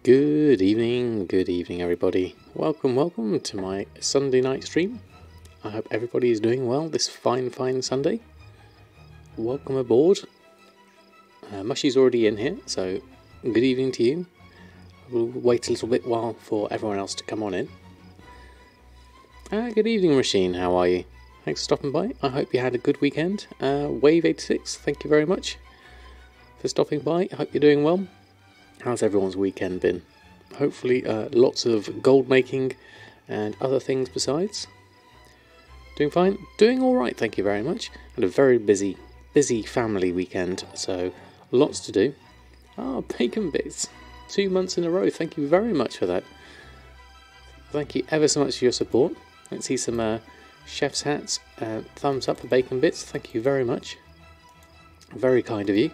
Good evening everybody. Welcome to my Sunday night stream. I hope everybody is doing well this fine Sunday. Welcome aboard. Mushy's already in here, so good evening to you. We'll wait a little bit while for everyone else to come on in. Good evening Machine, how are you? Thanks for stopping by. I hope you had a good weekend. Wave86, thank you very much for stopping by. I hope you're doing well. How's everyone's weekend been? Hopefully lots of gold making and other things besides. Doing fine? Doing alright, thank you very much. Had a very busy family weekend, so lots to do. Bacon Bits. 2 months in a row, thank you very much for that. Thank you ever so much for your support. Let's see some chef's hats. Thumbs up for Bacon Bits, thank you very much. Very kind of you.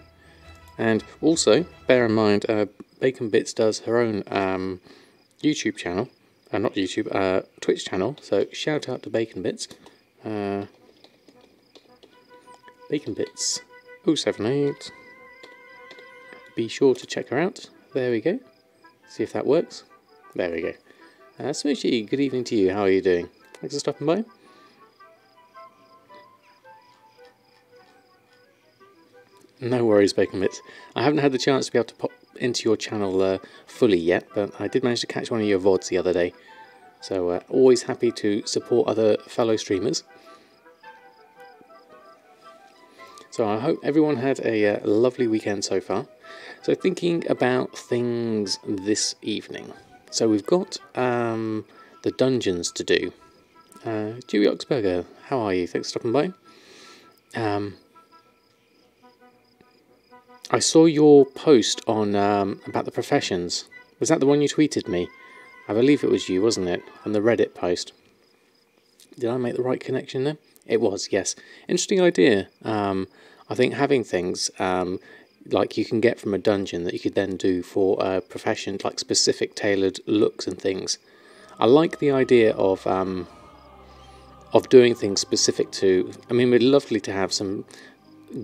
And also, bear in mind, Bacon Bits does her own YouTube channel, not YouTube, Twitch channel, so shout out to Bacon Bits. Bacon Bits 078. Be sure to check her out. There we go. See if that works. There we go. Smoochy, good evening to you. How are you doing? Thanks for stopping by. No worries, Bacon Bits. I haven't had the chance to be able to pop into your channel fully yet, but I did manage to catch one of your VODs the other day. So always happy to support other fellow streamers. So I hope everyone had a lovely weekend so far. So thinking about things this evening. So we've got the dungeons to do. Dewey Oxburger, how are you? Thanks for stopping by. I saw your post on about the professions. Was that the one you tweeted me? I believe it was you, wasn't it? On the Reddit post. Did I make the right connection there? It was, yes. Interesting idea. I think having things like you can get from a dungeon that you could then do for a profession, like specific tailored looks and things. I like the idea of doing things specific to. I mean, we'd lovely to have some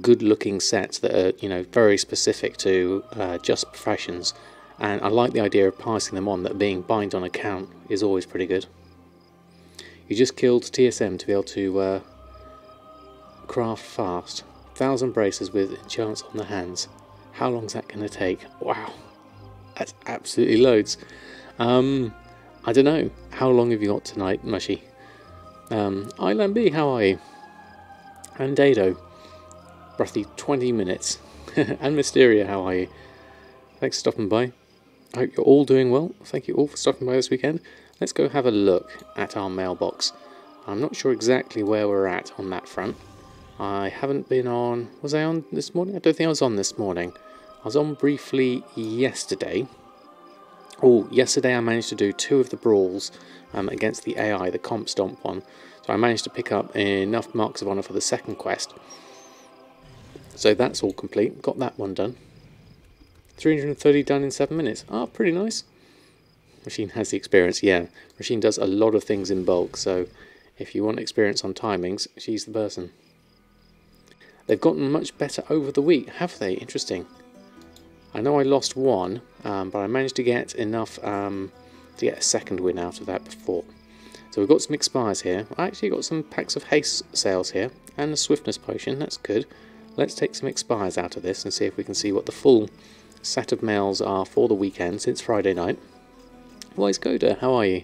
good looking sets that are, you know, very specific to just professions, and I like the idea of passing them on, that being bind on account is always pretty good. You just killed TSM to be able to craft fast 1,000 braces with enchants on the hands. How long's that going to take? Wow, that's absolutely loads. I don't know, how long have you got tonight, Mushy? Island B, how are you? And Dado, roughly 20 minutes. And Mysteria, how are you? Thanks for stopping by. I hope you're all doing well. Thank you all for stopping by this weekend. Let's go have a look at our mailbox. I'm not sure exactly where we're at on that front. I haven't been on... Was I on this morning? I don't think I was on this morning. I was on briefly yesterday. Oh, yesterday I managed to do 2 of the brawls against the AI, the comp stomp one. So I managed to pick up enough marks of honour for the second quest. So that's all complete. Got that one done. 330 done in 7 minutes. Ah, pretty nice. Machine has the experience. Yeah, Machine does a lot of things in bulk. So if you want experience on timings, she's the person. They've gotten much better over the week, have they? Interesting. I know I lost one, but I managed to get enough to get a second win out of that before. So we've got some expires here. I actually got some packs of haste sales here and a swiftness potion. That's good. Let's take some expires out of this and see if we can see what the full set of mails are for the weekend since Friday night. Wise Coda, how are you?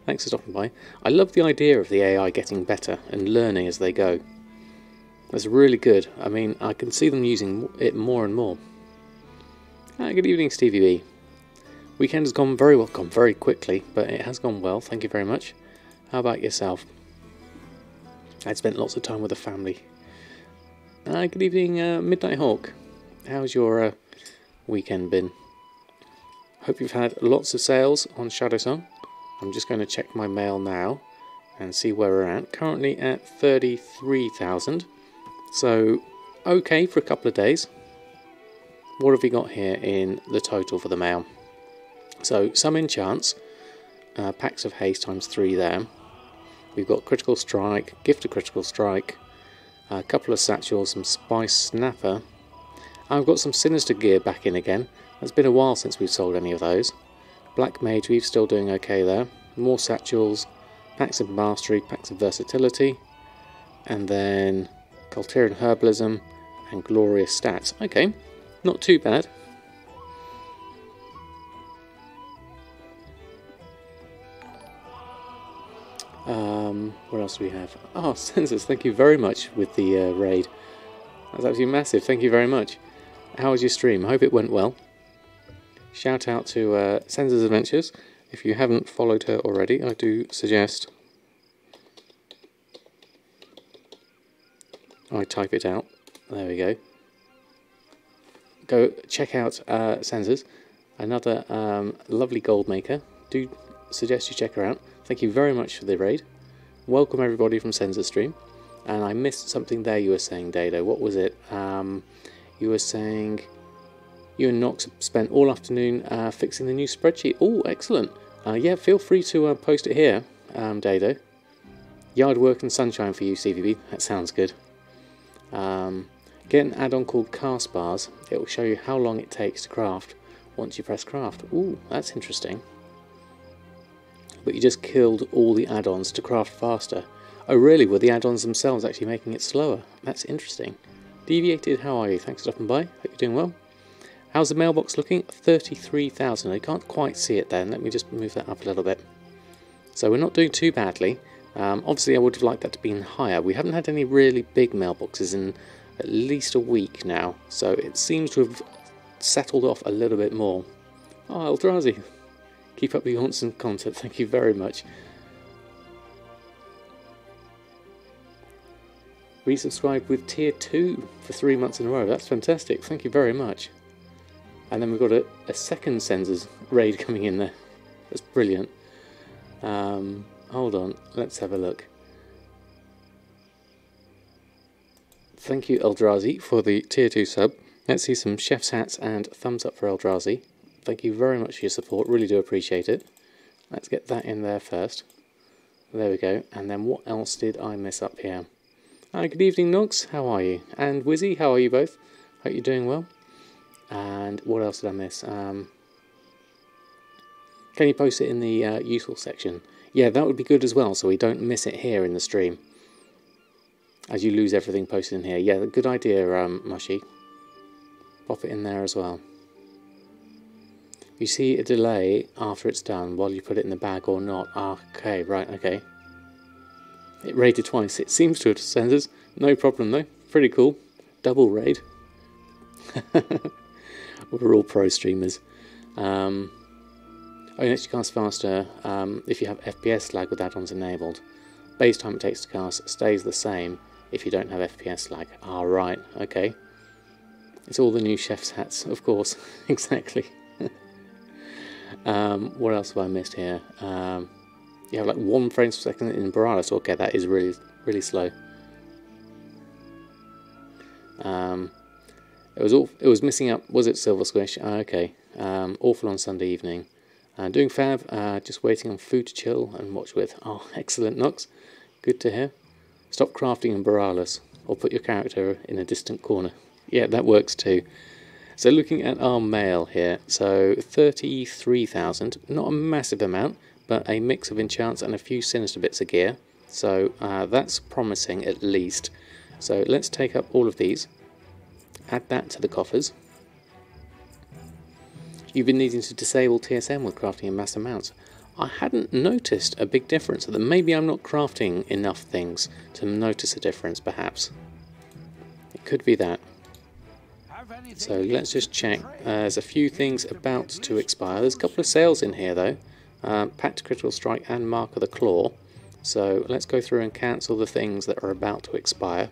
Thanks for stopping by. I love the idea of the AI getting better and learning as they go. That's really good. I mean, I can see them using it more and more. Good evening, Stevie B. Weekend has gone very well, gone very quickly, but it has gone well. Thank you very much. How about yourself? I spent lots of time with the family. Good evening, Midnight Hawk. How's your weekend been? Hope you've had lots of sales on Shadow Song. I'm just going to check my mail now and see where we're at. Currently at 33,000. So, okay for a couple of days. What have we got here in the total for the mail? So, some enchants. Packs of haste times 3 there. We've got Critical Strike, Gift of Critical Strike, a couple of satchels, some Spice Snapper. I've got some Sinister Gear back in again. It's been a while since we've sold any of those. Black Mage Weave still doing okay there. More satchels, packs of mastery, packs of versatility, and then Culterian Herbalism and Glorious Stats. Okay, not too bad. What else do we have? Oh, Sensors, thank you very much with the raid. That's absolutely massive, thank you very much. How was your stream? I hope it went well. Shout out to Sensors Adventures. If you haven't followed her already, I do suggest I type it out. There we go. Go check out Sensors, another lovely gold maker. Do suggest you check her out. Thank you very much for the raid. Welcome everybody from Sensor Stream. And I missed something there you were saying, Dado. What was it? You were saying you and Nox spent all afternoon fixing the new spreadsheet. Oh, excellent. Yeah, feel free to post it here, Dado. Yard work and sunshine for you, CVB. That sounds good. Get an add-on called Cast Bars. It will show you how long it takes to craft once you press craft. Ooh, that's interesting. But you just killed all the add-ons to craft faster. Oh really, were the add-ons themselves actually making it slower? That's interesting. Deviated, how are you? Thanks for stopping by. Hope you're doing well. How's the mailbox looking? 33,000. I can't quite see it then. Let me just move that up a little bit. So we're not doing too badly. Obviously I would have liked that to be higher. We haven't had any really big mailboxes in at least a week now. So it seems to have settled off a little bit more. Oh, Eldrazi. Keep up the awesome content. Thank you very much. Resubscribed with tier 2 for 3 months in a row. That's fantastic. Thank you very much. And then we've got a second Sensors raid coming in there. That's brilliant. Hold on. Let's have a look. Thank you, Eldrazi, for the tier 2 sub. Let's see some chef's hats and thumbs up for Eldrazi. Thank you very much for your support. Really do appreciate it. Let's get that in there first. There we go. And then what else did I miss up here? Hi, good evening, Nox. How are you? And Wizzy, how are you both? Hope you're doing well. And what else did I miss? Can you post it in the useful section? Yeah, that would be good as well, so we don't miss it here in the stream. As you lose everything posted in here. Yeah, good idea, Mushy. Pop it in there as well. You see a delay after it's done while you put it in the bag or not. Okay, right, okay. It raided twice. It seems to have Sensors. No problem though. Pretty cool. Double raid. We're all pro streamers. Oh, you actually cast faster if you have FPS lag with add-ons enabled. Base time it takes to cast stays the same if you don't have FPS lag. Ah, right, okay. It's all the new chef's hats, of course. Exactly. What else have I missed here? You have like 1 frame per second in Boralus. Okay, that is really, really slow. It was missing up. Was it Silver Squish? Okay. Awful on Sunday evening. Doing fab. Just waiting on food to chill and watch with. Oh, excellent, Nox. Good to hear. Stop crafting in Boralus, or put your character in a distant corner. Yeah, that works too. So looking at our mail here, so 33,000, not a massive amount, but a mix of enchants and a few sinister bits of gear. So that's promising at least. So let's take up all of these, add that to the coffers. You've been needing to disable TSM with crafting in mass amounts. I hadn't noticed a big difference. Maybe I'm not crafting enough things to notice a difference, perhaps. It could be that. So let's just check. There's a few things about to expire. There's a couple of sales in here though. Pact Critical Strike and Mark of the Claw. So let's go through and cancel the things that are about to expire.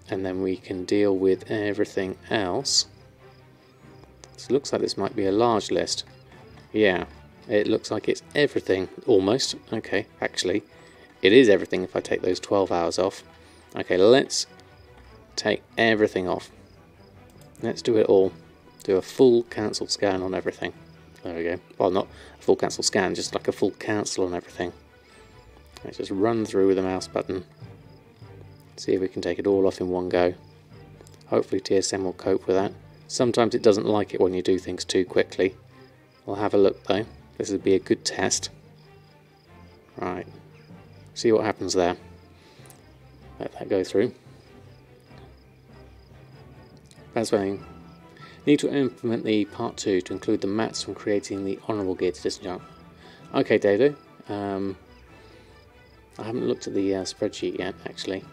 And then we can deal with everything else. So it looks like this might be a large list. Yeah, it looks like it's everything, almost. Okay, actually, it is everything if I take those 12 hours off. Okay, let's take everything off. Let's do it all. Do a full cancel scan on everything. There we go. Well, not a full cancel scan, just like a full cancel on everything. Let's just run through with the mouse button. See if we can take it all off in one go. Hopefully TSM will cope with that. Sometimes it doesn't like it when you do things too quickly. We'll have a look though. This would be a good test. Right, see what happens there. Let that go through. Transferring. Need to implement the part 2 to include the mats from creating the honourable gear to disenchant. Okay, Dado. I haven't looked at the spreadsheet yet, actually.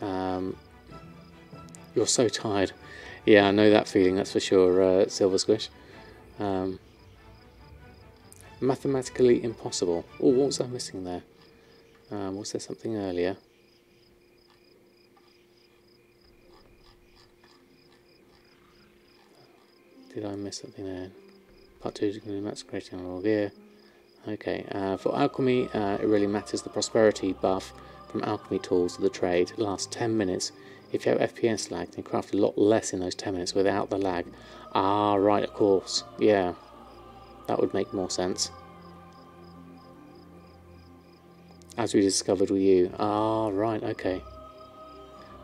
You're so tired. Yeah, I know that feeling, that's for sure, Silver Squish. Mathematically impossible. Oh, what was I missing there? Was there something earlier? Did I miss something there? Part 2 is going to be max creating honourable gear. Okay, for alchemy, it really matters. The prosperity buff from alchemy tools of the trade lasts 10 minutes. If you have FPS lag, then craft a lot less in those 10 minutes without the lag. Ah, right, of course. Yeah, that would make more sense. As we discovered with you. Ah, right, okay.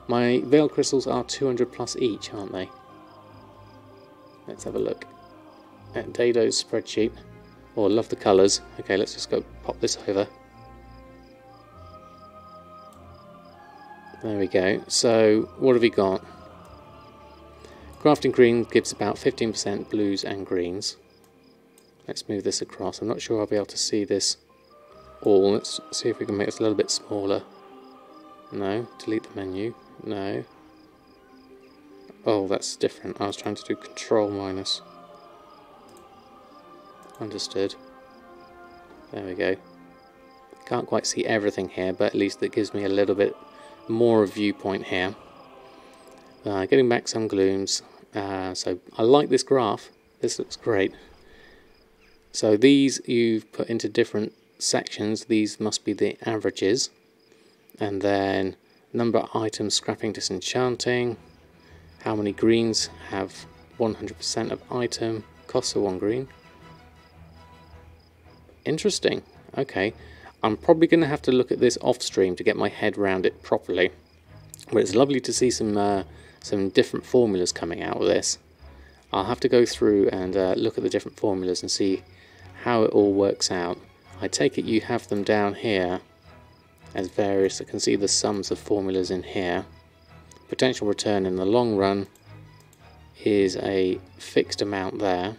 My veil crystals are 200 plus each, aren't they? Let's have a look at Dado's spreadsheet. Oh, I love the colours. Okay, let's just go pop this over. There we go. So, what have we got? Crafting green gives about 15% blues and greens. Let's move this across. I'm not sure I'll be able to see this all. Let's see if we can make this a little bit smaller. No. Delete the menu. No. Oh, that's different. I was trying to do control minus. Understood. There we go. Can't quite see everything here, but at least that gives me a little bit more viewpoint here. Getting back some glooms. So I like this graph. This looks great. So these you've put into different sections. These must be the averages. And then number of items scrapping disenchanting. How many greens have 100% of item. Costs of 1 green. Interesting. Okay. I'm probably going to have to look at this off stream to get my head around it properly. But it's lovely to see some different formulas coming out of this. I'll have to go through and look at the different formulas and see how it all works out. I take it you have them down here as various. I can see the sums of formulas in here. Potential return in the long run is a fixed amount there.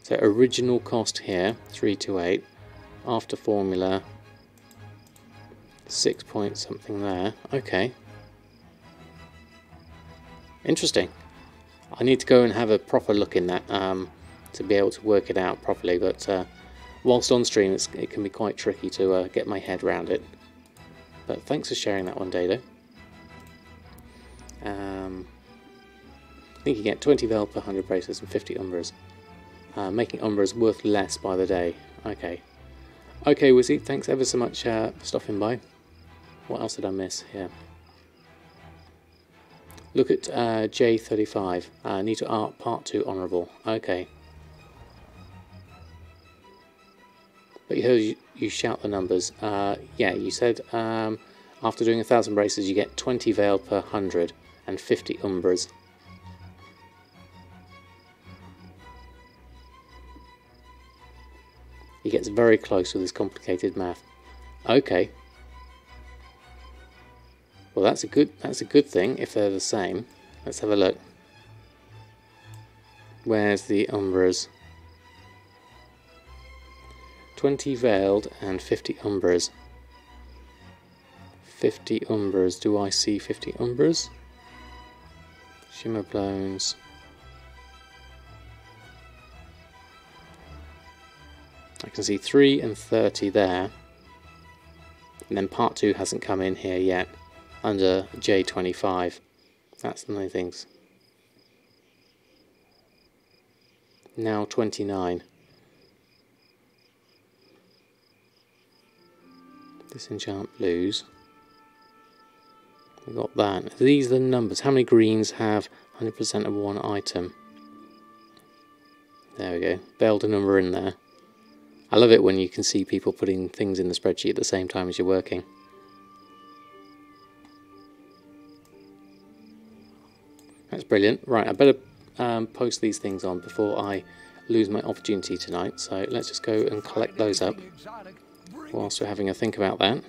So original cost here, 328. After formula, 6 point something there. Okay. Interesting. I need to go and have a proper look in that to be able to work it out properly. But whilst on stream, it can be quite tricky to get my head around it. But thanks for sharing that one, Dado. I think you get 20 vel per 100 braces and 50 umbras. Making umbras worth less by the day. Okay. Okay, Wizzy, thanks ever so much for stopping by. What else did I miss here? Look at J35. Need to art part 2 honourable. Okay. But you shout the numbers. Yeah, you said after doing 1,000 braces you get 20 veil per 100 and 50 umbras. He gets very close with his complicated math. Okay. Well, that's a good thing if they're the same. Let's have a look. Where's the umbras? 20 veiled and 50 umbras. 50 umbras. Do I see 50 umbras? Shimmer blows. I can see 3 and 30 there. And then part 2 hasn't come in here yet. Under J25. That's the only things. Now 29. Disenchant blues. We got that. These are the numbers. How many greens have 100% of one item? There we go. Bailed a number in there. I love it when you can see people putting things in the spreadsheet at the same time as you're working. That's brilliant. Right, I better post these things on before I lose my opportunity tonight. So let's just go and collect those up whilst we're having a think about that.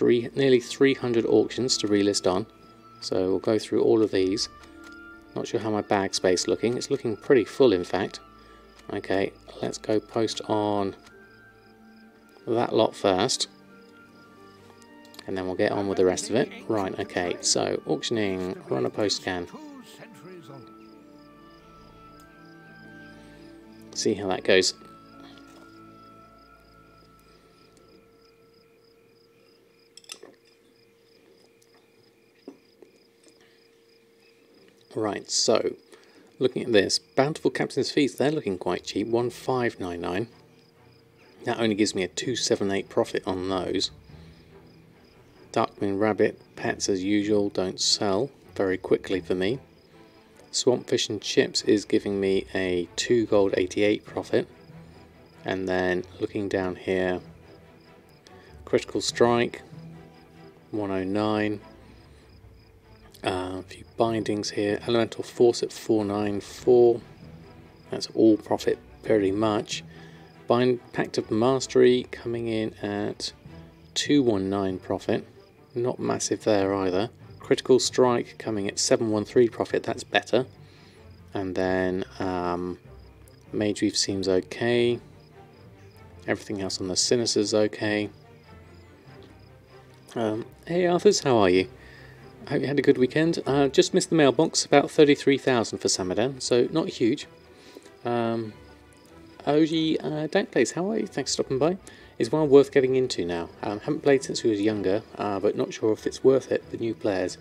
Nearly 300 auctions to relist on. So we'll go through all of these. Not sure how my bag space is looking. It's looking pretty full, in fact. Okay, let's go post on that lot first. And then we'll get on with the rest of it. Right, okay, so auctioning, run a post scan. See how that goes. Right, so looking at this, Bountiful Captain's Feast, they're looking quite cheap, 1599. That only gives me a 278 profit on those. Darkwing Rabbit, pets as usual, don't sell very quickly for me. Swamp Fish and Chips is giving me a 2 gold 88 profit. And then looking down here, Critical Strike, 109. A few bindings here. Elemental Force at 494. That's all profit pretty much. Pact of Mastery coming in at 219 profit. Not massive there either. Critical Strike coming at 713 profit. That's better. And then Mage Weave seems okay. Everything else on the Sinister's okay. Hey Arthurs, how are you? I hope you had a good weekend. Just missed the mailbox, about 33,000 for Samadan, so not huge. OG Dankplays, how are you? Thanks for stopping by. It's well worth getting into now. Haven't played since we was younger, but not sure if it's worth it for new players.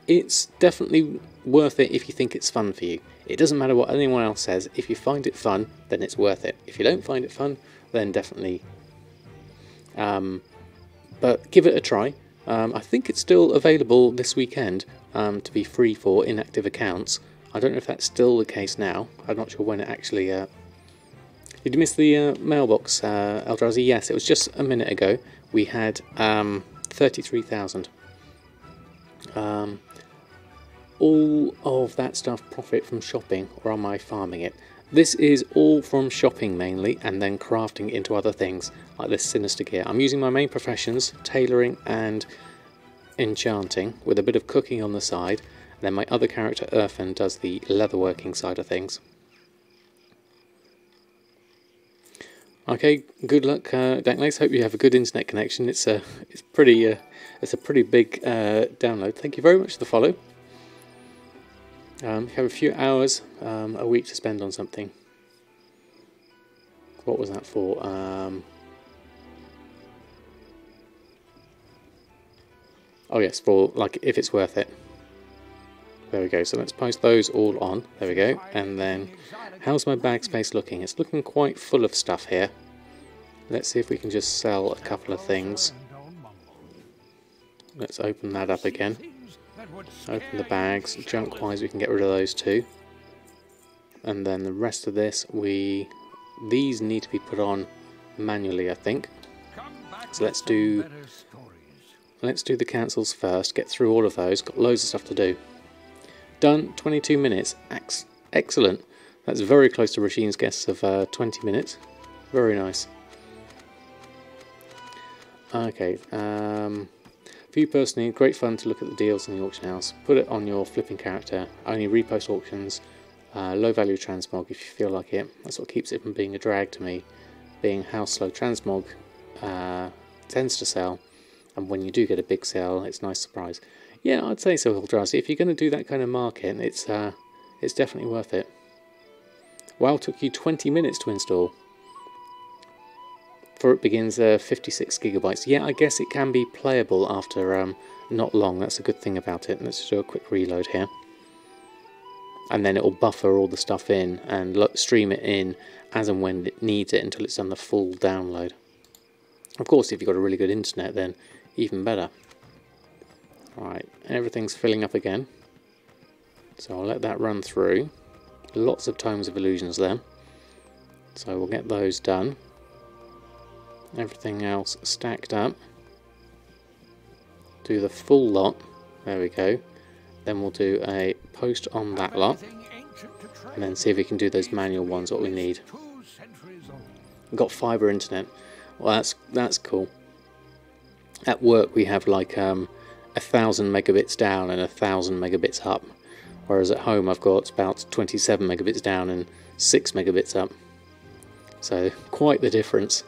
It's definitely worth it if you think it's fun for you. It doesn't matter what anyone else says. If you find it fun, then it's worth it. If you don't find it fun, then definitely. But give it a try. I think it's still available this weekend to be free for inactive accounts. I don't know if that's still the case now. I'm not sure when it actually... Did you miss the mailbox, Eldrazi? Yes, it was just a minute ago. We had 33,000. All of that stuff profit from shopping, or am I farming it? This is all from shopping mainly, and then crafting into other things, like this Sinister gear. I'm using my main professions, tailoring and enchanting, with a bit of cooking on the side. And then my other character, Earthen, does the leatherworking side of things. Okay, good luck, Danklegs. Hope you have a good internet connection. It's a pretty big download. Thank you very much for the follow. You have a few hours a week to spend on something. What was that for? Oh yes, for like if it's worth it. There we go. So let's post those all on. There we go. And then, how's my bag space looking? It's looking quite full of stuff here. Let's see if we can just sell a couple of things. Let's open that up again. Open the bags. Junk-wise, we can get rid of those too. And then the rest of this, these need to be put on manually, I think. So let's do the cancels first. Get through all of those. Got loads of stuff to do. Done. 22 minutes. Excellent. That's very close to Rashin's guess of 20 minutes. Very nice. Okay. For you personally, great fun to look at the deals in the auction house. Put it on your flipping character. Only repost auctions. Low value transmog if you feel like it. That's what keeps it from being a drag to me. Being how slow transmog tends to sell. And when you do get a big sale, it's a nice surprise. Yeah, I'd say so, Eldrazi. If you're going to do that kind of market, it's definitely worth it. WoW took you 20 minutes to install. For it begins 56 gigabytes. Yeah, I guess it can be playable after not long. That's a good thing about it. Let's do a quick reload here. And then it will buffer all the stuff in and stream it in as and when it needs it until it's done the full download. Of course, if you've got a really good internet, then even better. Alright, everything's filling up again. So I'll let that run through. Lots of Tomes of Illusions there. So we'll get those done. Everything else stacked up. do the full lot. There we go. Then we'll do a post on that lot, and then see if we can do those manual ones, what we need. We've got fibre internet. Well, that's cool. At work we have like 1,000 megabits down and 1,000 megabits up, whereas at home I've got about 27 megabits down and 6 megabits up. So quite the difference.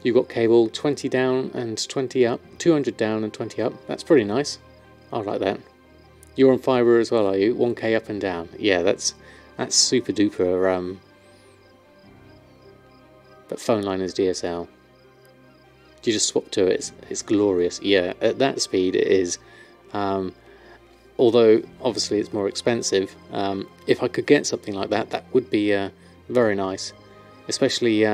You've got cable 20 down and 20 up, 200 down and 20 up. That's pretty nice. I like that. You're on fibre as well, are you? 1K up and down. Yeah, that's super duper. But phone line is DSL. You just swap to it. It's glorious. Yeah, at that speed it is. Although obviously it's more expensive. If I could get something like that, that would be very nice. Especially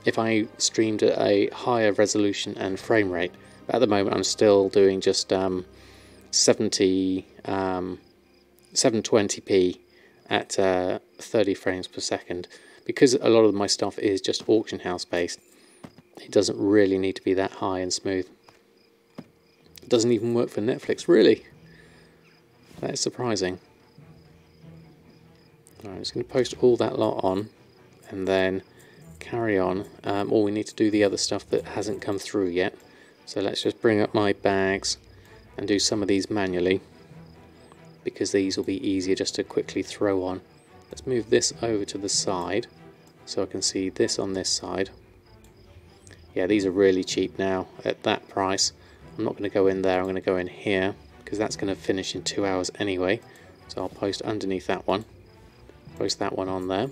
if I streamed at a higher resolution and frame rate. But at the moment I'm still doing just 720p at 30 frames per second. Because a lot of my stuff is just auction house based, it doesn't really need to be that high and smooth. It doesn't even work for Netflix, really. That is surprising. Alright, I'm just going to post all that lot on and then carry on. Or we need to do the other stuff that hasn't come through yet. So let's just bring up my bags and do some of these manually, because these will be easier just to quickly throw on. Let's move this over to the side so I can see this on this side. Yeah, these are really cheap now at that price. I'm not going to go in there, I'm going to go in here because that's going to finish in 2 hours anyway. So I'll post underneath that one. Post that one on there.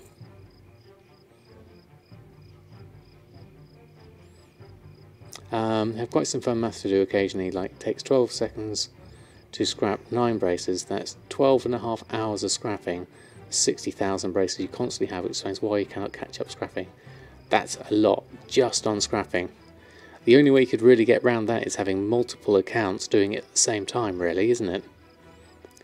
Have quite some fun maths to do occasionally, like it takes 12 seconds to scrap 9 braces. That's 12.5 hours of scrapping, 60,000 braces you constantly have, which explains why you cannot catch up scrapping. That's a lot just on scrapping. The only way you could really get around that is having multiple accounts doing it at the same time, really, isn't it?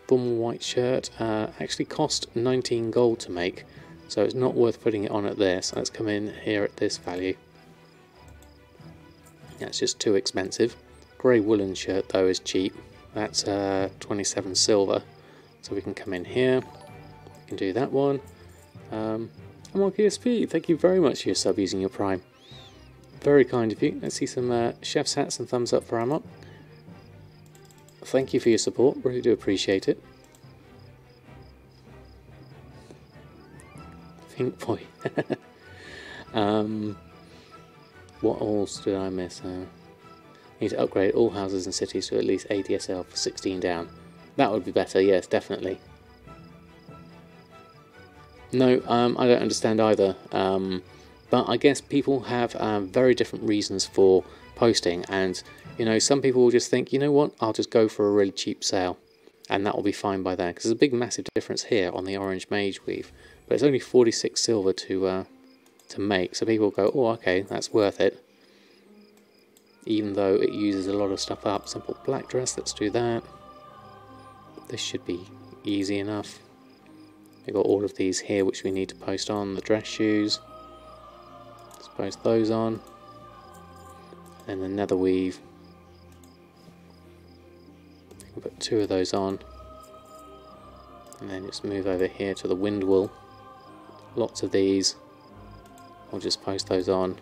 Formal white shirt actually cost 19 gold to make, so it's not worth putting it on at this. Let's come in here at this value. That's just too expensive. Grey woolen shirt though is cheap. That's 27 silver. So we can come in here. We can do that one. I'm on KSP. Thank you very much for your sub using your Prime. Very kind of you. Let's see some chef's hats and thumbs up for Amok. Thank you for your support. Really do appreciate it. Pink boy. What else did I miss? Need to upgrade all houses and cities to at least ADSL for 16 down. That would be better, yes, definitely. No, I don't understand either. But I guess people have very different reasons for posting, and you know, some people will just think, you know what, I'll just go for a really cheap sale, and that will be fine by then. Because there's a big, massive difference here on the orange mage weave, but it's only 46 silver to make, so people go, oh okay, that's worth it, even though it uses a lot of stuff up. Simple black dress, let's do that. This should be easy enough. We've got all of these here which we need to post on. The dress shoes, let's post those on, and the nether weave, we'll put 2 of those on, and then just move over here to the wind wool. Lots of these. I'll just post those on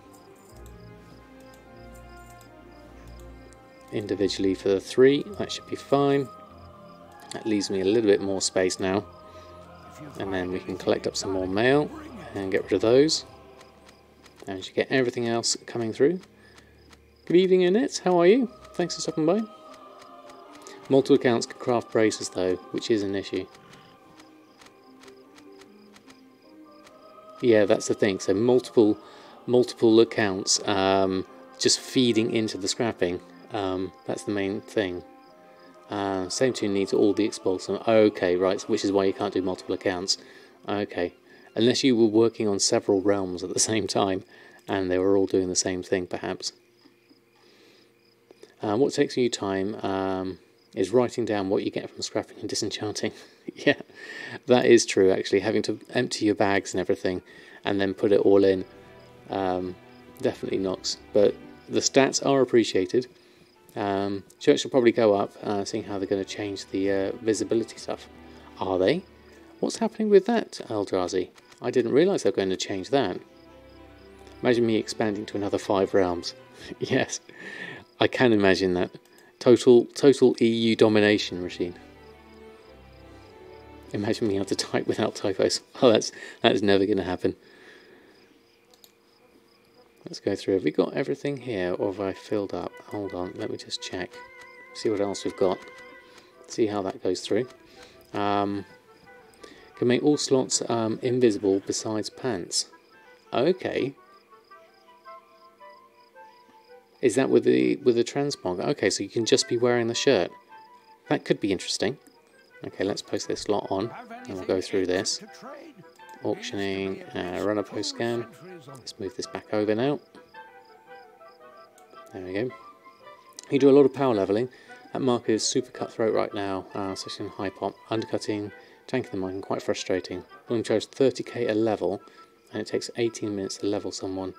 individually for the 3. That should be fine. That leaves me a little bit more space now, and then we can collect up some more mail and get rid of those, and we should get everything else coming through. Good evening, Annette. How are you? Thanks for stopping by. Multiple accounts can craft braces though, which is an issue. Yeah, that's the thing. So multiple accounts just feeding into the scrapping. That's the main thing. Same tune needs all the expulsum. Okay, right. Which is why you can't do multiple accounts. Okay, unless you were working on several realms at the same time, and they were all doing the same thing, perhaps. What takes you time? is writing down what you get from scrapping and disenchanting. Yeah, that is true actually. Having to empty your bags and everything and then put it all in definitely knocks. But the stats are appreciated. Church will probably go up, seeing how they're going to change the visibility stuff. Are they? What's happening with that, Eldrazi? I didn't realise they were going to change that. Imagine me expanding to another 5 realms. Yes, I can imagine that. Total EU domination regime. Imagine me able to type without typos. Oh, that's never going to happen. Let's go through. Have we got everything here, or have I filled up? Hold on, let me just check. See what else we've got. See how that goes through. Can make all slots invisible besides pants. Okay. Is that with the transmog? Okay, so you can just be wearing the shirt. That could be interesting. Okay, let's post this slot on, and we'll go through this. Auctioning, run a post scan. Let's move this back over now. There we go. You do a lot of power leveling. That marker is super cutthroat right now, especially in high pop. Undercutting, tanking the mine, quite frustrating. One chose 30k a level, and it takes 18 minutes to level someone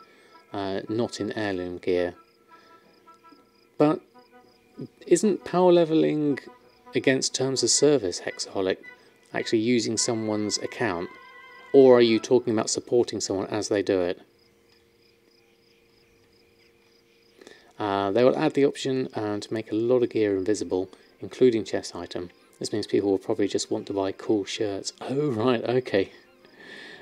not in heirloom gear. But isn't power leveling against terms of service, Hexaholic, actually using someone's account? Or are you talking about supporting someone as they do it? They will add the option to make a lot of gear invisible, including chest item. This means people will probably just want to buy cool shirts. Oh, right, okay.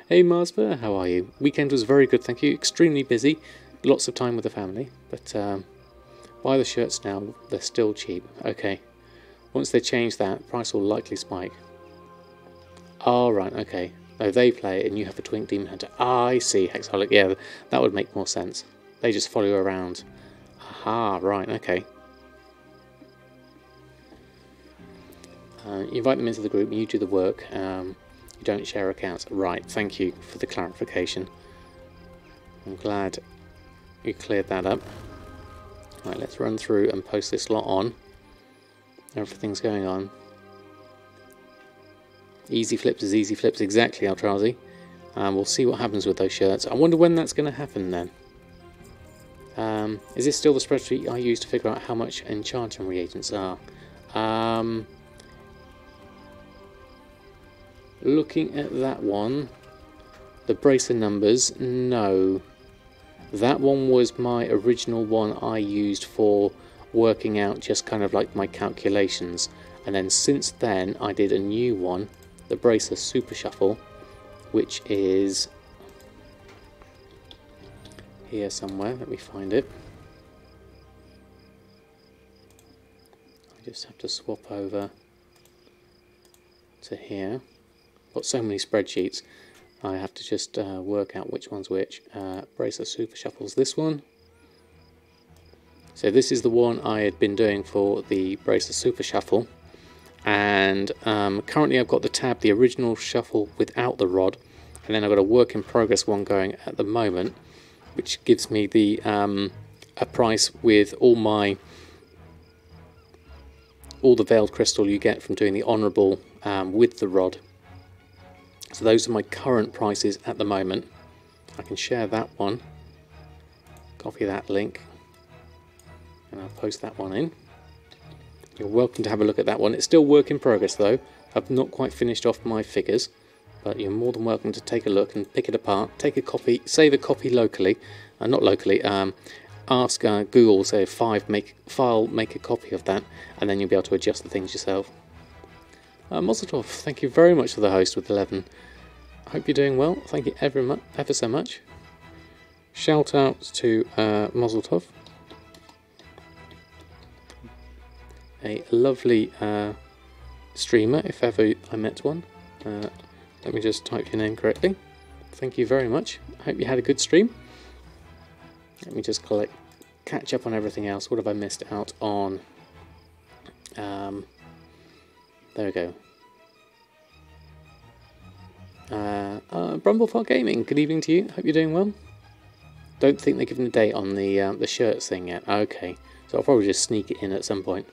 Hey, Marsper, how are you? Weekend was very good, thank you. Extremely busy. Lots of time with the family. But buy the shirts now, they're still cheap. Okay. Once they change that, price will likely spike. Oh, right, okay. No, they play it and you have a Twink Demon Hunter. Ah, I see, Hexaholic. Yeah, that would make more sense. They just follow you around. Aha, right, okay. You invite them into the group and you do the work. You don't share accounts. Right, thank you for the clarification. I'm glad you cleared that up. Right, let's run through and post this lot on. Everything's going on. Easy flips is easy flips, exactly, Eldrazi. We'll see what happens with those shirts. I wonder when that's going to happen then. Is this still the spreadsheet I use to figure out how much enchanting reagents are? Looking at that one, the bracer numbers, no. That one was my original one I used for working out just kind of like my calculations. And then since then I did a new one, the Bracer Super Shuffle, which is here somewhere. Let me find it. I just have to swap over to here. Got so many spreadsheets, I have to just work out which one's which. Bracer Super Shuffle's this one. So this is the one I had been doing for the Bracer Super Shuffle. And currently I've got the tab, the original shuffle without the rod, and then I've got a work in progress one going at the moment, which gives me the a price with all the veiled crystal you get from doing the honourable with the rod. So those are my current prices at the moment. I can share that one, copy that link, and I'll post that one in. You're welcome to have a look at that one. It's still work in progress though. I've not quite finished off my figures, but you're more than welcome to take a look and pick it apart. Take a copy, save a copy locally, not locally. Ask Google, say file, make a copy of that, and then you'll be able to adjust the things yourself. Mazel thank you very much for the host with 11. I hope you're doing well. Thank you ever so much. Shout out to Mazel Tov. A lovely streamer, if ever I met one. Let me just type your name correctly. Thank you very much. I hope you had a good stream. Let me just catch up on everything else. What have I missed out on? There we go. Brumblefart Gaming, good evening to you. Hope you're doing well. Don't think they're giving a date on the shirts thing yet. Okay, so I'll probably just sneak it in at some point.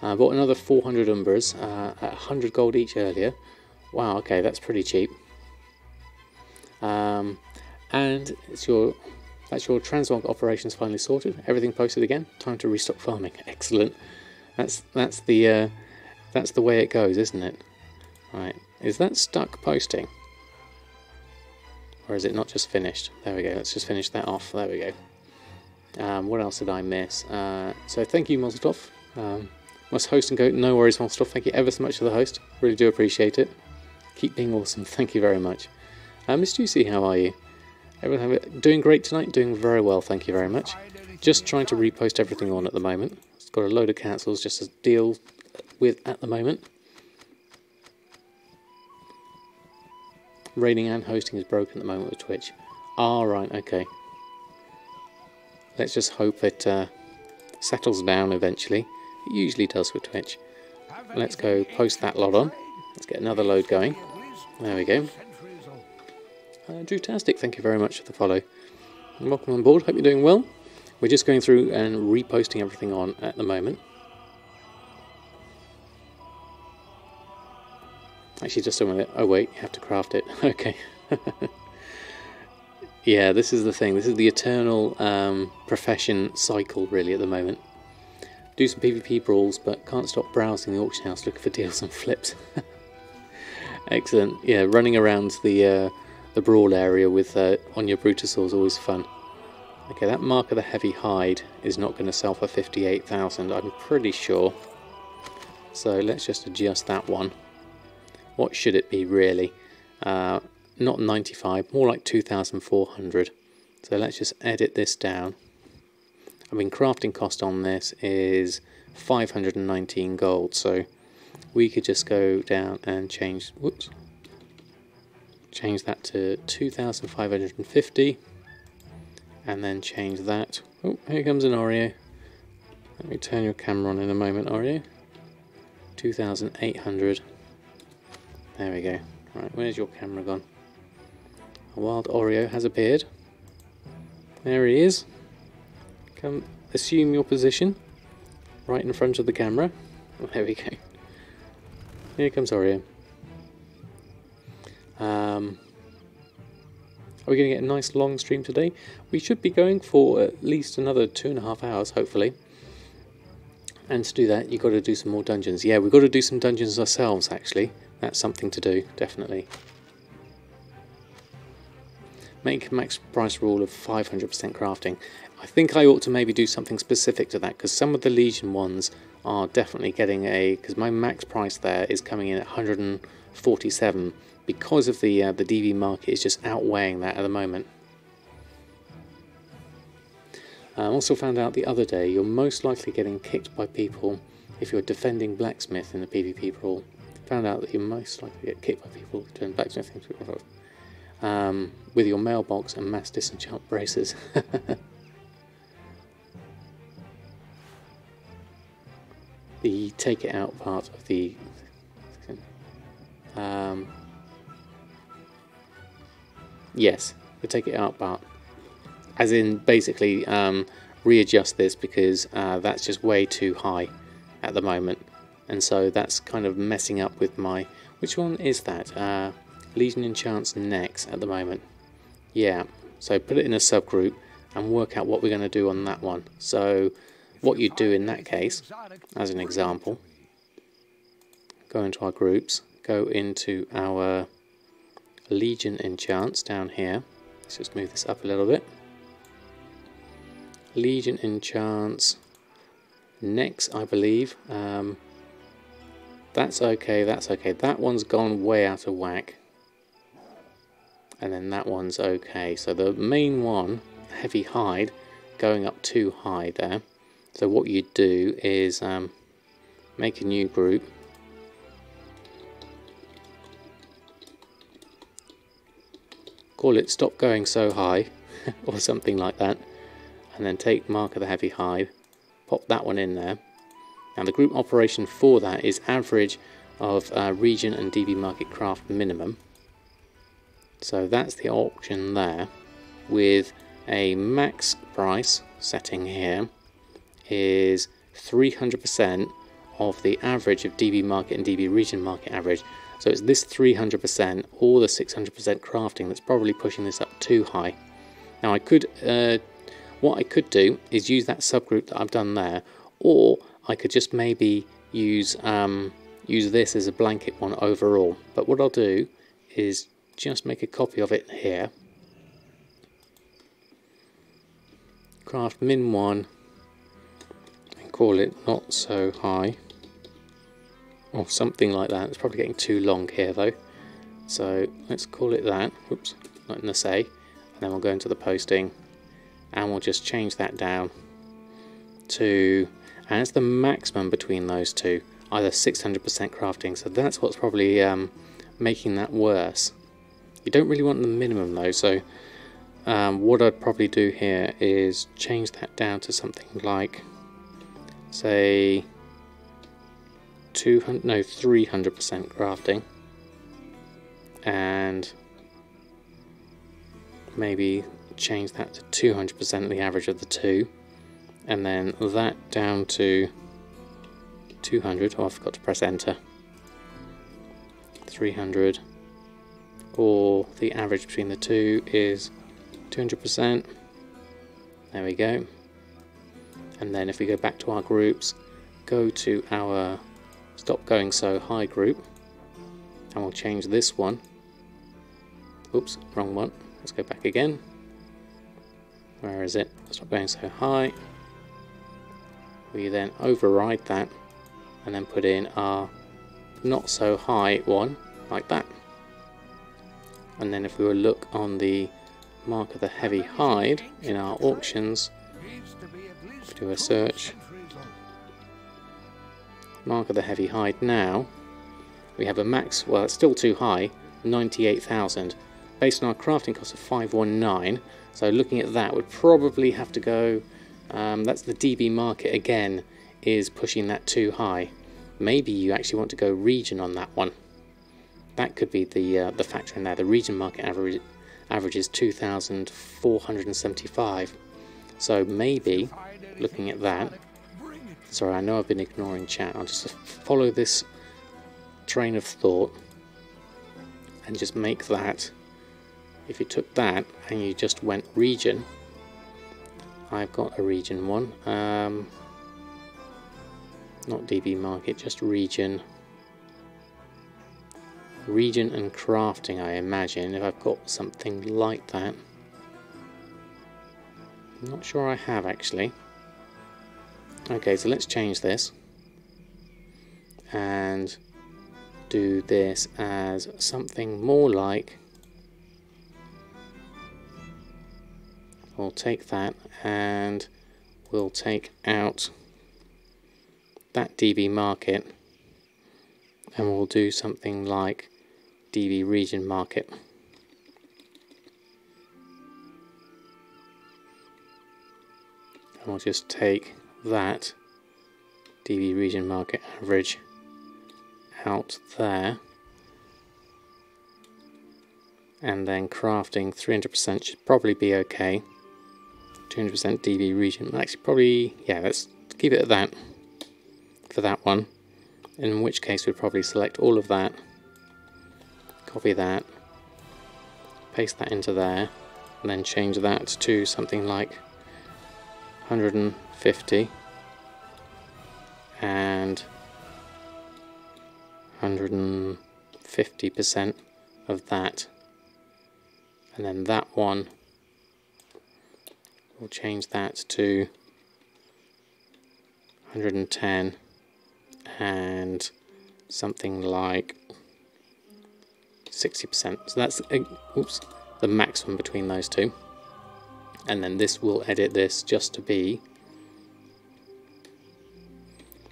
I bought another 400 umbras at 100 gold each earlier. Wow, okay, that's pretty cheap. And that's your transmog operations finally sorted. Everything posted again. Time to restock farming. Excellent. That's the way it goes, isn't it? Right. Is that stuck posting? Or is it not just finished? There we go. Let's just finish that off. There we go. What else did I miss? So thank you, Molotov. Must host and go. No worries, Molotov. Thank you ever so much for the host. Really do appreciate it. Keep being awesome. Thank you very much. Miss Juicy, how are you? Everyone doing great tonight? Doing very well, thank you very much. Just trying to repost everything on at the moment. It's got a load of cancels just to deal with at the moment. Raiding and hosting is broken at the moment with Twitch. Ah, right, okay. Let's just hope it settles down eventually. It usually does with Twitch. Let's go post that lot on. Let's get another load going. There we go. Drewtastic, thank you very much for the follow. And welcome on board, hope you're doing well. We're just going through and reposting everything on at the moment. Actually, just a minute. Oh wait, you have to craft it. Okay. Yeah, this is the thing. This is the eternal profession cycle, really, at the moment. Do some PvP brawls, but can't stop browsing the auction house looking for deals and flips. Excellent. Yeah, running around the brawl area with on your Brutosaur is always fun. Okay, that Mark of the Heavy Hide is not going to sell for 58,000, I'm pretty sure. So let's just adjust that one. What should it be, really? Not 95, more like 2,400. So let's just edit this down. I mean, crafting cost on this is 519 gold, so we could just go down and change, whoops, change that to 2,550, and then change that. Oh, here comes an Oreo. Let me turn your camera on in a moment, Oreo. 2,800. There we go. Right, where's your camera gone? A wild Oreo has appeared. There he is. Come, assume your position right in front of the camera. Oh, there we go. Here comes Oreo. Are we going to get a nice long stream today? We should be going for at least another 2.5 hours, hopefully. And to do that, you've got to do some more dungeons. Yeah, we've got to do some dungeons ourselves, actually. That's something to do, definitely. Make max price rule of 500% crafting. I think I ought to maybe do something specific to that, because some of the Legion ones are definitely getting a... because my max price there is coming in at 147, because of the DV market is just outweighing that at the moment. I also found out the other day you're most likely getting kicked by people if you're defending blacksmith in the PvP brawl. Found out that you're most likely to get kicked by people doing blacksmith with your mailbox and mass disenchant braces. The take it out part of the yes, the take it out part, as in basically readjust this, because that's just way too high at the moment, and so that's kind of messing up with my... which one is that? Legion Enchants next at the moment. Yeah, so put it in a subgroup and work out what we're going to do on that one. So what you do in that case, as an example, go into our groups, go into our Legion Enchants down here. Let's just move this up a little bit. Legion Enchants next, I believe. That's okay, that's okay. That one's gone way out of whack. And then that one's okay. So the main one, Heavy Hide, going up too high there. So what you do is make a new group. Call it Stop Going So High, or something like that. And then take Mark of the Heavy Hide, pop that one in there. Now the group operation for that is average of region and DB market craft minimum. So that's the option there, with a max price setting here is 300% of the average of DB market and DB region market average. So it's this 300% or the 600% crafting that's probably pushing this up too high. Now I could, what I could do is use that subgroup that I've done there, or I could just maybe use this as a blanket one overall. But what I'll do is just make a copy of it here. Craft min 1 and call it not so high, or something like that. It's probably getting too long here though, so let's call it that. Whoops, not in the say. And then we'll go into the posting and we'll just change that down to, and it's the maximum between those two, either 600% crafting. So that's what's probably making that worse. You don't really want the minimum though, so what I'd probably do here is change that down to something like, say, 300% crafting, and maybe change that to 200% of the average of the two, and then that down to 200. Oh, I forgot to press enter. 300, or the average between the two is 200%. There we go. And then if we go back to our groups, go to our stop going so high group, and we'll change this one. Oops, wrong one. Let's go back again. Where is it? Stop going so high. We then override that and then put in our not so high one like that. And then if we were to look on the mark of the heavy hide in our auctions, do a search, mark of the heavy hide now, we have a max, well it's still too high, 98,000, based on our crafting cost of 519. So looking at that, would probably have to go, that's the DB market again, is pushing that too high. Maybe you actually want to go region on that one. That could be the factor in there. The region market average is 2,475. So maybe looking at that, sorry, I know I've been ignoring chat. I'll just follow this train of thought and just make that, if you took that and you just went region, I've got a region one, not DB market, just region and crafting, I imagine, if I've got something like that. I'm not sure I have actually. Okay, so let's change this and do this as something more like, we'll take that and we'll take out that DB market and we'll do something like DB region market. And we'll just take that DB region market average out there, and then crafting 300% should probably be okay. 200% DB region, actually probably, yeah, let's keep it at that for that one, in which case we'd probably select all of that, copy that, paste that into there, and then change that to something like 150 and 150% of that, and then that one we'll change that to 110 and something like 60%. So that's oops, the maximum between those two. And then this will edit this just to be,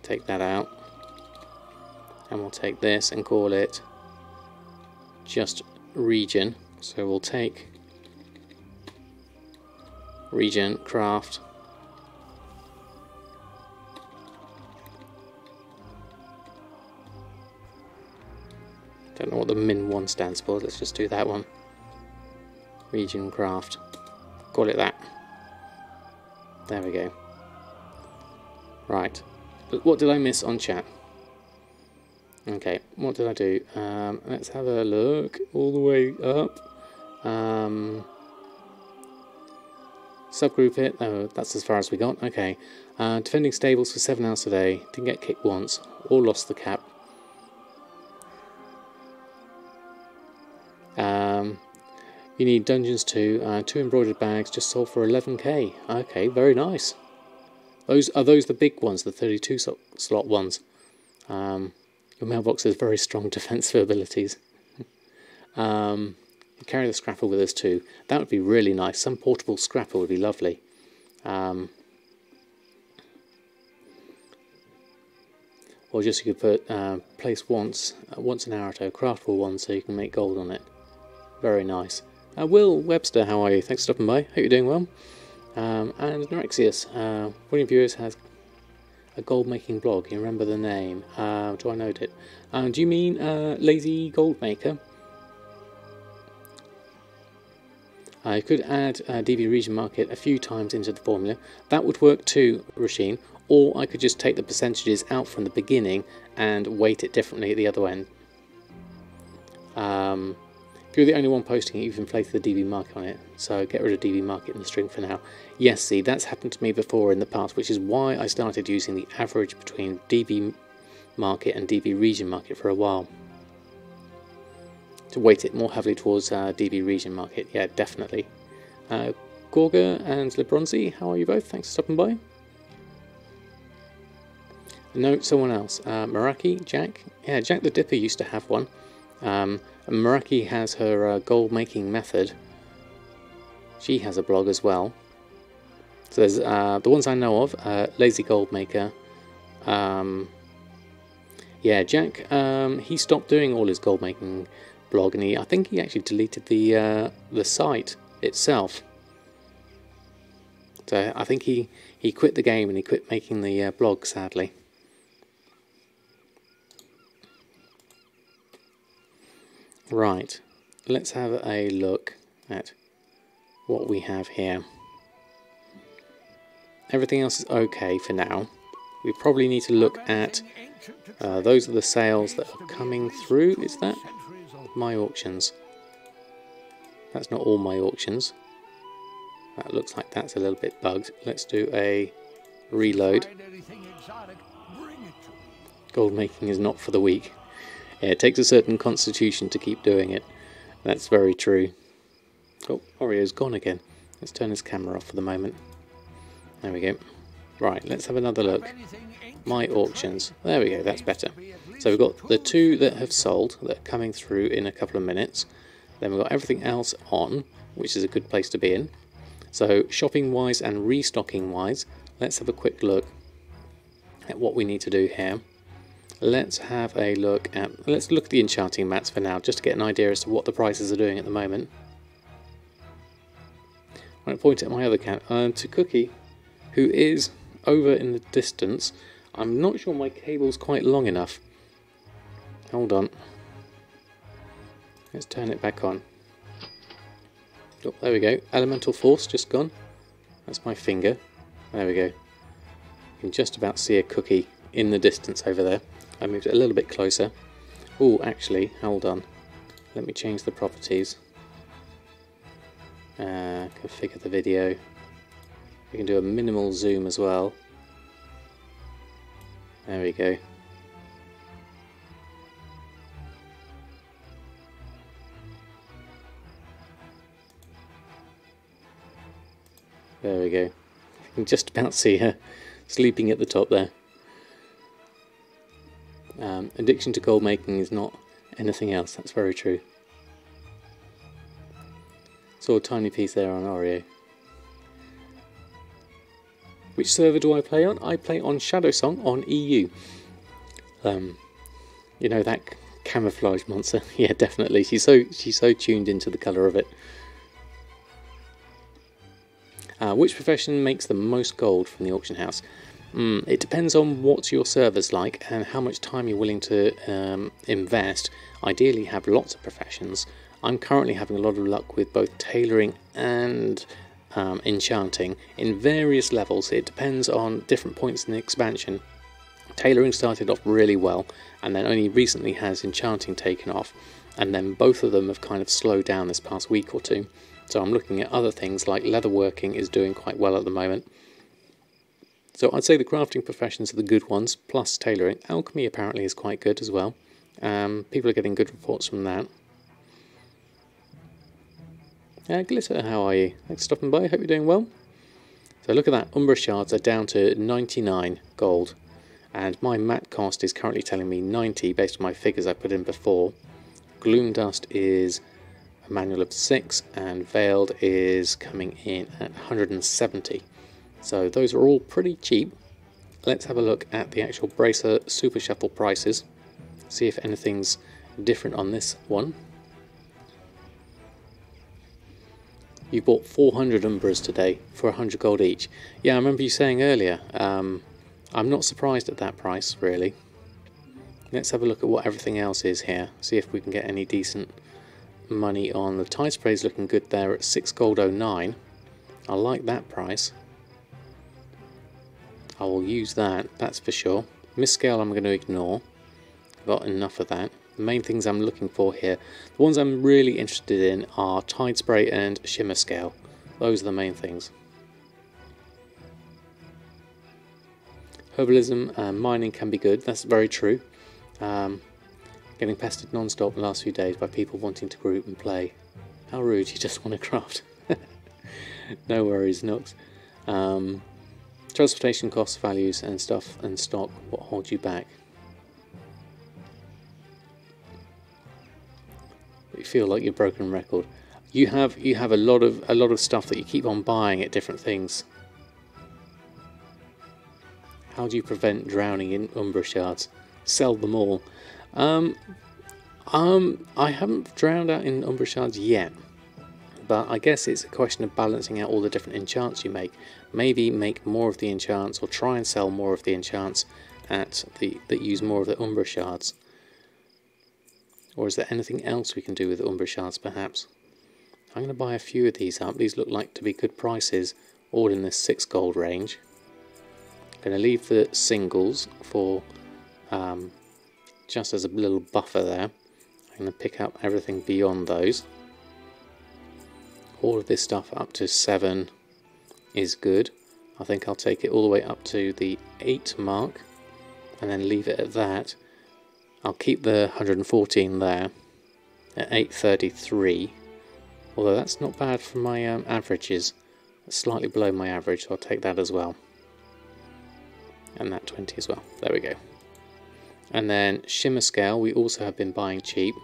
take that out, and we'll take this and call it just region. So we'll take region craft, don't know what the min 1 stands for, let's just do that one, region craft, call it that. There we go. Right, but what did I miss on chat? Okay, what did I do? Let's have a look all the way up. Subgroup it. Oh, that's as far as we got. Okay. Defending stables for 7 hours a day. Didn't get kicked once. Or lost the cap. You need dungeons too. 2 embroidered bags just sold for 11k. Okay, very nice. Are those the big ones, the 32 slot ones? Your mailbox has very strong defensive abilities. Carry the scrapper with us too. That would be really nice. Some portable scrapper would be lovely. Or just you could put place once an hour to a craftable one, so you can make gold on it. Very nice. Will Webster, how are you? Thanks for stopping by. Hope you're doing well. And Nerexius, one of your viewers has a gold making blog. You remember the name? Do I note it? Do you mean Lazy Goldmaker? I could add DB Region Market a few times into the formula. That would work too, Rasheen. Or I could just take the percentages out from the beginning and weight it differently at the other end. If you're the only one posting it, you can place the DB market on it. So get rid of DB market in the string for now. Yes, see, that's happened to me before in the past, which is why I started using the average between DB market and DB region market for a while. To weight it more heavily towards DB region market, yeah, definitely. Gorga and Lebronzi, how are you both? Thanks for stopping by. No, someone else. Meraki, Jack. Yeah, Jack the Dipper used to have one. And Meraki has her gold making method. She has a blog as well. So there's the ones I know of, Lazy Gold Maker. Yeah, Jack, he stopped doing all his gold making blog, and I think he actually deleted the site itself. So I think he quit the game and he quit making the blog, sadly. Right, let's have a look at what we have here. Everything else is okay for now. We probably need to look at those are the sales that are coming through. Is that my auctions? That's not all my auctions. That looks like that's a little bit bugged. Let's do a reload. Gold making is not for the weak. Yeah, it takes a certain constitution to keep doing it. That's very true. Oh, Oreo's gone again. Let's turn his camera off for the moment. There we go. Right, let's have another look. My auctions. There we go, that's better. So we've got the 2 that have sold, that are coming through in a couple of minutes. Then we've got everything else on, which is a good place to be in. So shopping wise and restocking wise, let's have a quick look at what we need to do here. Let's have a look at the enchanting mats for now, just to get an idea as to what the prices are doing at the moment. I'm going to point at my other cat, to Cookie, who is over in the distance. I'm not sure my cable's quite long enough. Hold on. Let's turn it back on. Oh, there we go. Elemental Force just gone. That's my finger. There we go. You can just about see a Cookie in the distance over there. I moved it a little bit closer. Oh, actually, hold on. Let me change the properties. Configure the video. We can do a minimal zoom as well. There we go. There we go. You can just about see her sleeping at the top there. Addiction to gold making is not anything else, that's very true. Saw a tiny piece there on Oreo. Which server do I play on? I play on Shadowsong on EU. You know, that camouflage monster? Yeah, definitely. She's so tuned into the colour of it. Which profession makes the most gold from the auction house? It depends on what your server's like and how much time you're willing to invest. Ideally have lots of professions. I'm currently having a lot of luck with both tailoring and enchanting in various levels. It depends on different points in the expansion. Tailoring started off really well, and then only recently has Enchanting taken off, and then both of them have kind of slowed down this past week or two. So I'm looking at other things like leatherworking is doing quite well at the moment. So I'd say the crafting professions are the good ones, plus tailoring. Alchemy apparently is quite good as well. People are getting good reports from that. Glitter, how are you? Thanks for stopping by, hope you're doing well. So look at that, Umbra shards are down to 99 gold. And my mat cost is currently telling me 90 based on my figures I put in before. Gloom Dust is a manual of 6 and Veiled is coming in at 170. So those are all pretty cheap. Let's have a look at the actual Bracer Super Shuffle prices. See if anything's different on this one. You bought 400 Umbras today for 100 gold each. Yeah, I remember you saying earlier. I'm not surprised at that price, really. Let's have a look at what everything else is here. See if we can get any decent money on. The Tide Spray's looking good there at 6 gold 09. I like that price. I will use that, that's for sure. Mist Scale I'm going to ignore. I've got enough of that. The main things I'm looking for here, the ones I'm really interested in are Tide Spray and Shimmer Scale. Those are the main things. Herbalism and mining can be good, that's very true. Getting pestered non-stop the last few days by people wanting to group and play. How rude, you just want to craft. No worries, Nox. Transportation costs, values and stuff and stock, what holds you back? You feel like you're broken record. You have a lot of stuff that you keep on buying at different things. How do you prevent drowning in Umbra shards? Sell them all. I haven't drowned out in Umbra shards yet, but I guess it's a question of balancing out all the different enchants you make. Maybe make more of the enchants, or try and sell more of the enchants that use more of the Umbra shards. Or is there anything else we can do with the Umbra shards, perhaps? I'm going to buy a few of these up. These look like to be good prices, all in this 6 gold range. I'm going to leave the singles for just as a little buffer there. I'm going to pick up everything beyond those. All of this stuff up to 7 is good. I think I'll take it all the way up to the 8 mark and then leave it at that. I'll keep the 114 there at 833, although that's not bad for my averages. It's slightly below my average, so I'll take that as well. And that 20 as well. There we go. And then Shimmer Scale we also have been buying cheap,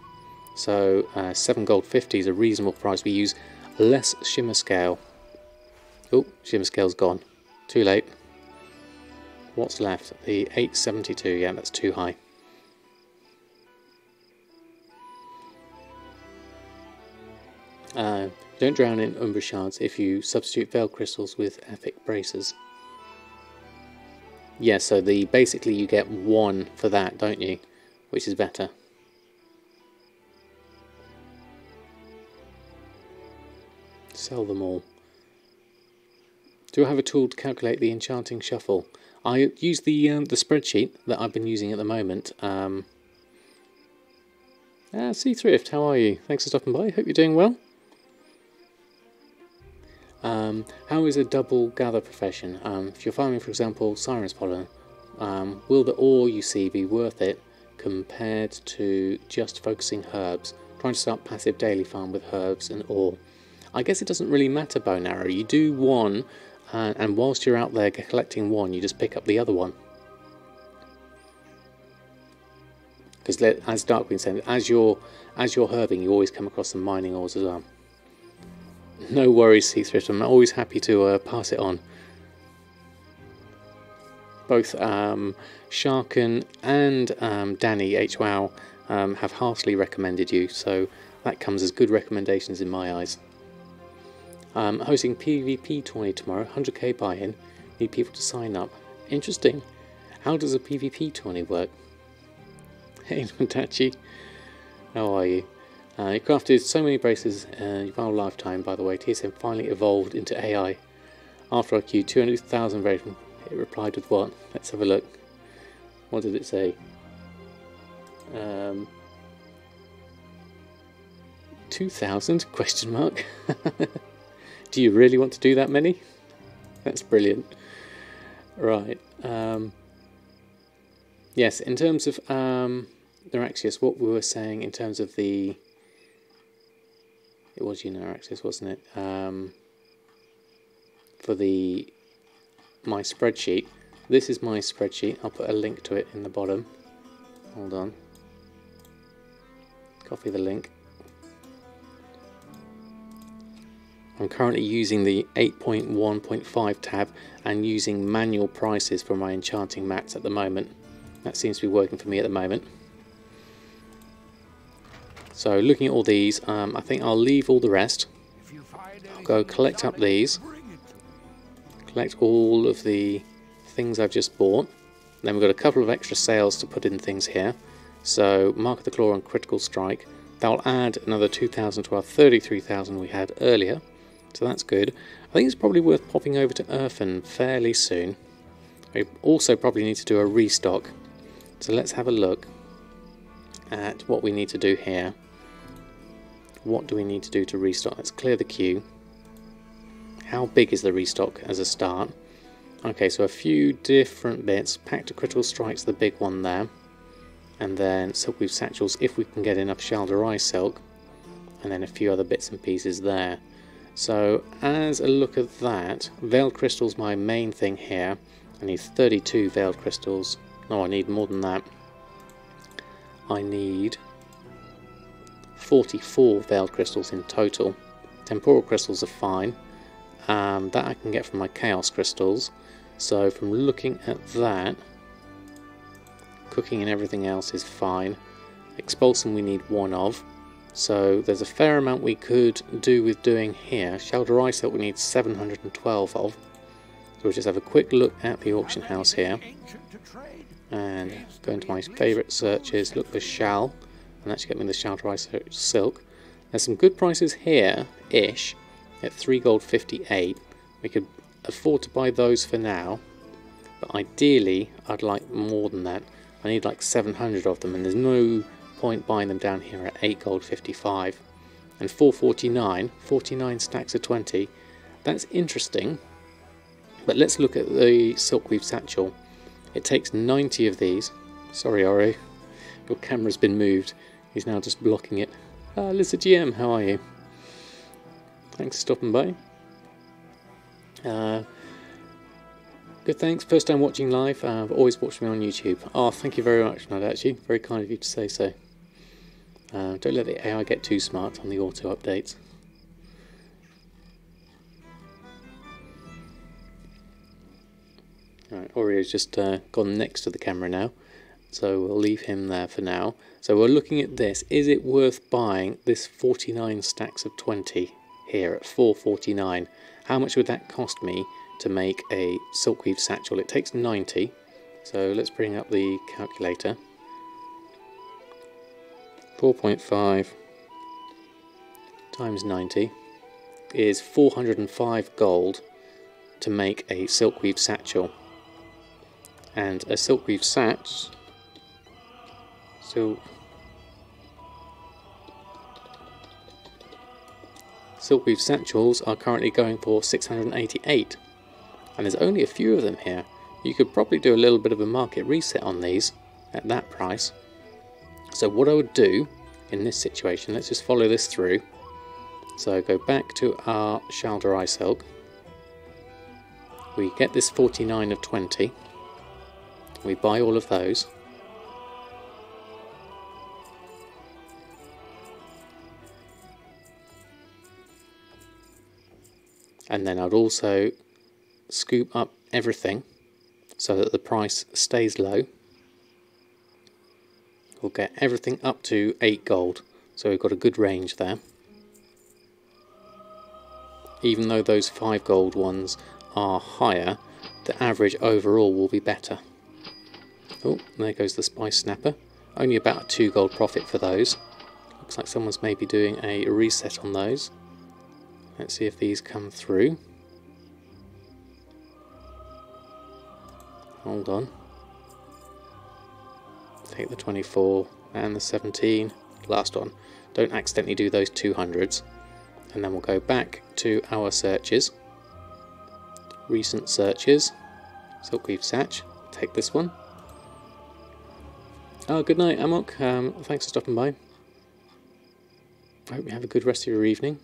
so 7 gold 50 is a reasonable price. We use less Shimmer Scale. Oh, Shimmer Scale's gone. Too late. What's left? The 872. Yeah, that's too high. Don't drown in Umbra shards if you substitute Veil Crystals with Epic Bracers. Yeah, so basically you get 1 for that, don't you? Which is better. Sell them all. Do I have a tool to calculate the enchanting shuffle? I use the spreadsheet that I've been using at the moment. Sea Thrift, how are you? Thanks for stopping by. Hope you're doing well. How is a double gather profession? If you're farming, for example, Siren's Pollen, will the ore you see be worth it compared to just focusing herbs? Trying to start passive daily farm with herbs and ore. I guess it doesn't really matter, Bow and Arrow. You do one, and whilst you're out there collecting one, you just pick up the other one. Because as Darkwing said, as you're herbing, you always come across some mining ores as well. No worries, Sea Thrift. I'm always happy to pass it on. Both Sharken and Danny HWow have heartily recommended you, so that comes as good recommendations in my eyes. Hosting PvP tourney tomorrow, 100k buy-in. Need people to sign up. Interesting. How does a PvP tourney work? Hey, Nontachi. How are you? You crafted so many braces in your whole lifetime, by the way. TSM finally evolved into AI. After I queued 200,000 rating, it replied with what? Let's have a look. What did it say? 2,000 question mark. Do you really want to do that many? That's brilliant. Right. Yes, in terms of Neuraxius, what we were saying in terms of the... It was Neuraxius, wasn't it? For my spreadsheet. This is my spreadsheet. I'll put a link to it in the bottom. Hold on. Copy the link. I'm currently using the 8.1.5 tab and using manual prices for my enchanting mats at the moment. That seems to be working for me at the moment. So looking at all these, I think I'll leave all the rest. I'll go collect up these. Collect all of the things I've just bought. Then we've got a couple of extra sales to put in things here. So Mark of the Claw and Critical Strike. That'll add another 2,000 to our 33,000 we had earlier. So that's good. I think it's probably worth popping over to Earthen fairly soon. We also probably need to do a restock. So let's have a look at what we need to do here. What do we need to do to restock? Let's clear the queue. How big is the restock as a start? Okay, so a few different bits. Pact of Critical Strike's the big one there. And then Silkweave Satchels, if we can get enough Shalderai Silk. And then a few other bits and pieces there. So as a look at that, Veiled Crystal's my main thing here. I need 32 Veiled Crystals. No, I need more than that. I need 44 Veiled Crystals in total. Temporal Crystals are fine. That I can get from my Chaos Crystals. So from looking at that, cooking and everything else is fine. Expulsum we need one of. So there's a fair amount we could do with doing here. Shalderai Silk we need 712 of. So we'll just have a quick look at the auction house here. And go into my favourite searches, look for Shal. And that should get me the Shalderai Silk. There's some good prices here-ish at 3 gold 58. We could afford to buy those for now. But ideally I'd like more than that. I need like 700 of them, and there's no point buying them down here at 8 gold 55. And 449, 49 stacks of 20. That's interesting. But let's look at the Silkweave Satchel. It takes 90 of these. Sorry, Oro. Your camera's been moved. He's now just blocking it. Lizard GM, how are you? Thanks for stopping by. Good, thanks. First time watching live. I've always watched me on YouTube. Oh, thank you very much, Nod, actually. Very kind of you to say so. Don't let the AI get too smart on the auto updates. Alright, Oreo's just gone next to the camera now, so we'll leave him there for now. So we're looking at this. Is it worth buying this 49 stacks of 20 here at 449? How much would that cost me to make a Silkweave Satchel? It takes 90, so let's bring up the calculator. 4.5 times 90 is 405 gold to make a Silkweave Satchel. And a Silkweave Silkweave Satchels are currently going for 688, and there's only a few of them here. You could probably do a little bit of a market reset on these at that price. So what I would do in this situation, let's just follow this through. So go back to our Shalderai Silk. We get this 49 of 20. We buy all of those. And then I'd also scoop up everything so that the price stays low. We'll get everything up to 8 gold, so we've got a good range there. Even though those 5 gold ones are higher, the average overall will be better. Oh, there goes the Spice Snapper. Only about a 2 gold profit for those. Looks like someone's maybe doing a reset on those. Let's see if these come through. Hold on. take the 24 and the 17, last one. Don't accidentally do those 200s. And then we'll go back to our searches, recent searches, Silkweave Satch, take this one. Oh, good night, Amok. Thanks for stopping by. I hope you have a good rest of your evening.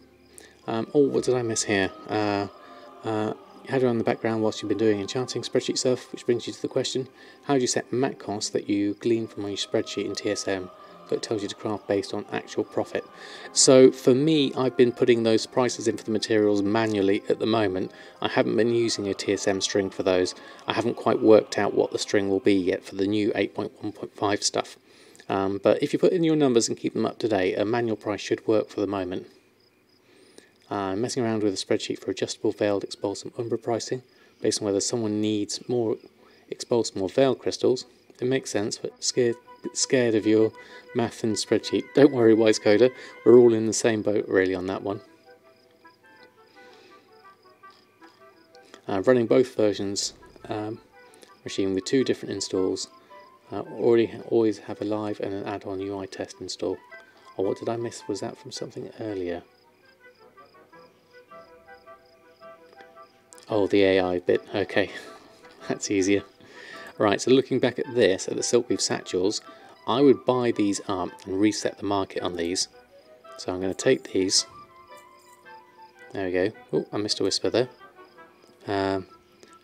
Oh, what did I miss here? You had it on the background whilst you've been doing enchanting spreadsheet stuff, which brings you to the question: how do you set mat costs that you glean from your spreadsheet in TSM so it tells you to craft based on actual profit? So for me, I've been putting those prices in for the materials manually at the moment. I haven't been using a TSM string for those. I haven't quite worked out what the string will be yet for the new 8.1.5 stuff. But if you put in your numbers and keep them up to date, a manual price should work for the moment. Messing around with a spreadsheet for adjustable veiled expulsum umbra pricing based on whether someone needs more expulsum or veiled crystals. It makes sense, but scared of your math and spreadsheet. Don't worry, Wise Coder, we're all in the same boat really on that one. Running both versions, machine with 2 different installs. Always have a live and an add-on UI test install. Oh, what did I miss? Was that from something earlier? Oh, the AI bit. Okay, that's easier. Right, so looking back at this, at the Silkweave Satchels, I would buy these up and reset the market on these. So I'm going to take these. There we go. Oh, I missed a whisper there.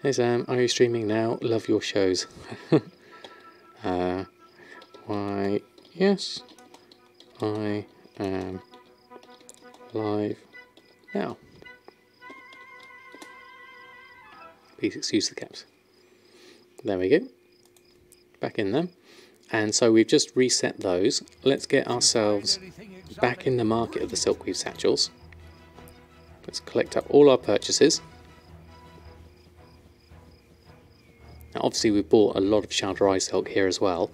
Hey Sam, are you streaming now? Love your shows. Why, yes, I am live now. Please excuse the caps. There we go. Back in there. And so we've just reset those. Let's get ourselves back in the market of the Silkweave Satchels. Let's collect up all our purchases. Now obviously we've bought a lot of Shardrai Silk here as well,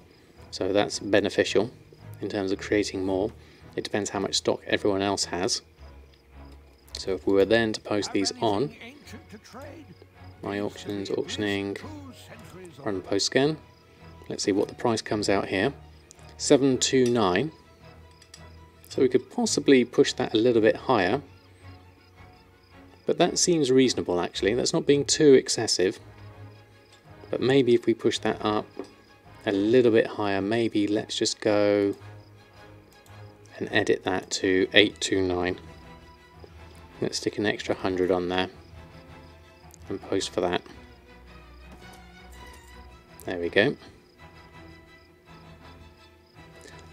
so that's beneficial in terms of creating more. It depends how much stock everyone else has. So if we were then to post these on my auctions, auctioning, run post scan. Let's see what the price comes out here. 729. So we could possibly push that a little bit higher. But that seems reasonable actually. That's not being too excessive. But maybe if we push that up a little bit higher, maybe let's just go and edit that to 829. Let's stick an extra 100 on there and post for that. There we go.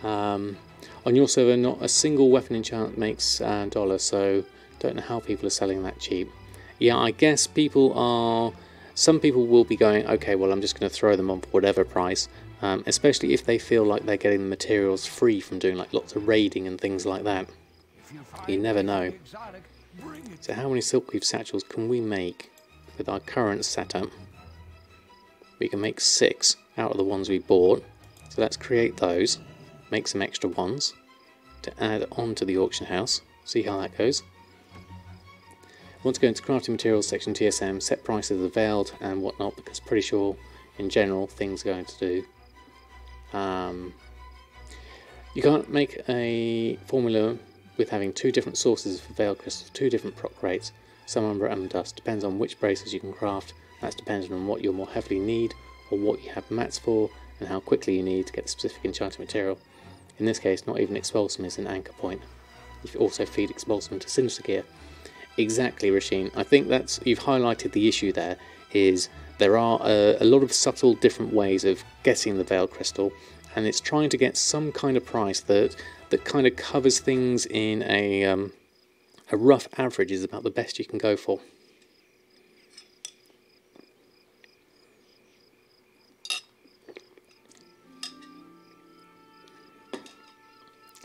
On your server, not a single weapon enchant makes $1, so don't know how people are selling that cheap. Yeah, I guess people are... Some people will be going, okay, well I'm just going to throw them on for whatever price, especially if they feel like they're getting the materials free from doing like lots of raiding and things like that. You never know. So how many Silkweave Satchels can we make with our current setup? We can make 6 out of the ones we bought. So let's create those, make some extra ones to add on to the auction house, see how that goes. Want to go into crafting materials section TSM, set prices of the veiled and whatnot, because pretty sure in general things are going to do. You can't make a formula with having 2 different sources for veiled crystals, 2 different proc rates, some umbra and dust. Depends on which braces you can craft. That's dependent on what you more heavily need or what you have mats for and how quickly you need to get the specific enchanting material. In this case, not even expulsum is an anchor point. You can also feed expulsum to sinister gear. Exactly, Rasheen. I think that's, you've highlighted the issue there, is there are a lot of subtle different ways of getting the veiled crystal, and it's trying to get some kind of price that kind of covers things in a rough average is about the best you can go for.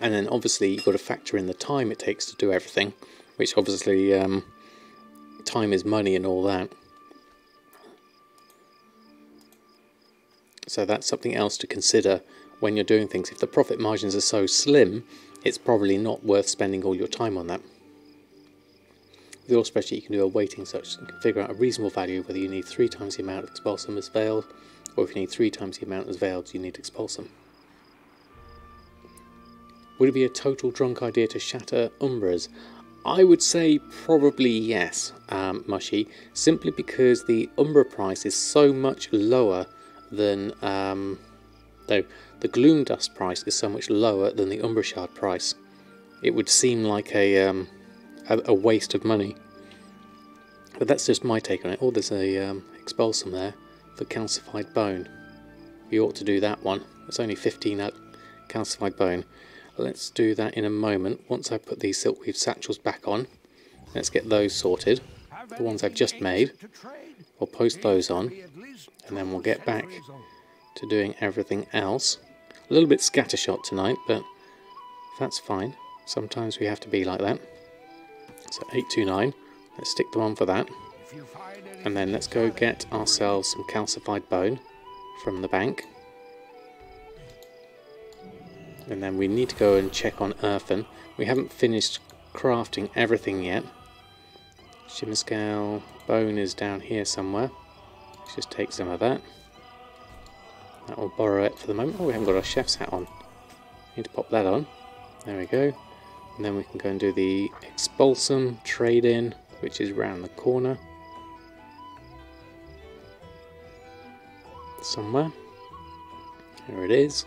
And then obviously you've got to factor in the time it takes to do everything, which obviously time is money and all that. So that's something else to consider when you're doing things. If the profit margins are so slim, it's probably not worth spending all your time on that. With your spreadsheet you can do a weighting search and figure out a reasonable value whether you need 3 times the amount of expulsum as veiled, or if you need 3 times the amount as veiled you need expulsum. Would it be a total drunk idea to shatter Umbras? I would say probably yes, Mushy, simply because the Umbra price is so much lower than... though the Gloom Dust price is so much lower than the Umbra Shard price. It would seem like a waste of money. But that's just my take on it. Oh, there's a Expulsum there for Calcified Bone. We ought to do that one. It's only 15 at Calcified Bone. Let's do that in a moment. Once I put these Silkweave Satchels back on, let's get those sorted. The ones I've just made, we'll post those on, and then we'll get back to doing everything else. A little bit scattershot tonight, but that's fine. Sometimes we have to be like that. So 829, let's stick the one for that. And then let's go get ourselves some Calcified Bone from the bank. And then we need to go and check on Earthen. We haven't finished crafting everything yet. Shimmer Scale Bone is down here somewhere. Let's just take some of that. That will borrow it for the moment. Oh, we haven't got our chef's hat on. Need to pop that on. There we go. And then we can go and do the Expulsum trade-in, which is round the corner. Somewhere. Here it is.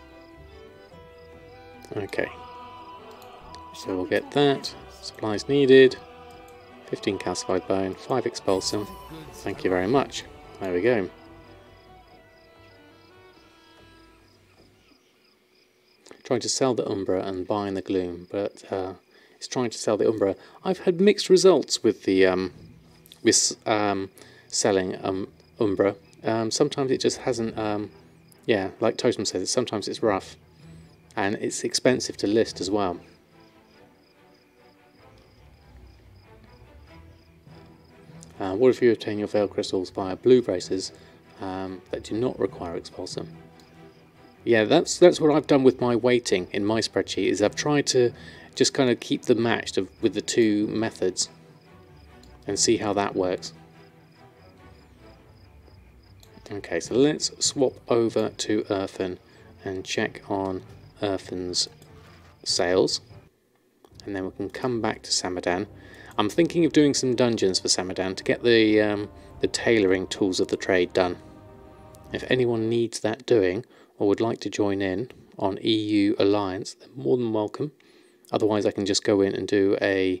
Okay. So we'll get that. Supplies needed. 15 Calcified Bone, 5 Expulsum. Thank you very much. There we go. Trying to sell the Umbra and buying the Gloom, but it's trying to sell the Umbra. I've had mixed results with the selling Umbra. Sometimes it just hasn't. Yeah, like Totem says, sometimes it's rough, and it's expensive to list as well. What if you obtain your Veil Crystals via blue braces that do not require Expulsum? Yeah, that's what I've done with my weighting in my spreadsheet, is I've tried to just kind of keep them matched with the two methods and see how that works. Okay, so let's swap over to Earthen and check on Earthen's sales, and then we can come back to Samadan. I'm thinking of doing some dungeons for Samadan to get the tailoring tools of the trade done. If anyone needs that doing or would like to join in on EU Alliance, they're more than welcome. Otherwise I can just go in and do a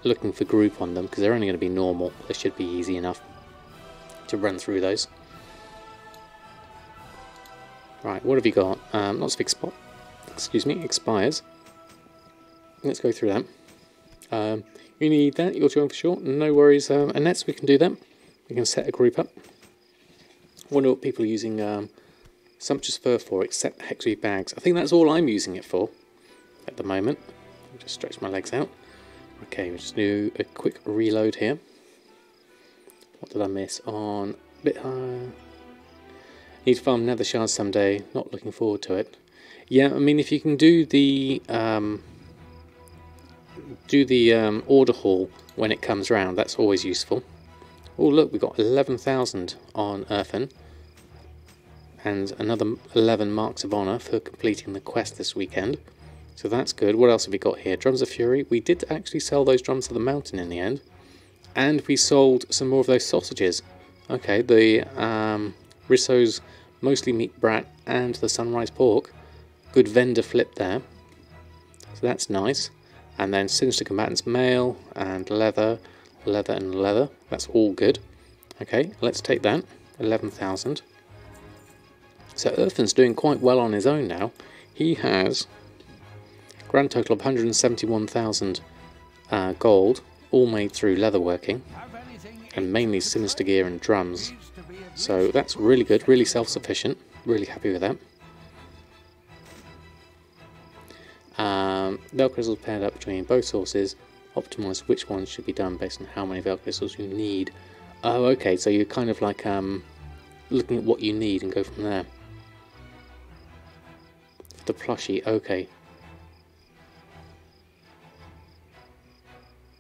looking for group on them, because they're only going to be normal. They should be easy enough to run through those. Right, what have you got? Lots of expires. Let's go through that. You need that, you'll join for sure. No worries, Annette, we can do that. We can set a group up. I wonder what people are using Sumptuous Fur for, except Hexweave bags. I think that's all I'm using it for at the moment. I'll just stretch my legs out. Okay, we'll just do a quick reload here. What did I miss on? A bit higher. Need to farm nether shards someday. Not looking forward to it. Yeah, I mean, if you can do the order hall when it comes round, that's always useful. Oh look, we've got 11,000 on Earthen, and another 11 marks of honour for completing the quest this weekend. So that's good. What else have we got here? Drums of Fury. We did actually sell those drums of the mountain in the end, and we sold some more of those sausages. Okay, the Risso's Mostly Meat Brat and the Sunrise Pork. Good vendor flip there. So that's nice. And then Sinister Combatants mail and leather, leather and leather. That's all good. Okay, let's take that. 11,000. So Earthen's doing quite well on his own now. He has grand total of 171,000 gold, all made through leatherworking, and mainly Sinister Gear and drums. So that's really good, really self-sufficient, really happy with that. Veil crystals paired up between both sources. Optimize which ones should be done based on how many Veil crystals you need. Oh, okay, so you're kind of like looking at what you need and go from there. The plushie, okay.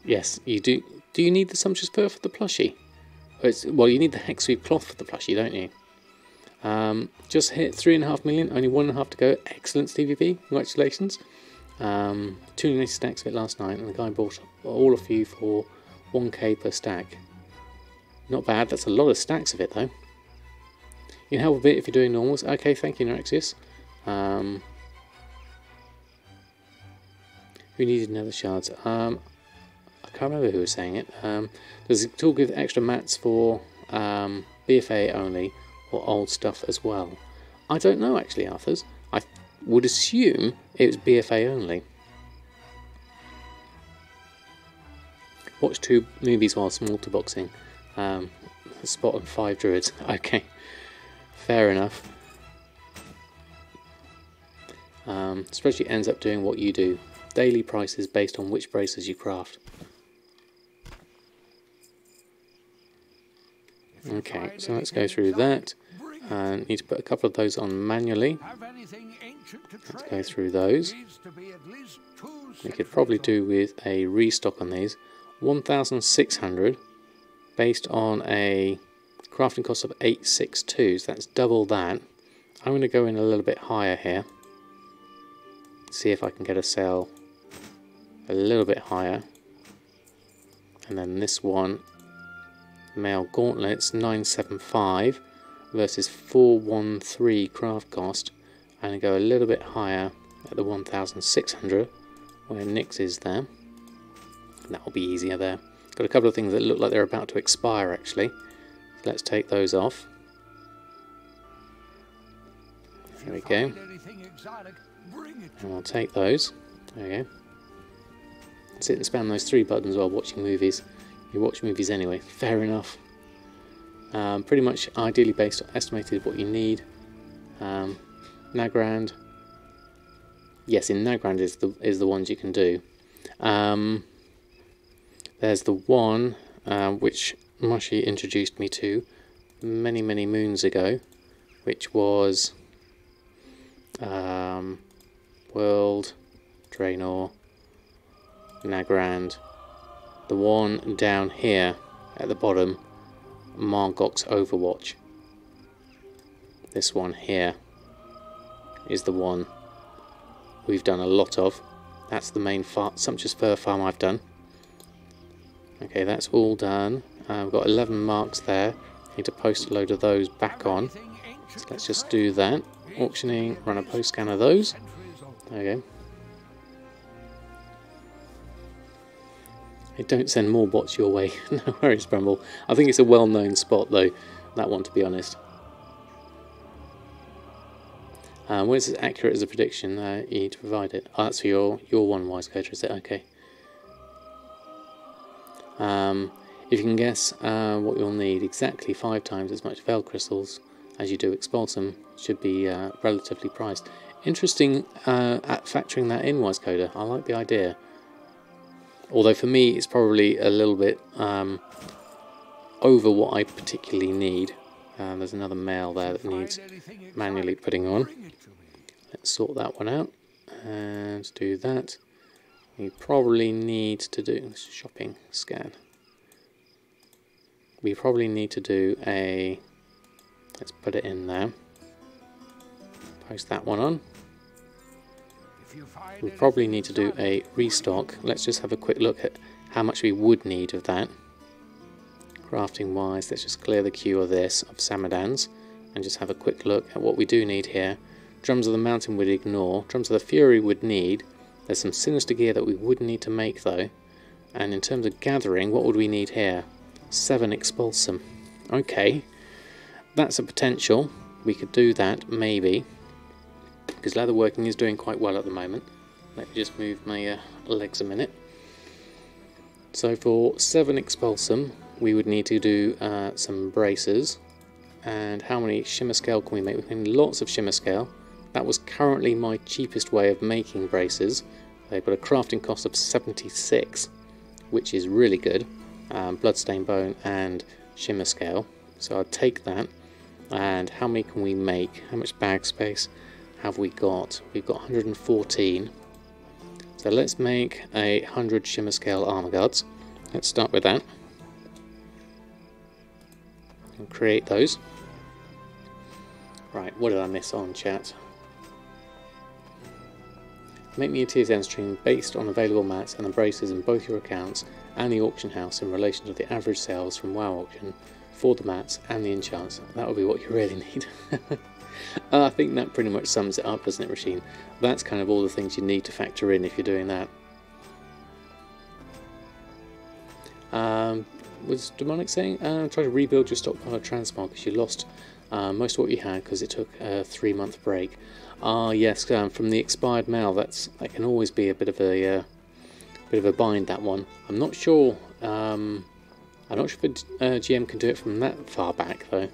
Yes, you do. Do you need the Sumptuous Fur for the plushie? Well, you need the Hexweave cloth for the plushie, don't you? Just hit 3.5 million, only 1.5 to go. Excellent TVP, congratulations. 280 stacks of it last night, and the guy bought all of you for 1k per stack. Not bad, that's a lot of stacks of it though. You can help a bit if you're doing normals. Okay, thank you, Nerexius. Who needed nether shards? I can't remember who was saying it. Does the tool give extra mats for BFA only, or old stuff as well? I don't know actually, Arthurs. I would assume it was BFA only. Watch 2 movies while multi-boxing. Spot on 5 druids. Okay, fair enough. Spreadsheet ends up doing what you do. Daily prices based on which braces you craft. Okay, so let's go through that. Need to put a couple of those on manually. Let's go through those. We could probably do with a restock on these. 1,600 based on a crafting cost of 862, so that's double that. I'm going to go in a little bit higher here. See if I can get a sale a little bit higher. And then this one, Mail Gauntlets, 975 versus 413 craft cost. I'm going to go a little bit higher at the 1,600 where Nyx is there. And that will be easier there. Got a couple of things that look like they're about to expire actually. So let's take those off. There we go. And we'll take those. There we go. Sit and spam those 3 buttons while watching movies. You watch movies anyway. Fair enough. Pretty much ideally based on estimated what you need. Nagrand. Yes, in Nagrand is the ones you can do. There's the one which Mushi introduced me to many moons ago, which was World, Draenor, Nagrand. The one down here at the bottom, Margox Overwatch. This one here is the one we've done a lot of. That's the main sumptuous fur farm I've done. Okay, that's all done. We've got 11 marks there. Need to post a load of those back on. So let's just do that. Auctioning, run a post scan of those. There we go. Hey, don't send more bots your way. No worries, Bramble. I think it's a well-known spot though, that one, to be honest. When it's as accurate as a prediction, you need to provide it. Oh, that's for your one, Wise Coder, is it? Okay. If you can guess what you'll need, exactly 5 times as much Veil Crystals as you do Expulsum should be relatively priced. Interesting at factoring that in, Wise Coder. I like the idea. Although for me it's probably a little bit over what I particularly need. There's another mail there that needs manually putting on. Let's sort that one out and do that. We probably need to do shopping scan. We probably need to do a, let's put it in there. Post that one on. We probably need to do a restock. Let's just have a quick look at how much we would need of that. Crafting wise, let's just clear the queue of this, of Samadans, and just have a quick look at what we do need here. Drums of the Mountain would ignore. Drums of the Fury would need. There's some sinister gear that we would need to make though. And in terms of gathering, what would we need here? 7 Expulsum. Okay, that's a potential. We could do that, maybe. Because leatherworking is doing quite well at the moment. Let me just move my legs a minute. So for 7 Expulsum, we would need to do some braces. And how many shimmer scale can we make? We can make lots of shimmer scale. That was currently my cheapest way of making braces. They've got a crafting cost of 76, which is really good. Bloodstained bone and shimmer scale. So I'll take that. And how many can we make? How much bag space have we got? We've got 114. So let's make 100 shimmer scale armor guards. Let's start with that. And create those. Right, what did I miss on chat? Make me a TSM stream based on available mats and embraces in both your accounts and the auction house in relation to the average sales from WoW auction for the mats and the enchants. That would be what you really need. I think that pretty much sums it up, doesn't it, Rasheen? That's kind of all the things you need to factor in if you're doing that. Was Demonic saying, try to rebuild your stockpile of transmog because you lost most of what you had because it took a 3-month break. Yes, from the expired mail, that can always be a bit of a bind, that one. I'm not sure if a GM can do it from that far back though.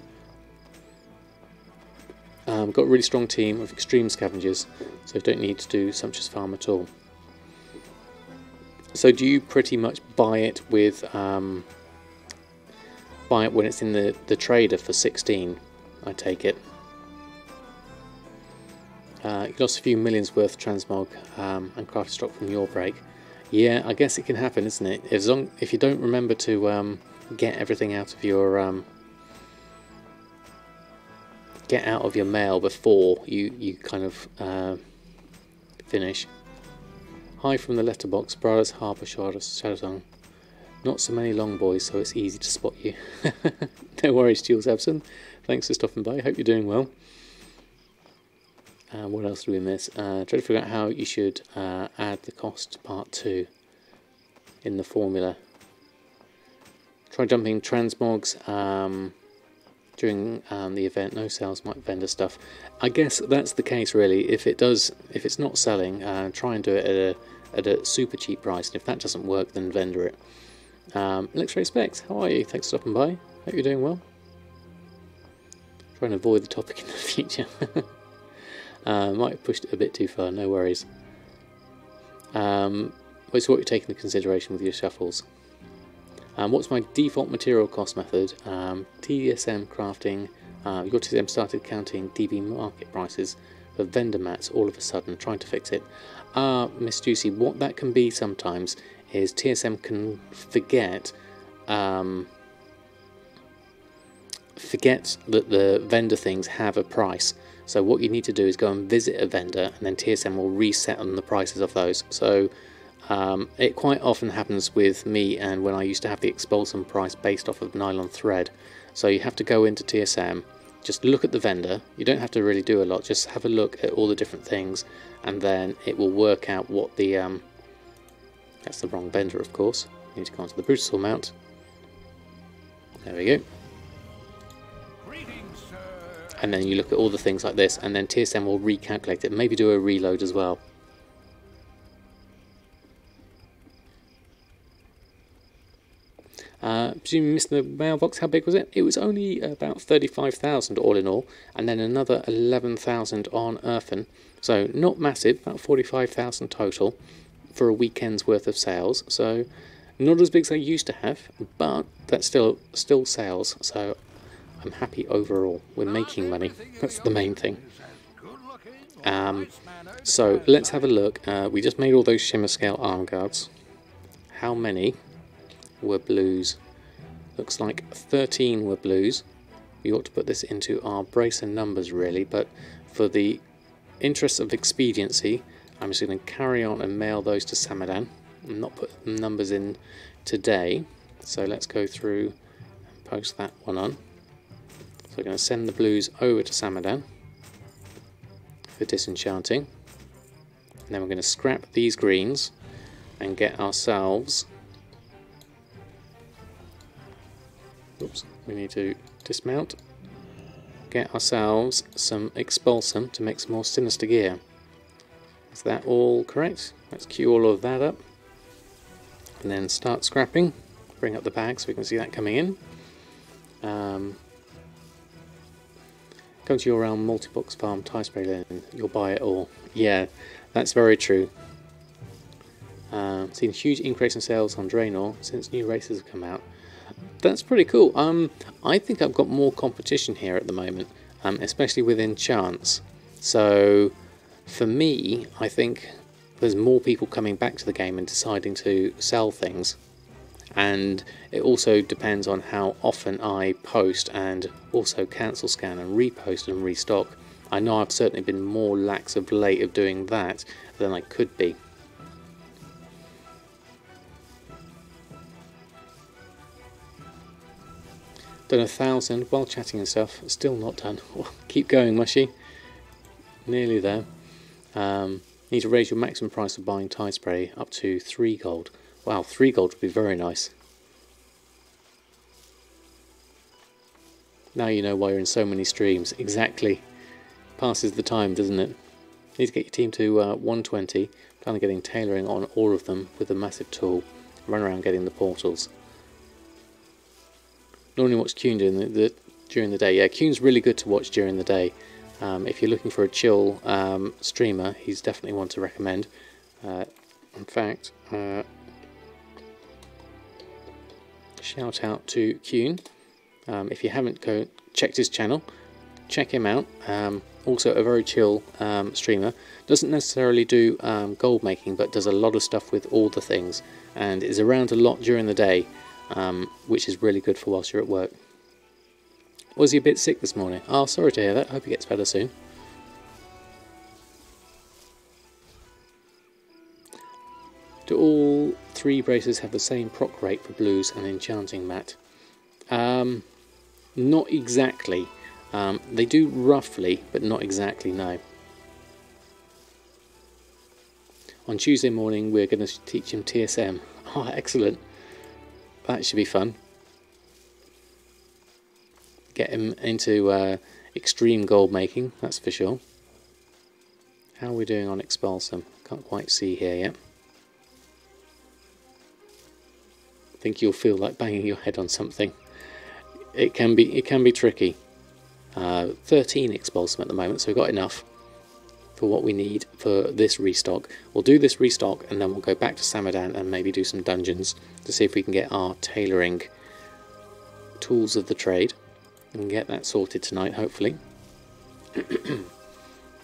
Got a really strong team of extreme scavengers, so don't need to do sumptuous farm at all. So do you pretty much buy it with buy it when it's in the trader for 16? I take it. You lost a few millions worth of transmog and craft stock from your break. Yeah, I guess it can happen, isn't it? If you don't remember to get everything out of your mail before you kind of finish. Hi from the letterbox, Boralus, Harbour, Shadowsong. Not so many long boys, so it's easy to spot you. No worries, Jules Ebson. Thanks for stopping by. Hope you're doing well. What else do we miss? Try to figure out how you should add the cost part 2 in the formula. Try jumping transmogs during the event. No sales, might vendor stuff. I guess that's the case really. If it's not selling, try and do it at a super cheap price. And if that doesn't work, then vendor it. X-Ray Specs, how are you? Thanks for stopping by. Hope you're doing well. Trying to avoid the topic in the future. Might have pushed it a bit too far, no worries. What's what you're taking into consideration with your shuffles? What's my default material cost method? TSM crafting. Your TSM started counting DB market prices for vendor mats all of a sudden, trying to fix it. Miss Juicy, what that can be sometimes is TSM can forget that the vendor things have a price. So what you need to do is go and visit a vendor, and then TSM will reset on the prices of those. So it quite often happens with me, and when I used to have the expulsum price based off of nylon thread. So you have to go into TSM, just look at the vendor. You don't have to really do a lot, just have a look at all the different things, and then it will work out what the that's the wrong vendor, of course. You need to go onto the Brutal mount. There we go. And then you look at all the things like this, and then TSM will recalculate it, maybe do a reload as well. Presume you missed the mailbox. How big was it? It was only about 35,000 all in all, and then another 11,000 on Earthen. So not massive, about 45,000 total for a weekend's worth of sales. So not as big as I used to have, but that's still sales. So I'm happy overall. We're making money. That's the main thing. So let's have a look. We just made all those shimmer scale arm guards. How many were blues? Looks like 13 were blues. We ought to put this into our brace and numbers really, but for the interest of expediency, I'm just going to carry on and mail those to Samadan and not put numbers in today. So let's go through and post that one on. So we're going to send the blues over to Samadan for disenchanting. And then we're going to scrap these greens and get ourselves... Oops, we need to dismount. Get ourselves some expulsum to make some more sinister gear. Is that all correct? Let's queue all of that up. And then start scrapping. Bring up the bag so we can see that coming in. Go to your realm, multi-box farm, tie spray linen, you'll buy it all. Yeah, that's very true. Seen a huge increase in sales on Draenor since new races have come out. That's pretty cool. I think I've got more competition here at the moment, especially with enchants. So for me, I think there's more people coming back to the game and deciding to sell things. and it also depends on how often I post and also cancel scan and repost and restock. I know I've certainly been more lax of late of doing that than I could be. Done 1,000 while chatting and stuff, still not done. Keep going, Mushy. Nearly there. Need to raise your maximum price of buying Tide Spray up to 3 gold. Wow, 3 gold would be very nice. Now you know why you're in so many streams. Exactly. Passes the time, doesn't it? Need to get your team to 120. Plan on getting tailoring on all of them with a massive tool. Run around getting the portals. Normally watch Kuhn during the day. Yeah, Kuhn's really good to watch during the day. If you're looking for a chill streamer, he's definitely one to recommend. In fact, shout out to Kuhn. If you haven't checked his channel, check him out. Also a very chill streamer. Doesn't necessarily do gold making, but does a lot of stuff with all the things, and is around a lot during the day, which is really good for whilst you're at work. Was he a bit sick this morning? Oh, sorry to hear that. Hope he gets better soon. Do all 3 braces have the same proc rate for blues and enchanting, Matt? Not exactly. They do roughly, but not exactly, no. On Tuesday morning we're going to teach him TSM. Oh, excellent. That should be fun. Get him into extreme gold making, that's for sure. How are we doing on Expulsum? Can't quite see here yet. I think you'll feel like banging your head on something. It can be tricky. 13 Expulsum at the moment, so we've got enough for what we need for this restock. We'll do this restock and then we'll go back to Samadan and maybe do some dungeons to see if we can get our tailoring tools of the trade and get that sorted tonight, hopefully. We've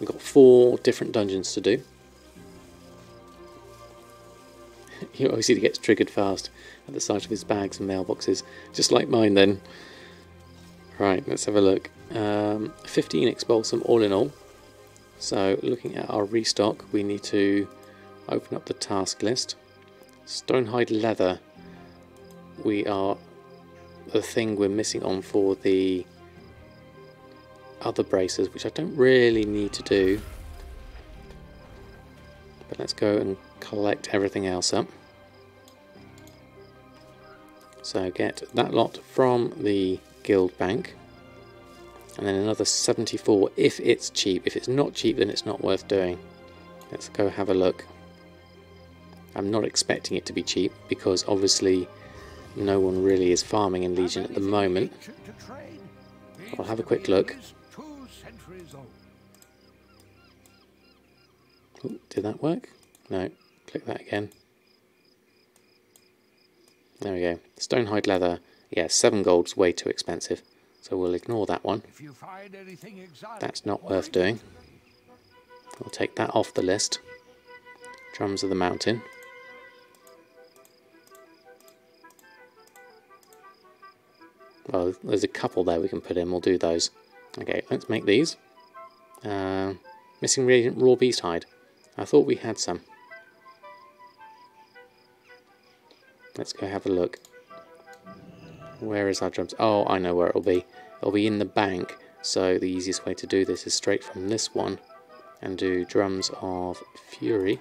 got 4 different dungeons to do. You always see he gets triggered fast at the sight of his bags and mailboxes, just like mine then. Right, let's have a look. 15 Expulsum all in all. So looking at our restock, we need to open up the task list. Stonehide leather, we are the thing we're missing on for the other braces, which I don't really need to do. But let's go and collect everything else up. So get that lot from the guild bank. And then another 74 if it's cheap. If it's not cheap, then it's not worth doing. Let's go have a look. I'm not expecting it to be cheap because obviously no one really is farming in Legion at the moment. I'll have a quick look. Ooh, did that work? No. Click that again. There we go. Stonehide leather. Yeah, 7 gold's way too expensive. So we'll ignore that one. That's not worth doing. We'll take that off the list. Drums of the Mountain. Well, there's a couple there we can put in. We'll do those. Okay, let's make these. Missing reagent raw beast hide. I thought we had some. Let's go have a look. Where is our drums? Oh, I know where it'll be. It'll be in the bank. So the easiest way to do this is straight from this one and do drums of fury.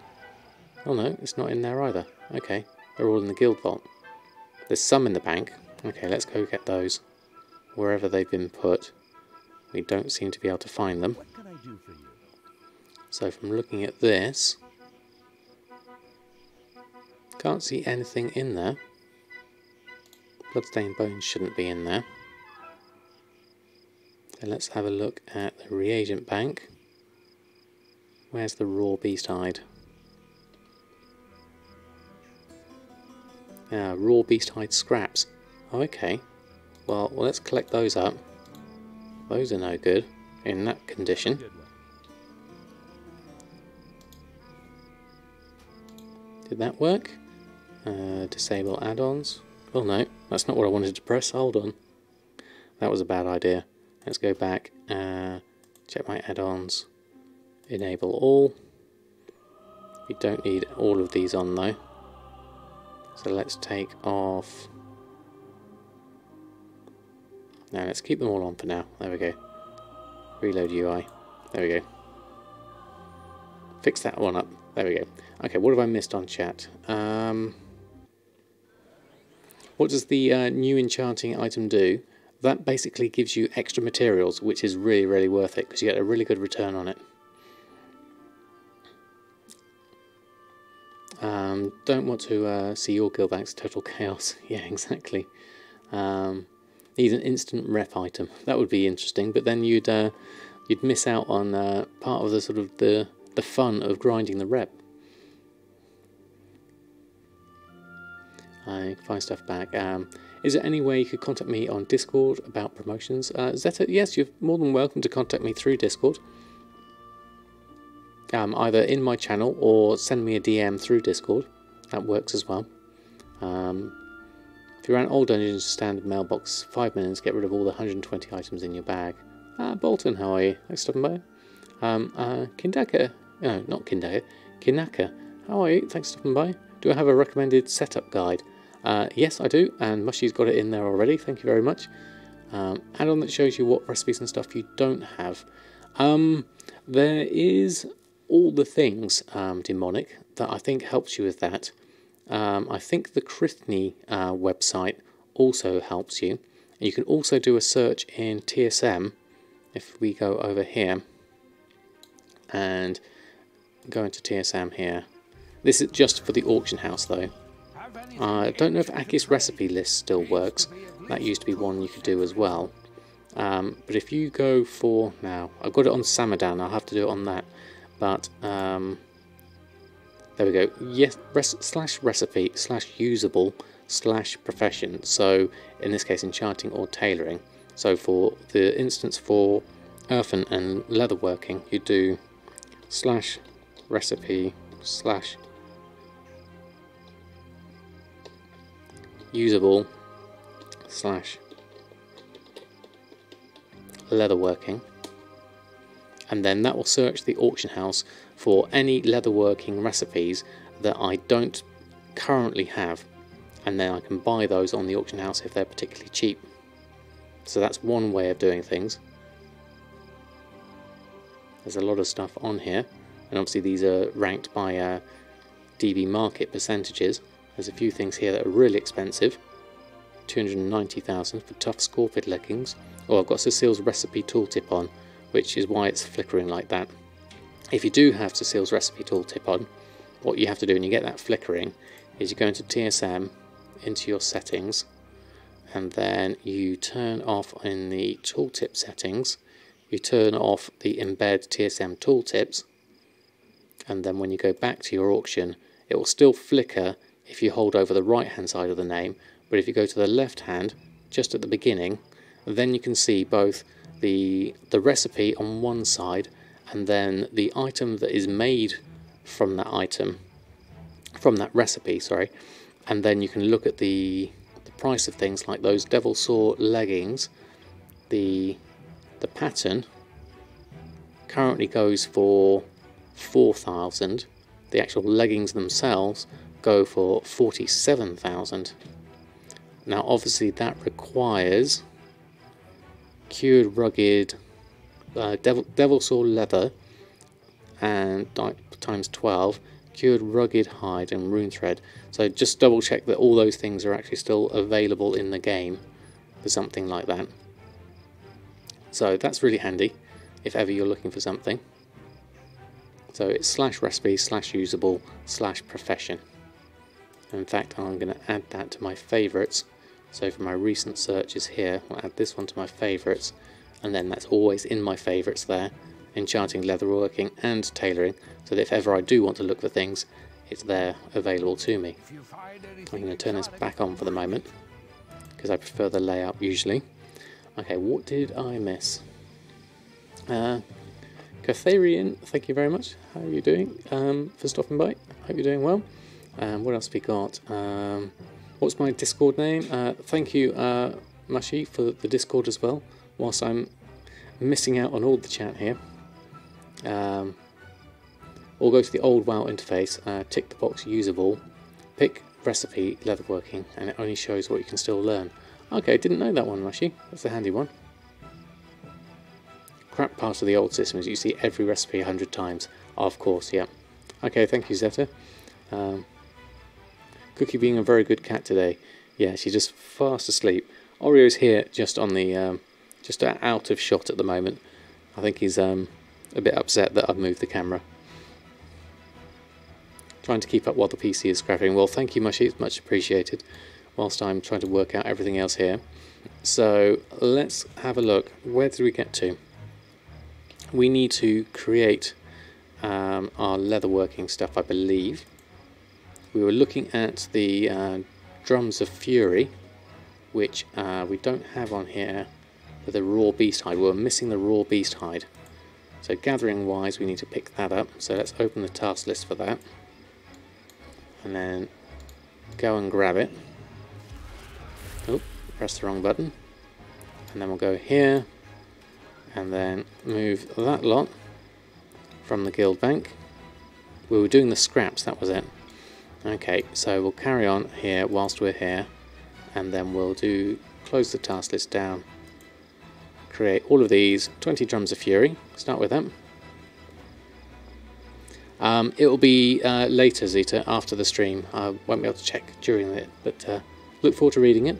Oh no, it's not in there either. Okay, they're all in the guild vault. There's some in the bank. Okay, let's go get those. Wherever they've been put. We don't seem to be able to find them. What can I do for you? So from looking at this, can't see anything in there. Bloodstained bones shouldn't be in there. And let's have a look at the reagent bank. Where's the raw beast hide? Raw beast hide scraps. Oh, okay. Well, let's collect those up. Those are no good in that condition. Did that work? Disable add-ons. Oh no, that's not what I wanted to press. Hold on. That was a bad idea. Let's go back, check my add-ons, enable all. We don't need all of these on though. So let's take off. No, let's keep them all on for now. There we go. Reload UI. There we go. Fix that one up. There we go. Okay, what have I missed on chat? What does the new enchanting item do? That basically gives you extra materials, which is really, really worth it because you get a really good return on it. Don't want to see your guild banks total chaos. Yeah, exactly. Need an instant rep item. That would be interesting, but then you'd miss out on part of the sort of the fun of grinding the rep. I can find stuff back. Is there any way you could contact me on Discord about promotions? Zeta, yes, you're more than welcome to contact me through Discord. Either in my channel or send me a DM through Discord. That works as well. If you ran Old Dungeons Standard Mailbox, 5 minutes, get rid of all the 120 items in your bag. Bolton, how are you? Thanks for stopping by. Kindaka, no, not Kindaka, Kinaka, how are you? Thanks for stopping by. Do I have a recommended setup guide? Yes, I do, and Mushy's got it in there already. Thank you very much. Add-on that shows you what recipes and stuff you don't have. There is all the things demonic that I think helps you with that. I think the Krithny website also helps you. You can also do a search in TSM. If we go over here and go into TSM here. This is just for the auction house though. I don't know if Aki's recipe list still works. That used to be one you could do as well. But if you go for now, I've got it on Samadan. I'll have to do it on that. But there we go. Yes, slash recipe slash usable slash profession. So in this case, enchanting or tailoring. So for the instance for earthen and leatherworking, you do slash recipe slash usable slash leatherworking, and then that will search the auction house for any leatherworking recipes that I don't currently have, and then I can buy those on the auction house if they're particularly cheap. So that's one way of doing things. There's a lot of stuff on here, and obviously these are ranked by DB market percentages. There's a few things here that are really expensive. 290,000 for tough scorpid leggings. Oh, I've got Cecile's recipe tooltip on, which is why it's flickering like that. If you do have Cecile's recipe tooltip on, what you have to do when you get that flickering is you go into TSM, into your settings, and then you turn off in the tooltip settings, you turn off the embed TSM tooltips, and then when you go back to your auction, it will still flicker if you hold over the right hand side of the name, but if you go to the left hand, just at the beginning, then you can see both the recipe on one side and then the item that is made from that item, from that recipe, sorry, and then you can look at the price of things like those Devil Saw leggings. The pattern currently goes for 4,000. The actual leggings themselves go for 47,000. Now obviously that requires cured rugged Devil Saw leather and times 12 cured rugged hide and rune thread. So just double check that all those things are actually still available in the game for something like that. So that's really handy if ever you're looking for something. So it's slash recipe slash usable slash profession. In fact, I'm going to add that to my favourites. So for my recent searches here, I'll add this one to my favourites, and then that's always in my favourites there, enchanting, leatherworking and tailoring, so that if ever I do want to look for things, it's there available to me. I'm going to turn this back on for the moment, because I prefer the layout usually. Okay, what did I miss? Catharian, thank you very much. How are you doing? For stopping by. Hope you're doing well. What else have we got? What's my Discord name? Thank you, Mushy, for the Discord as well, whilst I'm missing out on all the chat here. Or go to the old WoW interface, tick the box usable, pick recipe leatherworking, and it only shows what you can still learn. Okay, didn't know that one, Mushy. That's a handy one. Crap part of the old system is you see every recipe 100 times. Oh, of course, yeah. Okay, thank you, Zeta. Cookie being a very good cat today. Yeah, she's just fast asleep. Oreo's here, just on the, just out of shot at the moment. I think he's a bit upset that I've moved the camera. Trying to keep up while the PC is scrapping. Well, thank you, Mushy. It's much appreciated. Whilst I'm trying to work out everything else here. So let's have a look. Where did we get to? We need to create our leatherworking stuff, I believe. We were looking at the Drums of Fury, which we don't have on here for the raw beast hide. We're missing the raw beast hide. So gathering wise, we need to pick that up. So let's open the task list for that. And then go and grab it. Oh, press the wrong button. And then we'll go here and then move that lot from the guild bank. We were doing the scraps, that was it. Okay, so we'll carry on here whilst we're here, and then we'll close the task list down, create all of these, 20 Drums of Fury, start with them. It will be later, Zeta, after the stream. I won't be able to check during it, but look forward to reading it.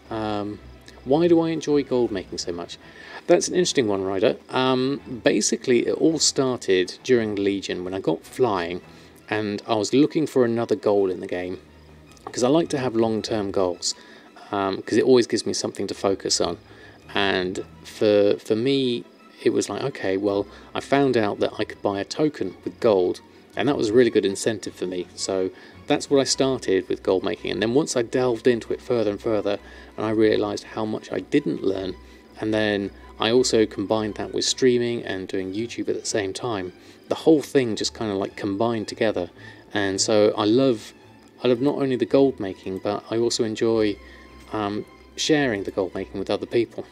Why do I enjoy gold making so much? That's an interesting one, Ryder. Basically, it all started during Legion when I got flying and I was looking for another goal in the game, because I like to have long-term goals, because it always gives me something to focus on. And for me, it was like, okay, well, I found out that I could buy a token with gold, and that was a really good incentive for me. So that's what I started with gold making. And then once I delved into it further and further, and I realised how much I didn't learn, and then I also combined that with streaming and doing YouTube at the same time, the whole thing just kind of like combined together. And so I love not only the gold making, but I also enjoy sharing the gold making with other people.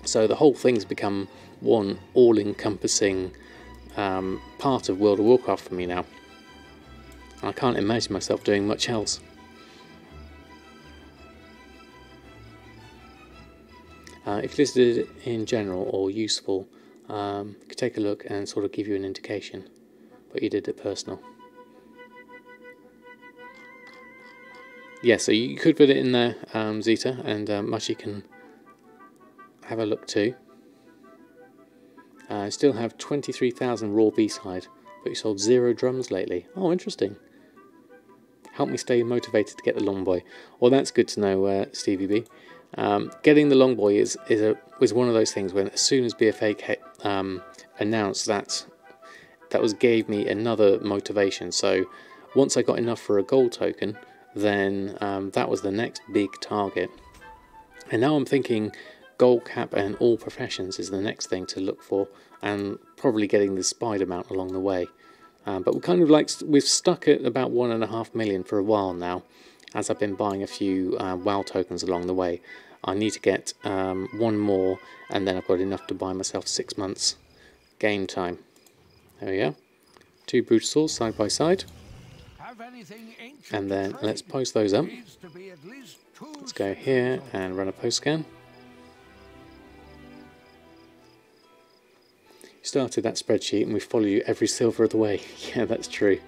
So the whole thing's become one all-encompassing part of World of Warcraft for me now. I can't imagine myself doing much else. If listed in general or useful, you could take a look and sort of give you an indication, but you did it personal. Yeah, so you could put it in there, Zeta, and Mushy can have a look too. I still have 23,000 raw beast hide, but you sold 0 drums lately. Oh, interesting. Help me stay motivated to get the Longboy. Well, that's good to know, Stevie B. Getting the Longboy was one of those things when, as soon as BFA announced that gave me another motivation. So once I got enough for a gold token, then that was the next big target. And now I'm thinking gold cap and all professions is the next thing to look for, and probably getting the spider mount along the way. But we've stuck at about 1.5 million for a while now, as I've been buying a few WoW tokens along the way. I need to get one more, and then I've got enough to buy myself 6 months game time. There we go. 2 Brutal Swords side by side. And then let's post those up. Let's go here and run a post scan. You started that spreadsheet and we follow you every silver of the way. Yeah, that's true.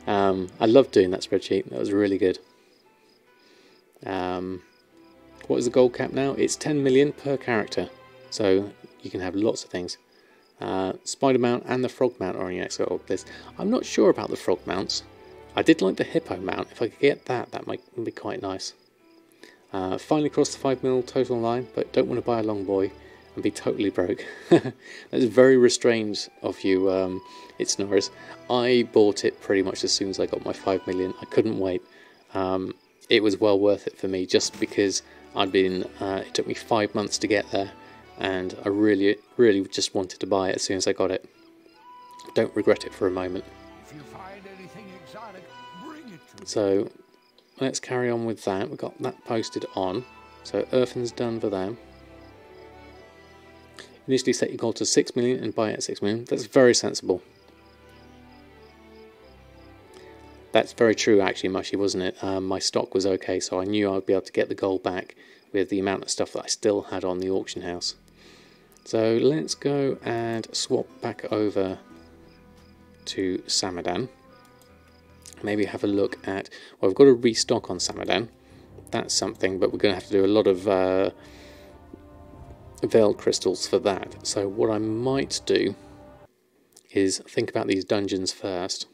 I loved doing that spreadsheet. That was really good. What is the gold cap now? It's 10 million per character. So you can have lots of things. Spider mount and the frog mount are on your next gold list. I'm not sure about the frog mounts. I did like the hippo mount. If I could get that, that might be quite nice. Finally crossed the 5 mil total line, but don't want to buy a long boy and be totally broke. That's very restrained of you, It's Norris. I bought it pretty much as soon as I got my 5 million. I couldn't wait. It was well worth it for me, just because it took me 5 months to get there, and I really just wanted to buy it as soon as I got it. Don't regret it for a moment. If you find anything exotic, bring it to me. So let's carry on with that. We've got that posted on. So Earthen's done for them. Initially set your goal to 6 million and buy it at 6 million. That's very sensible. That's very true actually, Mushy, wasn't it? My stock was okay, so I knew I'd be able to get the gold back with the amount of stuff that I still had on the auction house. So let's go and swap back over to Samadan. Maybe have a look at, well, we've got to restock on Samadan. That's something, but we're going to have to do a lot of veil crystals for that. So what I might do is think about these dungeons first.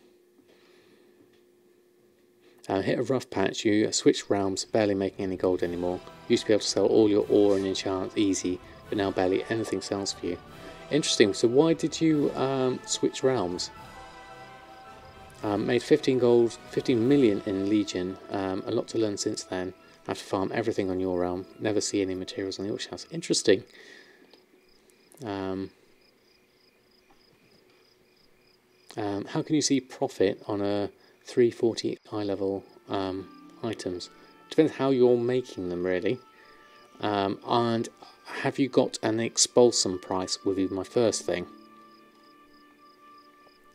Hit a rough patch, you switch realms, barely making any gold anymore. Used to be able to sell all your ore and enchants easy, but now barely anything sells for you. Interesting, so why did you switch realms? Made 15 gold, 15 million in Legion, a lot to learn since then. Have to farm everything on your realm, never see any materials on the auction house. Interesting. How can you see profit on a 340 high level items? Depends how you're making them really. And have you got an expulsum price would be my first thing.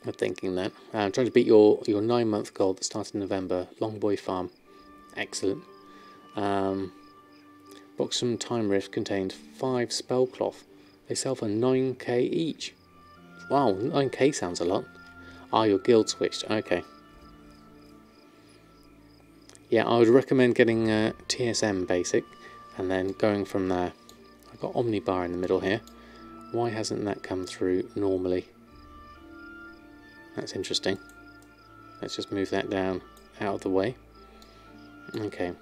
I'm thinking that. I'm trying to beat your 9-month goal that started in November. Longboy Farm. Excellent. Box from Time Rift contained 5 spell cloth. They sell for 9k each. Wow, 9k sounds a lot. Ah, your guild switched. Okay. Yeah, I would recommend getting TSM basic and then going from there. I've got Omnibar in the middle here. Why hasn't that come through normally? That's interesting. Let's just move that down out of the way. Okay.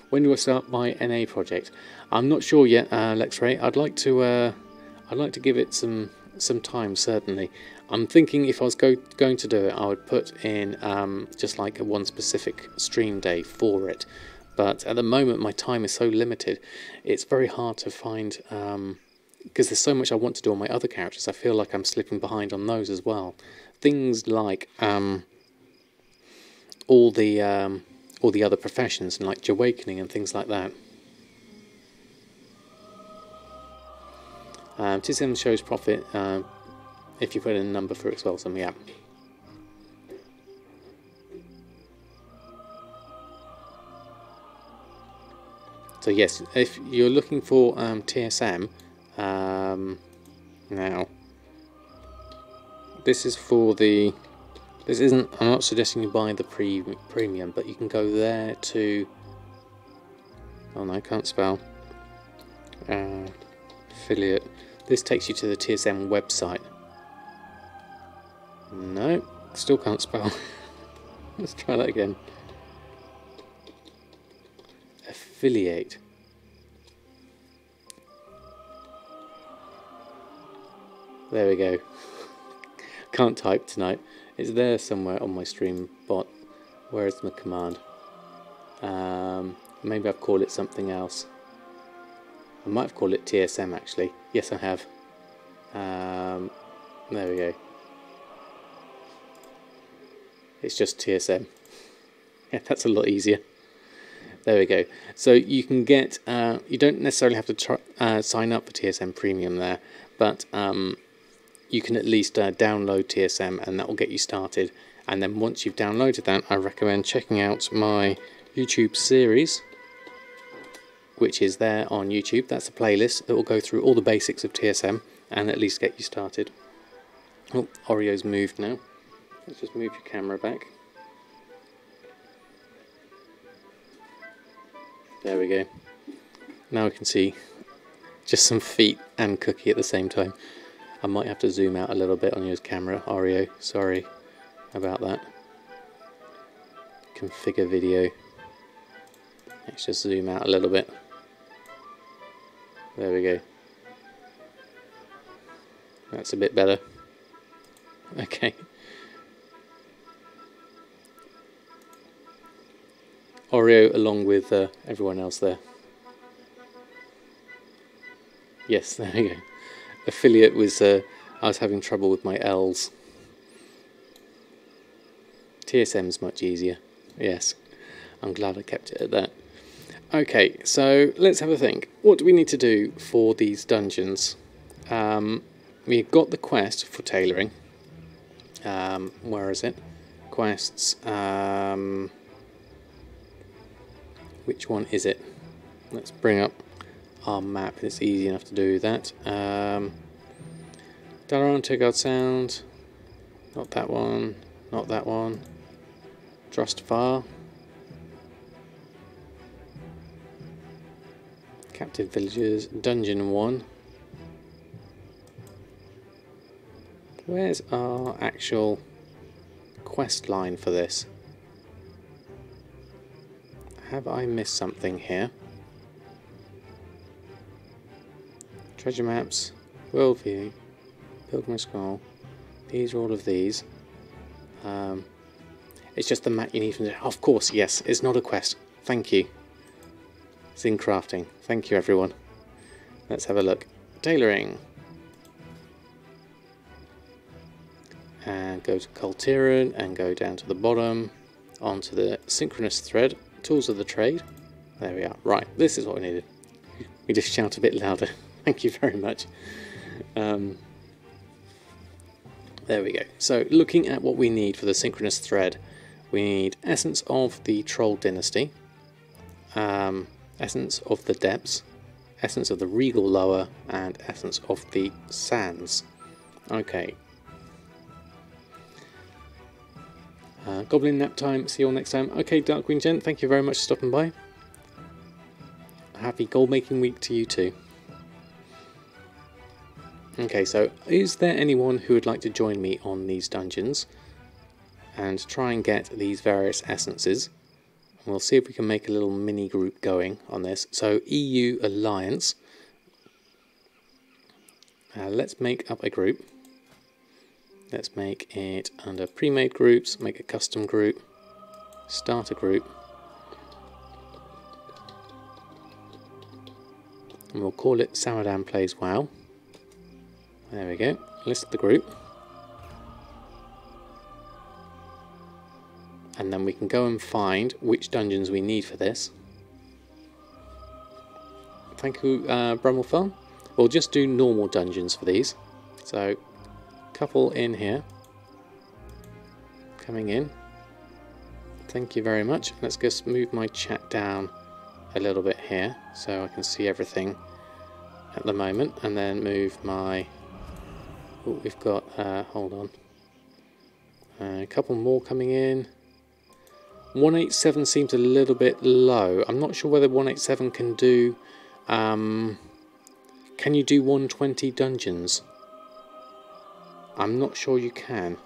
When do I start my NA project? I'm not sure yet, Lexray. I'd like to give it some time, certainly. I'm thinking if I was going to do it, I would put in just like one specific stream day for it. But at the moment, my time is so limited, it's very hard to find, because there's so much I want to do on my other characters. I feel like I'm slipping behind on those as well. Things like all the other professions, and like Awakening and things like that. TSM shows profit if you put in a number for Expulsum, yeah. So yes, if you're looking for TSM, now this is for the. This isn't. I'm not suggesting you buy the premium, but you can go there to. Oh no, I can't spell. Affiliate. This takes you to the TSM website. No, still can't spell. Let's try that again. Affiliate. There we go. Can't type tonight. It's there somewhere on my stream bot. Where is the command? Maybe I've called it something else. I might have called it TSM actually. Yes, I have. There we go. It's just TSM. Yeah, that's a lot easier. There we go. So you can get, you don't necessarily have to sign up for TSM Premium there, but you can at least download TSM and that will get you started. And then once you've downloaded that, I recommend checking out my YouTube series, which is there on YouTube. That's a playlist that will go through all the basics of TSM and at least get you started. Oh, Oreo's moved now. Let's just move your camera back. There we go. Now we can see just some feet and Cookie at the same time. I might have to zoom out a little bit on your camera, Oreo. Sorry about that. Configure video. Let's just zoom out a little bit. There we go. That's a bit better. Okay. Oreo along with everyone else there. Yes, there we go. Affiliate was, I was having trouble with my L's. TSM's much easier, yes. I'm glad I kept it at that. Okay, so let's have a think. What do we need to do for these dungeons? We've got the quest for tailoring. Where is it? Quests. Which one is it? Let's bring up our map. It's easy enough to do that. Tailoring, Tegard Sound. Not that one. Not that one. Drustvar. Captive Villages. Dungeon 1. Where's our actual quest line for this? Have I missed something here? Treasure maps, worldview, pilgrim scroll. These are all of these. It's just the map you need from there. Of course, yes, it's not a quest. Thank you. It's in crafting. Thank you, everyone. Let's have a look. Tailoring. And go to Cultiran and go down to the bottom onto the synchronous thread. Tools of the trade. There we are. Right, this is what we needed. We just shout a bit louder. Thank you very much. There we go. So looking at what we need for the synchronous thread, we need Essence of the Troll Dynasty, Essence of the Depths, Essence of the Regal Lower, and Essence of the Sands. Okay. Goblin nap time. See you all next time. Okay, Dark Green Gent, thank you very much for stopping by. Happy gold making week to you too. Okay, so is there anyone who would like to join me on these dungeons and try and get these various essences? We'll see if we can make a little mini group going on this. So EU Alliance. Let's make up a group. Let's make it under pre-made groups, make a custom group, start a group, and we'll call it Samadan Plays WoW. There we go, list the group, and then we can go and find which dungeons we need for this. Thank you, Brummel Farm. We'll just do normal dungeons for these, so couple in here, coming in. Thank you very much. Let's just move my chat down a little bit here so I can see everything at the moment, and then move my... Oh, we've got, hold on, a couple more coming in. 187 seems a little bit low. I'm not sure whether 187 can do... can you do 120 dungeons? I'm not sure you can.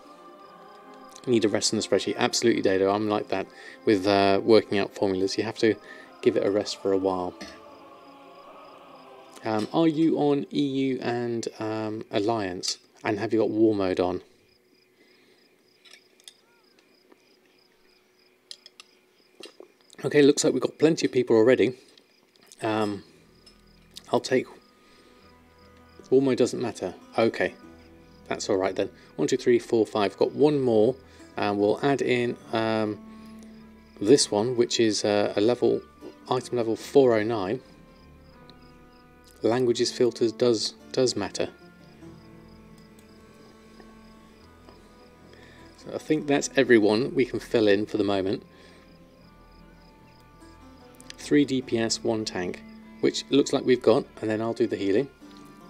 You need a rest in the spreadsheet. Absolutely, Dado. I'm like that with working out formulas. You have to give it a rest for a while. Are you on EU and Alliance? And have you got War Mode on? Okay, looks like we've got plenty of people already. I'll take... War Mode doesn't matter. Okay. That's alright then. 1, 2, 3, 4, 5. Got one more, and we'll add in this one, which is a level, item level 409. Languages filters does matter. So I think that's everyone we can fill in for the moment. 3 DPS, 1 tank, which looks like we've got, and then I'll do the healing.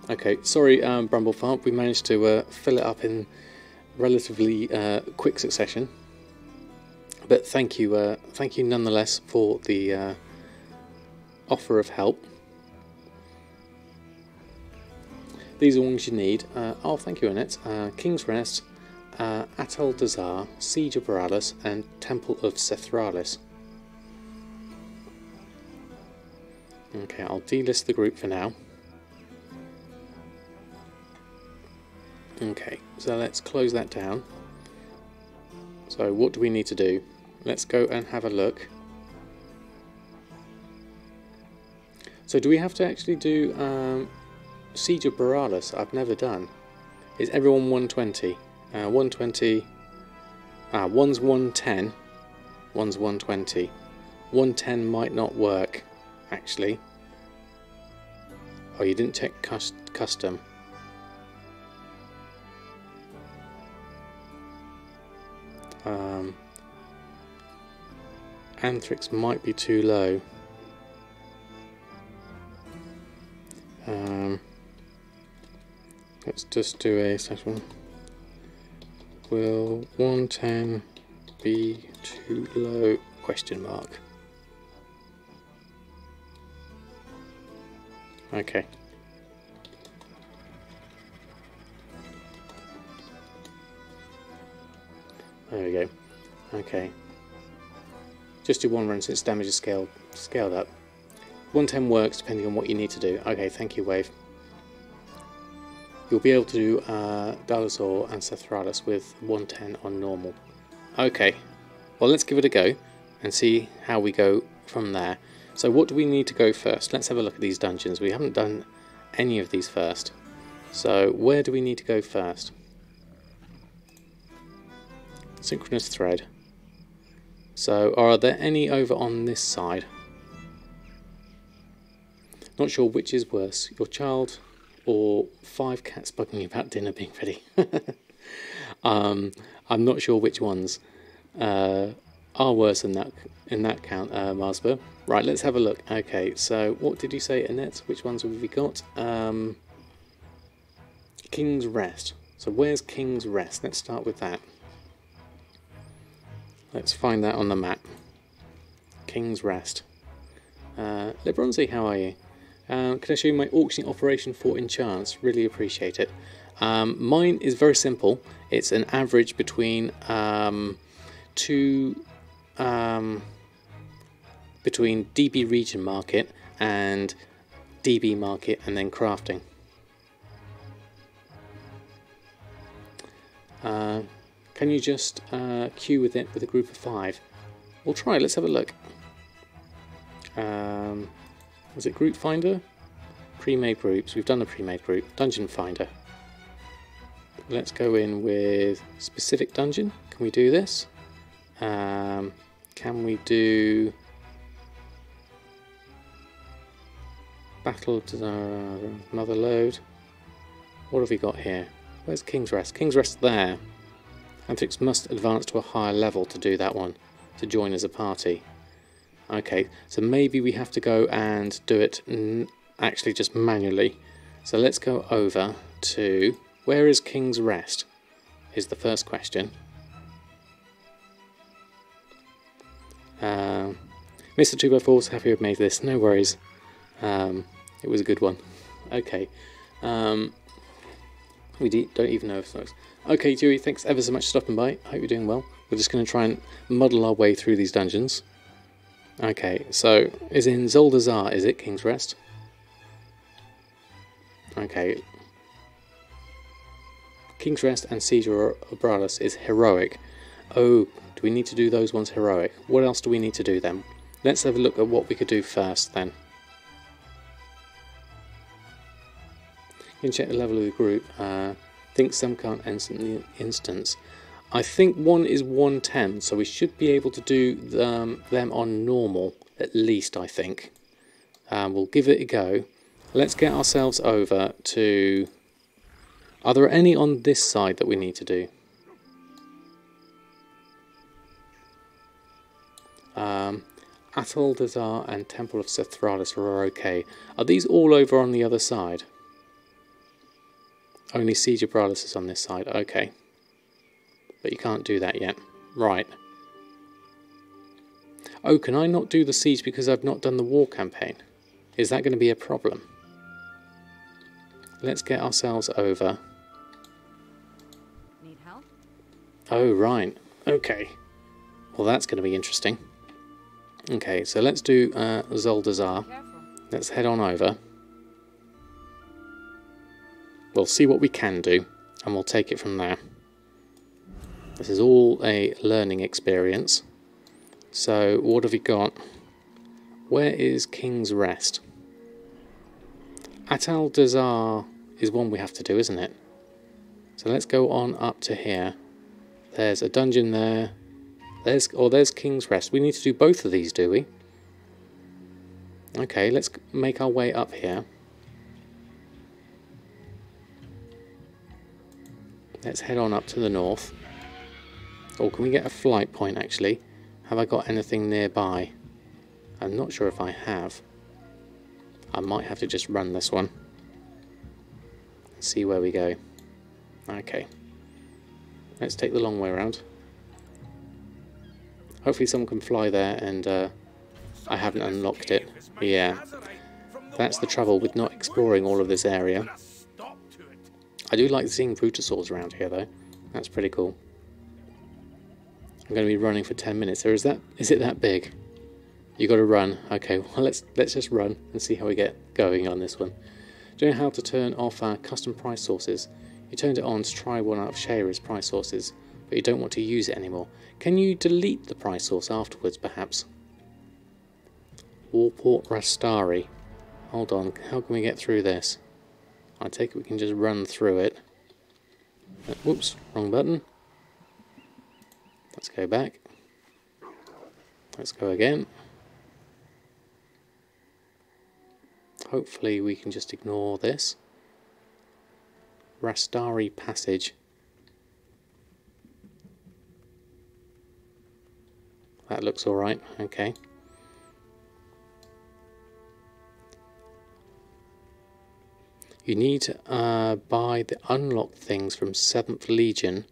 Okay, sorry, Bramble Farm, we managed to fill it up in relatively quick succession. But thank you nonetheless for the offer of help. These are ones you need. Oh, thank you, Annette. King's Rest, Atoll Dazar, Siege of Boralus, and Temple of Sethraliss. Okay, I'll delist the group for now. Okay, so let's close that down. So what do we need to do? Let's go and have a look. So do we have to actually do Siege of Boralus? I've never done. Is everyone 120? 120. One's 110, one's 120. 110 might not work, actually. Oh, you didn't check custom. Anthrix might be too low. Let's just do a second. Will 110 be too low? Question mark. Okay. There we go. Okay. Just do one run since damage is scaled up. 110 works depending on what you need to do. Okay, thank you, Wave. You'll be able to do Dinosaur and Sethraliss with 110 on normal. Okay, well let's give it a go and see how we go from there. So what do we need to go first? Let's have a look at these dungeons. We haven't done any of these first. So where do we need to go first? Synchronous thread. So are there any over on this side? Not sure which is worse, your child or 5 cats bugging you about dinner being ready. I'm not sure which ones are worse in that count, Marsba. Right, let's have a look. Okay, so what did you say, Annette? Which ones have we got? King's Rest. So where's King's Rest? Let's start with that. Let's find that on the map. King's Rest. Lebronzi, how are you? Can I show you my auctioning operation for enchants? Really appreciate it. Mine is very simple. It's an average between between DB region market and DB market, and then crafting. Can you just queue with it with a group of 5? We'll try. Let's have a look. Was it Group Finder? Pre-made groups. We've done a pre-made group. Dungeon Finder. Let's go in with specific dungeon. Can we do this? Can we do Battle another load? What have we got here? Where's King's Rest? King's Rest there. Anthrix must advance to a higher level to do that one, to join as a party. Okay, so maybe we have to go and do it actually just manually. So let's go over to... Where is King's Rest? Is the first question. Mr. 2x4's happy we've made this, no worries. It was a good one. Okay. We don't even know if it works. Okay, Dewey, thanks ever so much for stopping by. I hope you're doing well. We're just going to try and muddle our way through these dungeons. Okay, so is in Zoldazar, is it, King's Rest? Okay. King's Rest and Siege of Boralus is heroic. Oh, do we need to do those ones heroic? What else do we need to do then? Let's have a look at what we could do first then. You can check the level of the group. Think some can't instance. I think one is 110, so we should be able to do them on normal, at least, I think. We'll give it a go. Let's get ourselves over to... Are there any on this side that we need to do? Athol Dazar and Temple of Sethraliss are okay. Are these all over on the other side? Only Siege of Boralus is on this side, okay. But you can't do that yet. Right. Oh, can I not do the siege because I've not done the war campaign? Is that going to be a problem? Let's get ourselves over. Need help? Oh, right. Okay. Well, that's going to be interesting. Okay, so let's do Zoldazar. Let's head on over. We'll see what we can do, and we'll take it from there. This is all a learning experience. So, what have we got? Where is King's Rest? Atal Dazar is one we have to do, isn't it? So let's go on up to here. There's a dungeon there. There's King's Rest. We need to do both of these, do we? Okay, let's make our way up here. Let's head on up to the north. Or can we get a flight point actually? Have I got anything nearby? I'm not sure if I have. I might have to just run this one. See where we go. Okay. Let's take the long way around. Hopefully someone can fly there and I haven't unlocked it. Yeah. That's the trouble with not exploring all of this area. I do like seeing Brutasaurs around here though. That's pretty cool. I'm going to be running for 10 minutes. Or is it that big? You got to run. Okay, well let's just run and see how we get going on this one. Do you know how to turn off custom price sources? You turned it on to try one out of Shayra's price sources, but you don't want to use it anymore. Can you delete the price source afterwards, perhaps? Warport Rastari. Hold on, how can we get through this? I take it we can just run through it. Whoops, wrong button. Let's go back. Let's go again. Hopefully we can just ignore this. Rastari Passage. That looks alright, okay. You need to buy the unlocked things from 7th Legion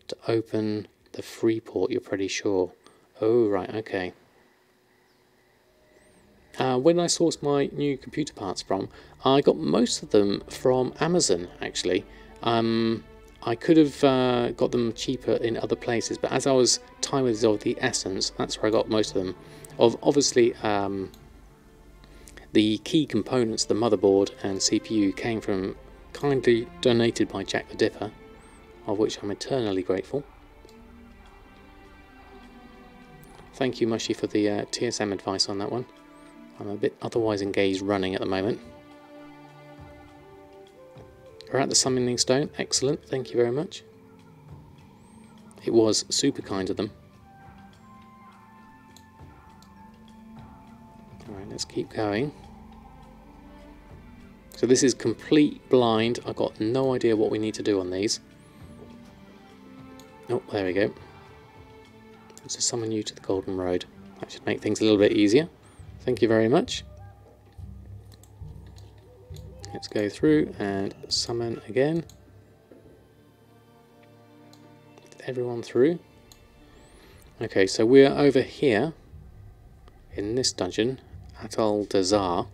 to open the free port, you're pretty sure. Oh, right, okay. When I sourced my new computer parts from, I got most of them from Amazon, actually. I could have got them cheaper in other places, but as I was time is of the essence, that's where I got most of them. Obviously, the key components, the motherboard and CPU, came from kindly donated by Jack the Dipper, of which I'm eternally grateful. Thank you, Mushy, for the TSM advice on that one. I'm a bit otherwise engaged running at the moment. We're at the summoning stone. Excellent, thank you very much. It was super kind of them. Alright, let's keep going. So this is complete blind. I've got no idea what we need to do on these. Oh, there we go. Let's just summon you to the Golden Road. That should make things a little bit easier. Thank you very much. Let's go through and summon again. Get everyone through. Okay, so we're over here in this dungeon, Atal Dazar.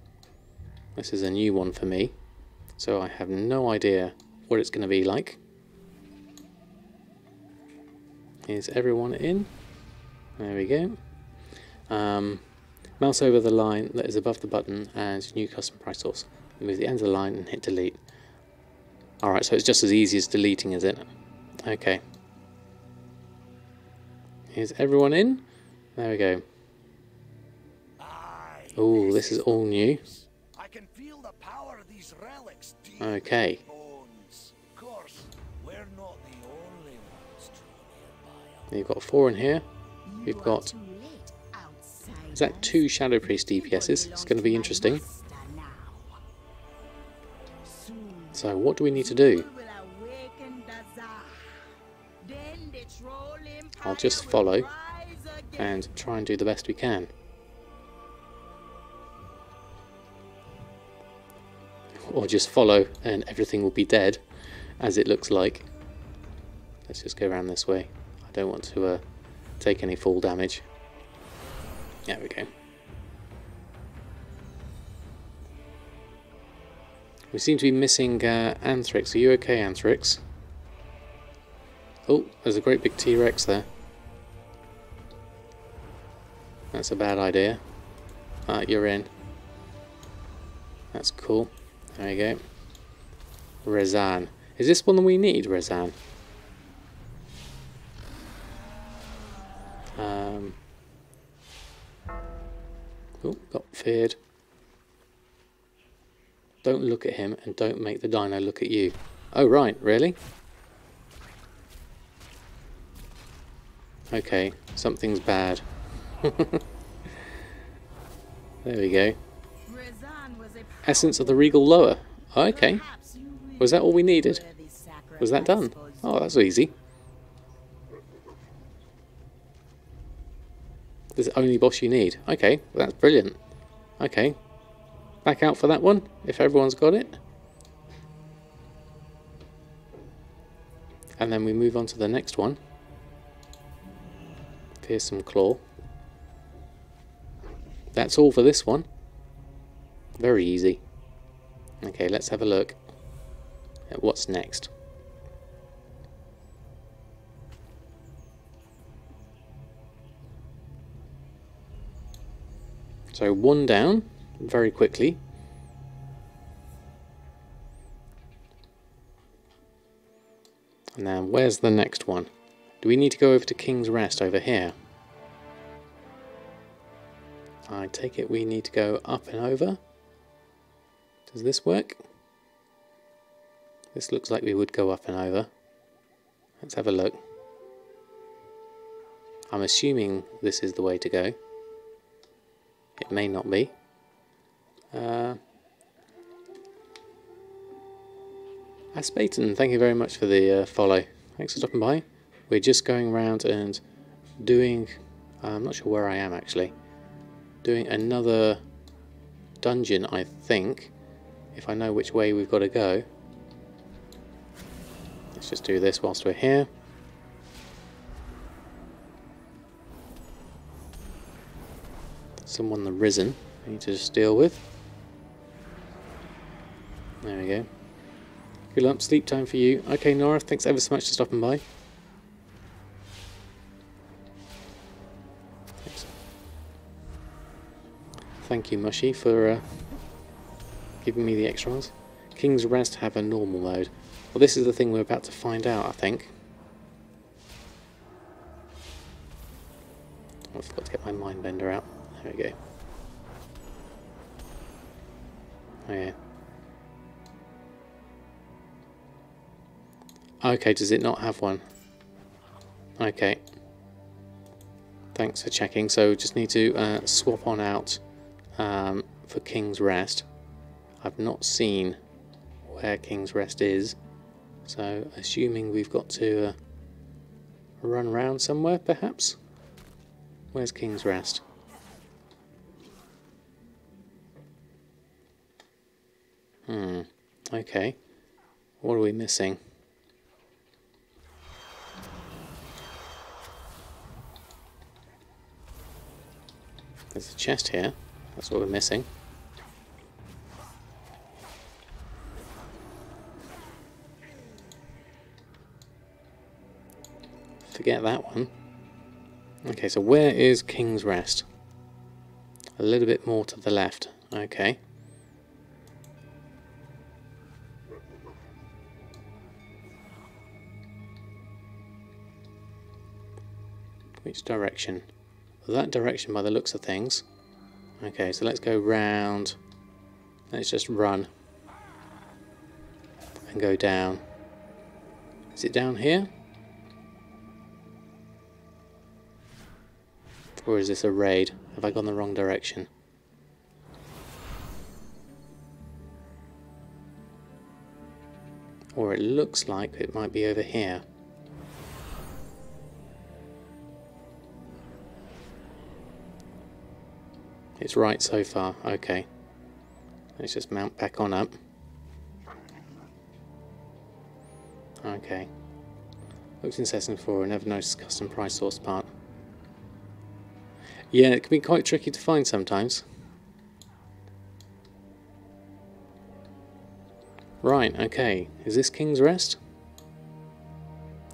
This is a new one for me, so I have no idea what it's going to be like. Is everyone in? There we go. Mouse over the line that is above the button and new custom price source. Move the end of the line and hit delete. Alright, so it's just as easy as deleting, is it? Okay. Is everyone in? There we go. Oh, this is all new. I can feel the power of these relics. Okay. Of course, we're not the only ones nearby. You've got 4 in here. We've got... Is that 2 Shadow Priest DPSs? It's going to be interesting. So what do we need to do? I'll just follow and try and do the best we can. Or just follow and everything will be dead, as it looks like. Let's just go around this way. I don't want to take any fall damage. There we go. We seem to be missing Anthrix. Are you okay, Anthrix? Oh, there's a great big T-Rex there. That's a bad idea. You're in. That's cool. There you go. Rezan. Is this one that we need, Rezan? Oh, got feared. Don't look at him and don't make the dino look at you. Oh, right, really? Okay, something's bad. There we go. Essence of the Regal Lower. Okay. Was that all we needed? Was that done? Oh, that's easy. This is the only boss you need. Okay, well, that's brilliant. Okay. Back out for that one, if everyone's got it. And then we move on to the next one. Fearsome Claw. That's all for this one. Very easy. Okay, let's have a look at what's next. So one down, very quickly. And then where's the next one? Do we need to go over to King's Rest over here? I take it we need to go up and over. Does this work? This looks like we would go up and over. Let's have a look. I'm assuming this is the way to go. It may not be. Aspaton, thank you very much for the follow. Thanks for stopping by. We're just going around and doing... I'm not sure where I am actually. Doing another dungeon, I think. If I know which way we've got to go. Let's just do this whilst we're here. Someone the Risen I need to just deal with. There we go. Good luck, sleep time for you. Okay, Nora, thanks ever so much for stopping by. Thanks. Thank you, Mushy, for giving me the extras. King's Rest have a normal mode. Well, this is the thing we're about to find out, I think. Oh, I forgot to get my mind bender out. There we go. Oh yeah. Okay, does it not have one? Okay. Thanks for checking. So just need to swap on out for King's Rest. I've not seen where King's Rest is. So assuming we've got to run around somewhere perhaps? Where's King's Rest? Okay. What are we missing? There's a chest here. That's what we're missing. Forget that one. Okay, so where is King's Rest? A little bit more to the left. Okay. Which direction? Well, that direction by the looks of things. Okay, so let's go round. Let's just run. And go down. Is it down here? Or is this a raid? Have I gone the wrong direction? Or it looks like it might be over here. It's right so far. Okay. Let's just mount back on up. Okay. Looks in Session 4 and never noticed custom price source part. Yeah, it can be quite tricky to find sometimes. Right, okay. Is this King's Rest?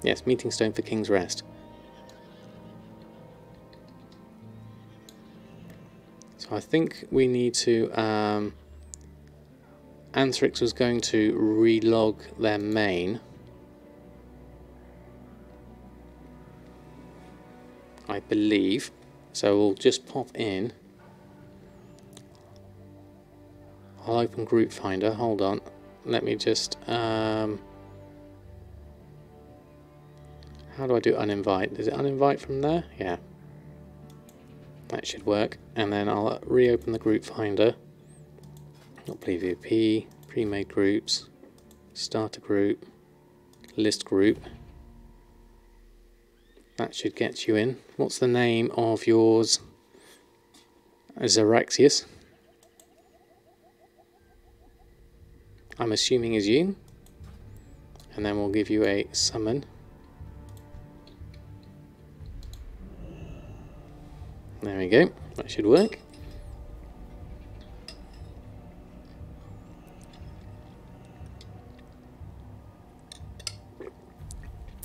Yes, meeting stone for King's Rest. So I think we need to... Anthrix was going to relog their main. I believe. So we'll just pop in. I'll open Group Finder. Hold on. Let me just... how do I do uninvite? Is it uninvite from there? Yeah. That should work. And then I'll reopen the Group Finder. Not PvP, pre-made groups, starter group, list group. That should get you in. What's the name of yours? Xeraxius. I'm assuming is you. And then we'll give you a summon. There we go. That should work.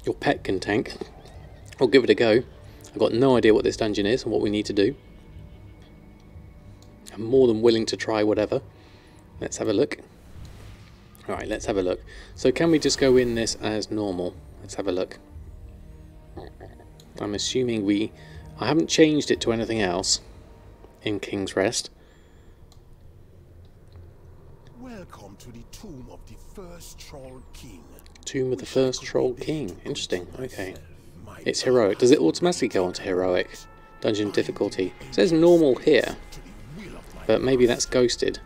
Your pet can tank. I'll give it a go. I've got no idea what this dungeon is and what we need to do. I'm more than willing to try whatever. Let's have a look. Alright, let's have a look. So can we just go in this as normal? Let's have a look. I'm assuming I haven't changed it to anything else in King's Rest. Welcome to the tomb of the first Troll King. Tomb of the first Troll King. Interesting. Okay. It's heroic. Does it automatically go onto heroic? Dungeon difficulty. It says normal here, but maybe that's ghosted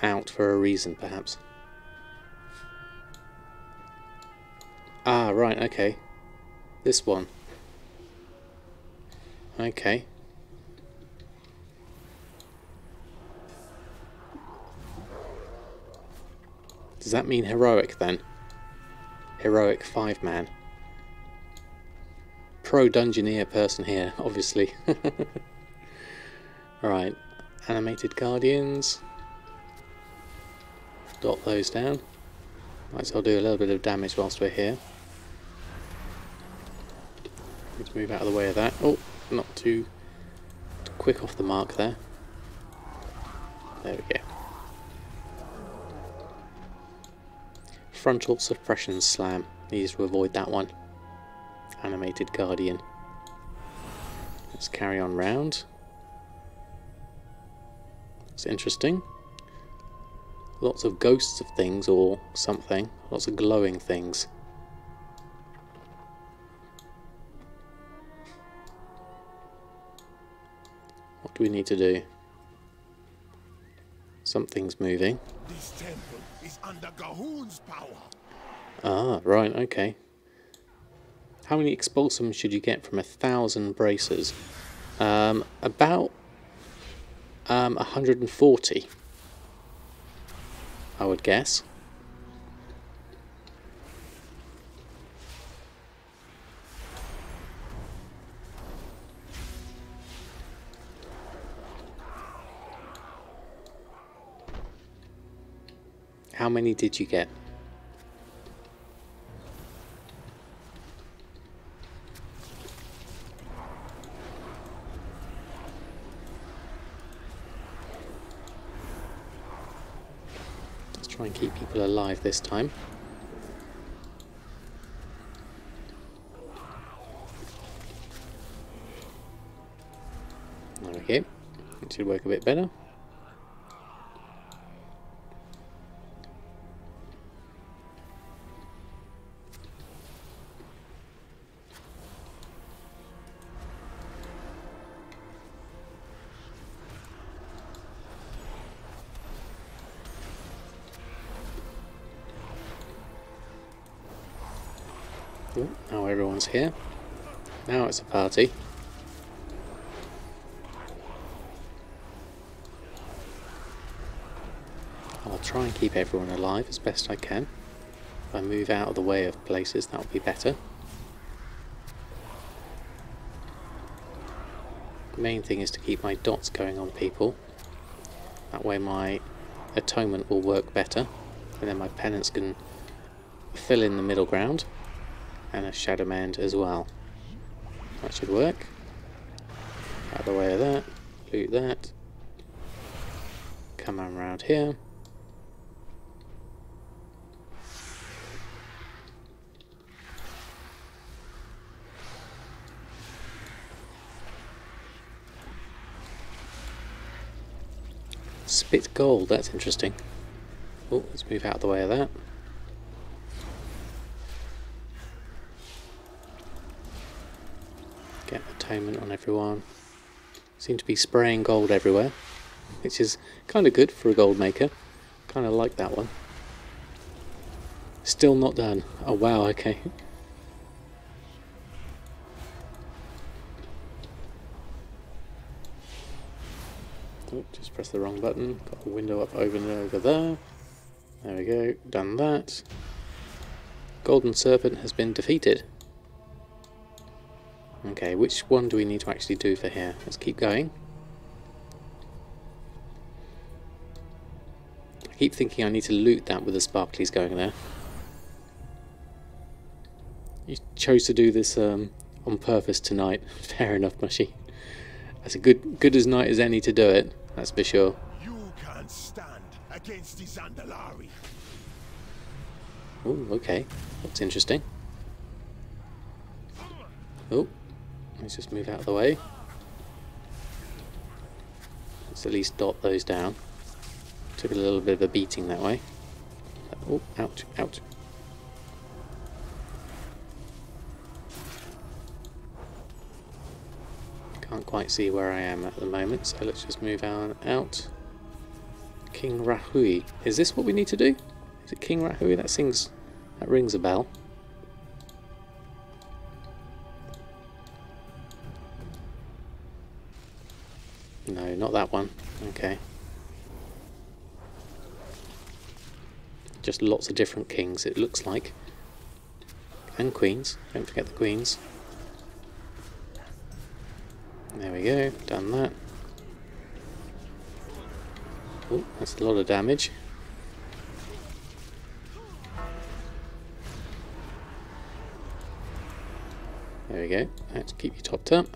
out for a reason, perhaps. Ah, right, okay. This one. Okay. Does that mean heroic then? Heroic 5-man. Pro Dungeoneer person here, obviously. Alright, animated guardians. Dot those down. Right, so I'll do a little bit of damage whilst we're here. Need to move out of the way of that. Oh, not too quick off the mark there. There we go. Frontal suppression slam. Needs to avoid that one. Animated guardian. Let's carry on round. It's interesting. Lots of ghosts of things or something. Lots of glowing things. What do we need to do? Something's moving. This temple is under Gahun's power. Ah, right, okay. How many expulsums should you get from 1,000 bracers? About 140. I would guess. How many did you get? Try and keep people alive this time. There we go. It should work a bit better. Oh, now everyone's here. Now it's a party. I'll try and keep everyone alive as best I can. If I move out of the way of places, that will be better. The main thing is to keep my dots going on people. That way my atonement will work better. And then my penance can fill in the middle ground. And a shadow mend as well. That should work. Out of the way of that. Loot that. Come on around here. Spit gold, that's interesting. Oh, let's move out of the way of that. Get atonement on everyone. Seem to be spraying gold everywhere. which is kind of good for a gold maker. Kind of like that one. Still not done. Oh wow, okay. Oh, just press the wrong button. Got a window up over and over there. There we go, done that. Golden Serpent has been defeated. Okay, which one do we need to actually do for here? Let's keep going. I keep thinking I need to loot that with the sparklies going there. You chose to do this on purpose tonight. Fair enough, Mushy. That's a good as night as any to do it, that's for sure. You can't stand against the Zandalari. Oh, okay. That's interesting. Oh, let's just move out of the way. Let's at least dot those down. Took a little bit of a beating that way. Oh, ouch, ouch. Can't quite see where I am at the moment, so let's just move on out. King Rahui. Is this what we need to do? Is it King Rahui? That rings a bell. No, not that one. Okay. Just lots of different kings, it looks like. And queens. Don't forget the queens. There we go, done that. Oh, that's a lot of damage. There we go, let's keep you topped up.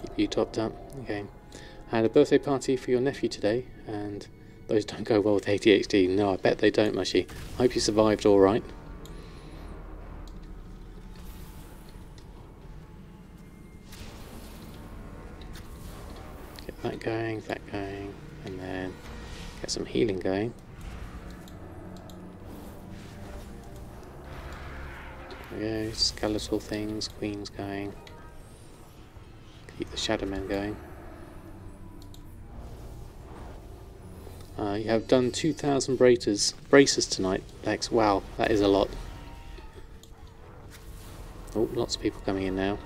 Keep you topped up. Okay. I had a birthday party for your nephew today, and those don't go well with ADHD. No, I bet they don't, Mushy. I hope you survived alright. That going, and then get some healing going. There we go, skeletal things, queens going. Keep the shadow men going. You have done 2,000 braces tonight, Lex. Wow, that is a lot. Oh, lots of people coming in now.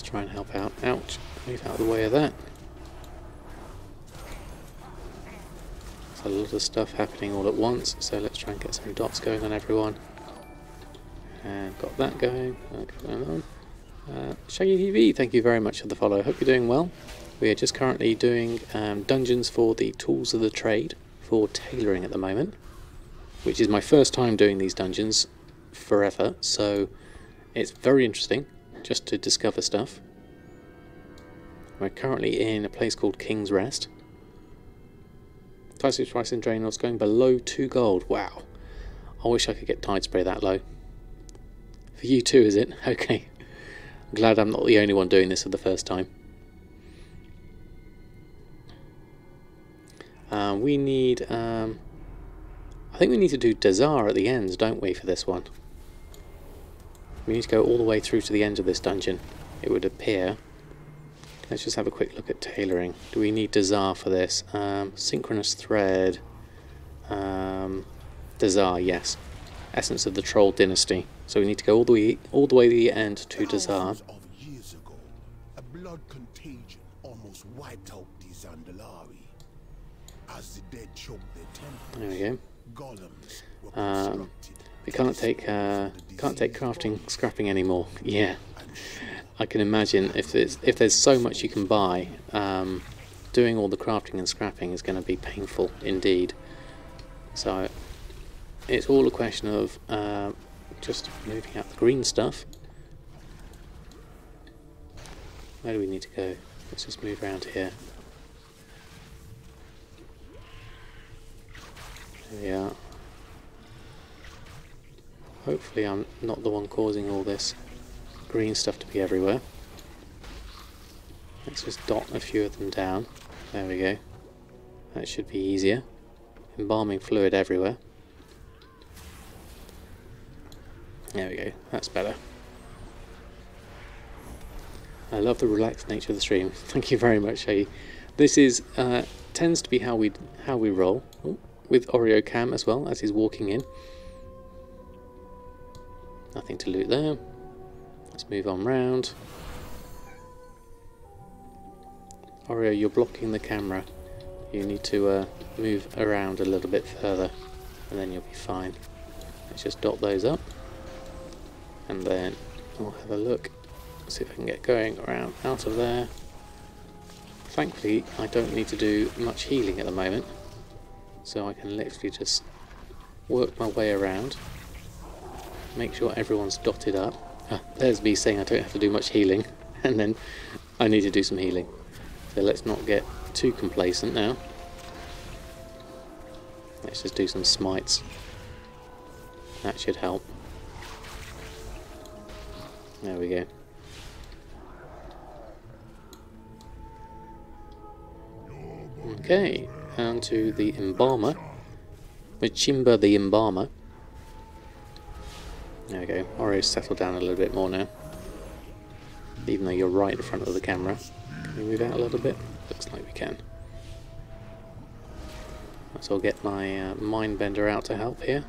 Try and help out. Ouch. Move out of the way of that. There's a lot of stuff happening all at once, so let's try and get some dots going on everyone. And got that going. Shaggy TV, thank you very much for the follow. Hope you're doing well. We are just currently doing dungeons for the tools of the trade for tailoring at the moment, which is my first time doing these dungeons forever, so it's very interesting just to discover stuff. We're currently in a place called King's Rest. Tide price in Draenor going below 2 gold. Wow. I wish I could get tide spray that low. For you too, is it? Okay. I'm glad I'm not the only one doing this for the first time. We need... I think we need to do Dazar at the end, don't we, for this one? We need to go all the way through to the end of this dungeon, it would appear. Let's just have a quick look at tailoring. Do we need Dazar for this? Synchronous thread. Dazar, yes. Essence of the Troll Dynasty. So we need to go all the way to the end to Dazar. Of years ago, a blood contagion almost wiped out the Zandalari. As the dead choked their temples, There we go. golems were constructed. We can't take crafting, scrapping anymore. Yeah, I can imagine if there's so much you can buy, doing all the crafting and scrapping is going to be painful indeed. So it's all a question of just moving out the green stuff. Where do we need to go? Let's just move around here. There we are. Hopefully I'm not the one causing all this green stuff to be everywhere. Let's just dot a few of them down. There we go. That should be easier. Embalming fluid everywhere. There we go. That's better. I love the relaxed nature of the stream. Thank you very much, Shaggy. This is tends to be how we roll. Oh, with Oreo Cam as well as he's walking in. Nothing to loot there. Let's move on round. Oreo, you're blocking the camera. You need to move around a little bit further, and then you'll be fine. Let's just dot those up, and then I'll have a look, see if I can get going around out of there. Thankfully, I don't need to do much healing at the moment, so I can literally just work my way around, make sure everyone's dotted up. There's me saying I don't have to do much healing, and then I need to do some healing. So let's not get too complacent now. Let's just do some smites. That should help. There we go. Okay, on to the Embalmer. Machimba the Embalmer. There we go. Oreo's settled down a little bit more now. Even though you're right in front of the camera. Can we move out a little bit? Looks like we can. So I'll get my Mindbender out to help here.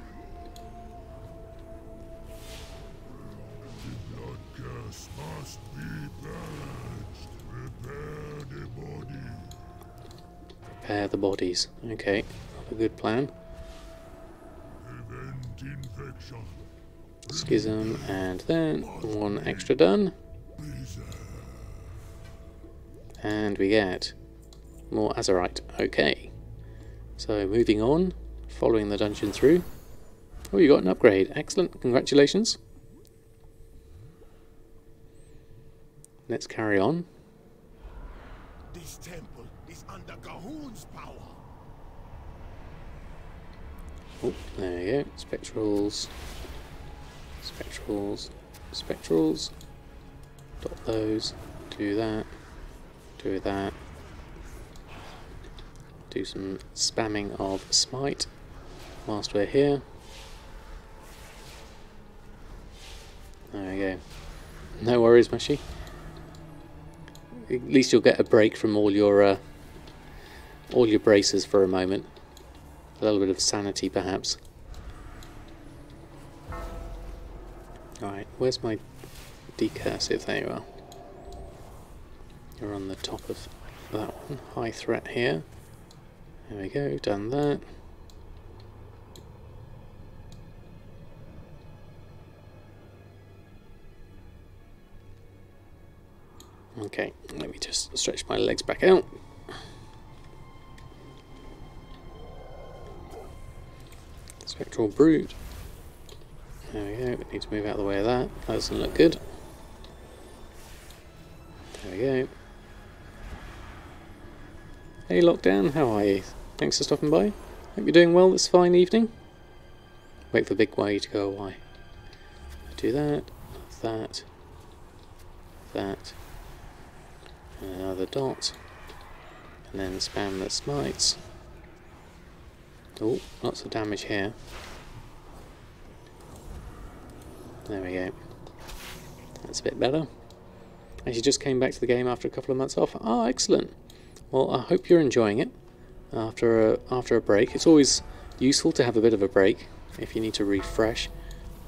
Prepare the bodies. Okay, a good plan. Schism, and then one extra done. And we get more Azerite. Okay. So moving on, following the dungeon through. Oh, you got an upgrade. Excellent. Congratulations. Let's carry on. This temple is under Gahun's power. Oh, there you go. Spectrals. Spectrals. Spectrals. Dot those. Do that. Do that. Do some spamming of smite whilst we're here. There we go. No worries, Mushy. At least you'll get a break from all your braces for a moment. A little bit of sanity, perhaps. Alright, where's my decursive? There you are. You're on the top of that one. High threat here. There we go, done that. Okay, let me just stretch my legs back out. Spectral Brood. There we go, we need to move out of the way of that. That doesn't look good. There we go. Hey Lockdown, how are you? Thanks for stopping by. Hope you're doing well this fine evening. Wait for Big Y to go away. Do that, that, that, and another dot, and then spam the smites. Oh, lots of damage here. There we go. That's a bit better. Actually just came back to the game after a couple of months off. Oh, excellent. Well, I hope you're enjoying it after a break. It's always useful to have a bit of a break if you need to refresh.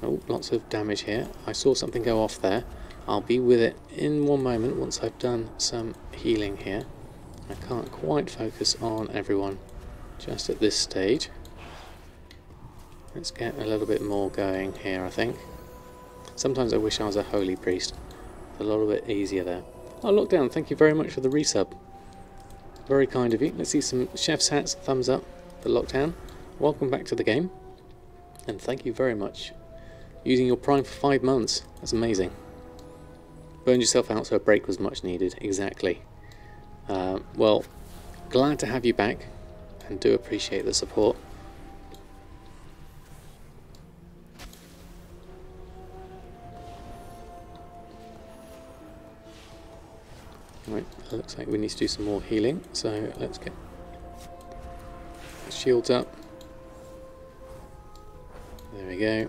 Oh, lots of damage here. I saw something go off there. I'll be with it in one moment once I've done some healing here. I can't quite focus on everyone just at this stage. Let's get a little bit more going here, I think. Sometimes I wish I was a holy priest. It's a little bit easier there. Oh, Lockdown, thank you very much for the resub. Very kind of you. Let's see some chef's hats. Thumbs up for Lockdown. Welcome back to the game. And thank you very much. Using your Prime for 5 months. That's amazing. Burned yourself out so a break was much needed. Exactly. Well, glad to have you back. And do appreciate the support. Right, looks like we need to do some more healing, so let's get shields up. There we go.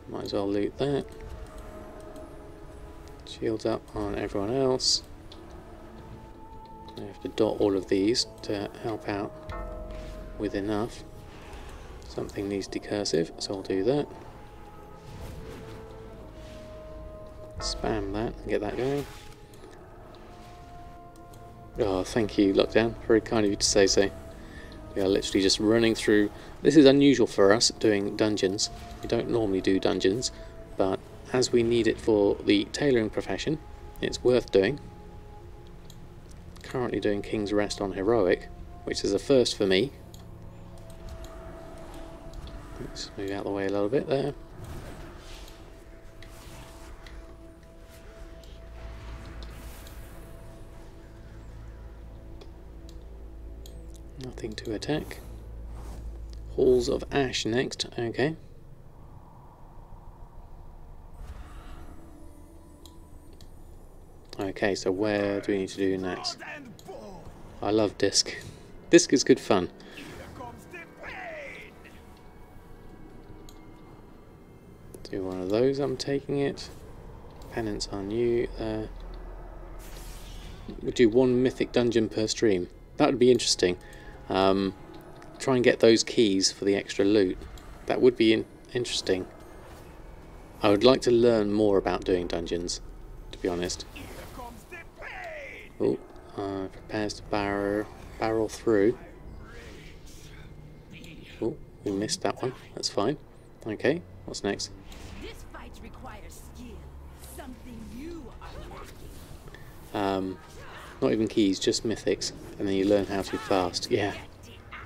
Might as well loot that. Shields up on everyone else. I have to dot all of these to help out with enough. Something needs decursive, so I'll do that. Spam that and get that going. Oh, thank you, Lockdown. Very kind of you to say so. We are literally just running through. This is unusual for us, doing dungeons. We don't normally do dungeons, but as we need it for the tailoring profession, it's worth doing. Currently doing King's Rest on Heroic, which is a first for me. Let's move out of the way a little bit there. Nothing to attack. Halls of Ash next, okay. Okay, so where do we need to do next? I love Disc. Disc is good fun. Do one of those, I'm taking it. Penance on you there. We'll do one mythic dungeon per stream. That would be interesting. Try and get those keys for the extra loot. That would be interesting. I would like to learn more about doing dungeons, to be honest. Oh, prepares to barrel through. Oh, we missed that one. That's fine. Okay, what's next? This fight requires skill. Something you are lacking. Not even keys, just mythics, and then you learn how to fast. Yeah,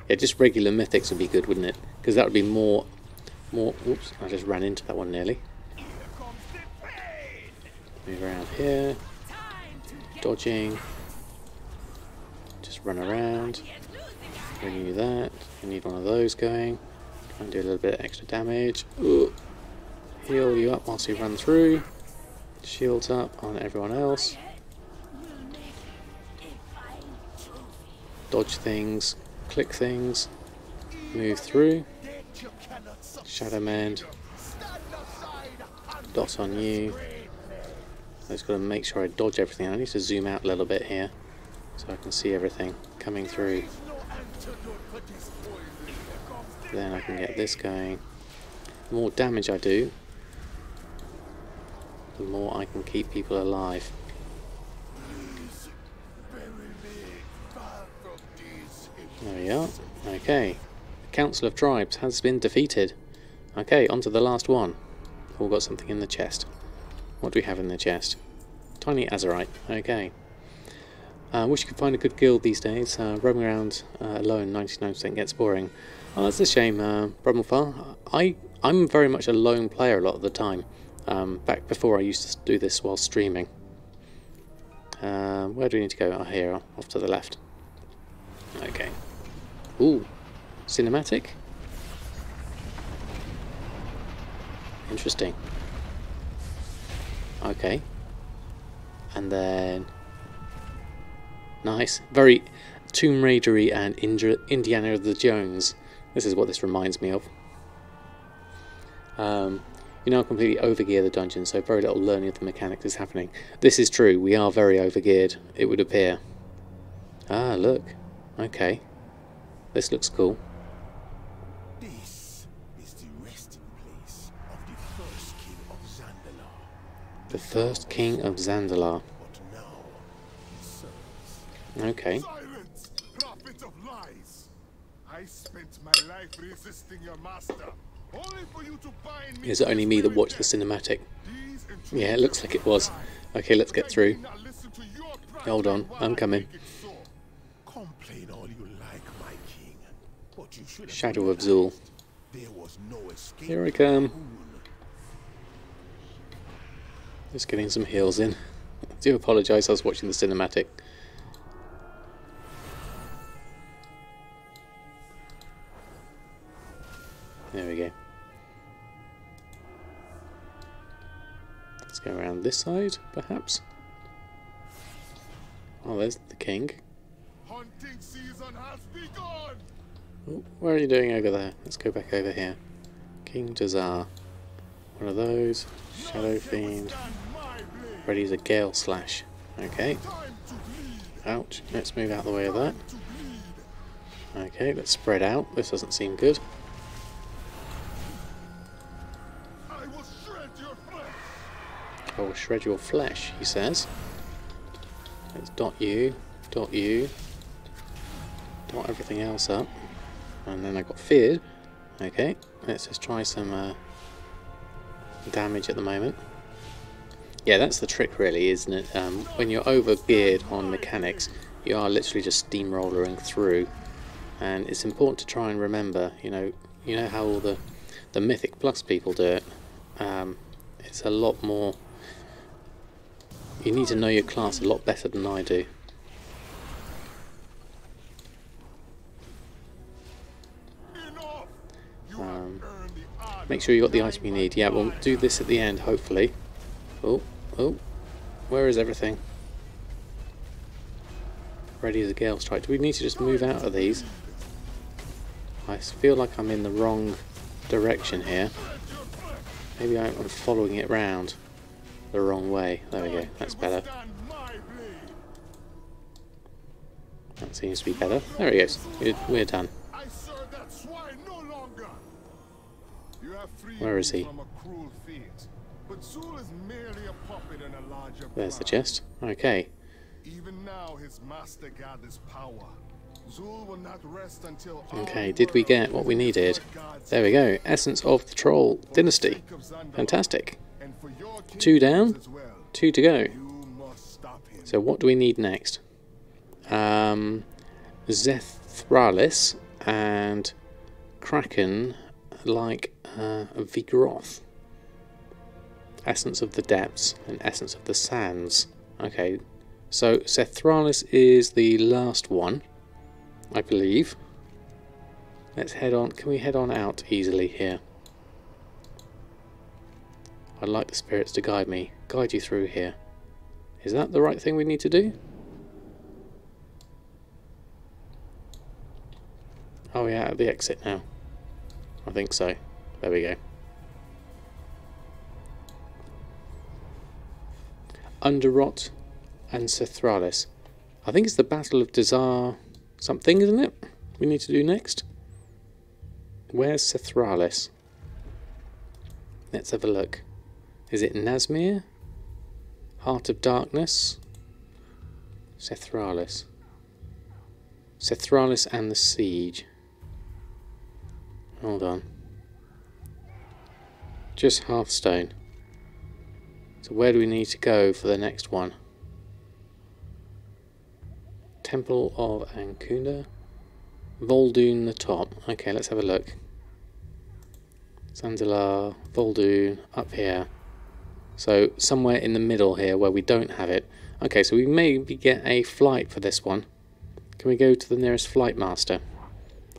just regular mythics would be good, wouldn't it? Because that would be more. Whoops! I just ran into that one nearly. Move around here, dodging. Just run around. Renew that. We need one of those going. Try and do a little bit of extra damage. Ooh. Heal you up whilst you run through. Shields up on everyone else. Dodge things, click things, move through. Shadow Mend. Dot on you. I just got to make sure I dodge everything. I need to zoom out a little bit here so I can see everything coming through. Then I can get this going. The more damage I do, the more I can keep people alive. There we are. Okay. The Council of Tribes has been defeated. Okay, on to the last one. All got something in the chest. What do we have in the chest? Tiny Azerite. Okay. Wish you could find a good guild these days. Roaming around alone 99% gets boring. Oh, that's a shame, Brummelfar. I'm very much a lone player a lot of the time. Back before I used to do this while streaming. Where do we need to go? Oh, here, off to the left. Okay. Ooh, cinematic. Interesting. Okay. And then... Nice. Very Tomb Raider-y and Indiana the Jones. This is what this reminds me of. You know, I completely overgear the dungeon, so very little learning of the mechanics is happening. This is true. We are very overgeared, it would appear. Ah, look. Okay. This looks cool. This is the resting place of the first king of Zandalar. The first king of Zandalar. But now he serves. Okay. Silence, prophet of lies! I spent my life resisting your master, only for you to bind me. Is it only me that watched the cinematic? Yeah, it looks like it was. Okay, let's get through. Hold on, I'm coming. Complain all you like, my king, but you should have Shadow of Zul. there was no escape. Here I come. Just getting some heals in. I do apologise, I was watching the cinematic. There we go. Let's go around this side, perhaps. Oh, there's the king. Hunting season has begun. Oh, what are you doing over there? Let's go back over here. King Jazar. One of those. Shadow Fiend. Stand my blade. Ready as a gale slash. Okay. Ouch. Let's move out the way of that. Okay, let's spread out. This doesn't seem good. I will shred your flesh, he says. Let's dot you, dot everything else up. And then I got feared. Okay, let's just try some damage at the moment. Yeah, that's the trick really, isn't it? When you're over geared on mechanics, you are literally just steamrollering through. And it's important to try and remember, you know how all the Mythic Plus people do it. It's a lot more. You need to know your class a lot better than I do. Make sure you got the item you need. Yeah, we'll do this at the end, hopefully. Oh, where is everything? Ready as a gale strike. Do we need to just move out of these? I feel like I'm in the wrong direction here. Maybe I'm following it round the wrong way. There we go, that's better. That seems to be better. There he goes. We're done. Where is he? There's the chest. Okay. Even now his master gathers power. Zul will not rest until okay, did we get what we needed? There we go. Essence of the Troll Dynasty. Fantastic. 2 down, 2 to go. So what do we need next? Sethraliss and Kraken like Vigoroth. Essence of the Depths and Essence of the Sands. Okay, so Sethraliss is the last one, I believe. Let's head on. Can we head on out easily here? I'd like the spirits to guide you through here. Is that the right thing we need to do? Oh yeah, at the exit now. I think so. There we go. Underrot and Sethraliss. I think it's the Battle of Desire something, isn't it? We need to do next. Where's Sethraliss? Let's have a look. Is it Nazmir? Heart of Darkness? Sethraliss. Sethraliss and the Siege. Hold on. Just Hearthstone. So where do we need to go for the next one? Temple of Ancuna. Vol'dun the top. Okay, let's have a look. Zanzilar, Vol'dun, up here. So somewhere in the middle here where we don't have it. Okay, so we maybe get a flight for this one. Can we go to the nearest flight master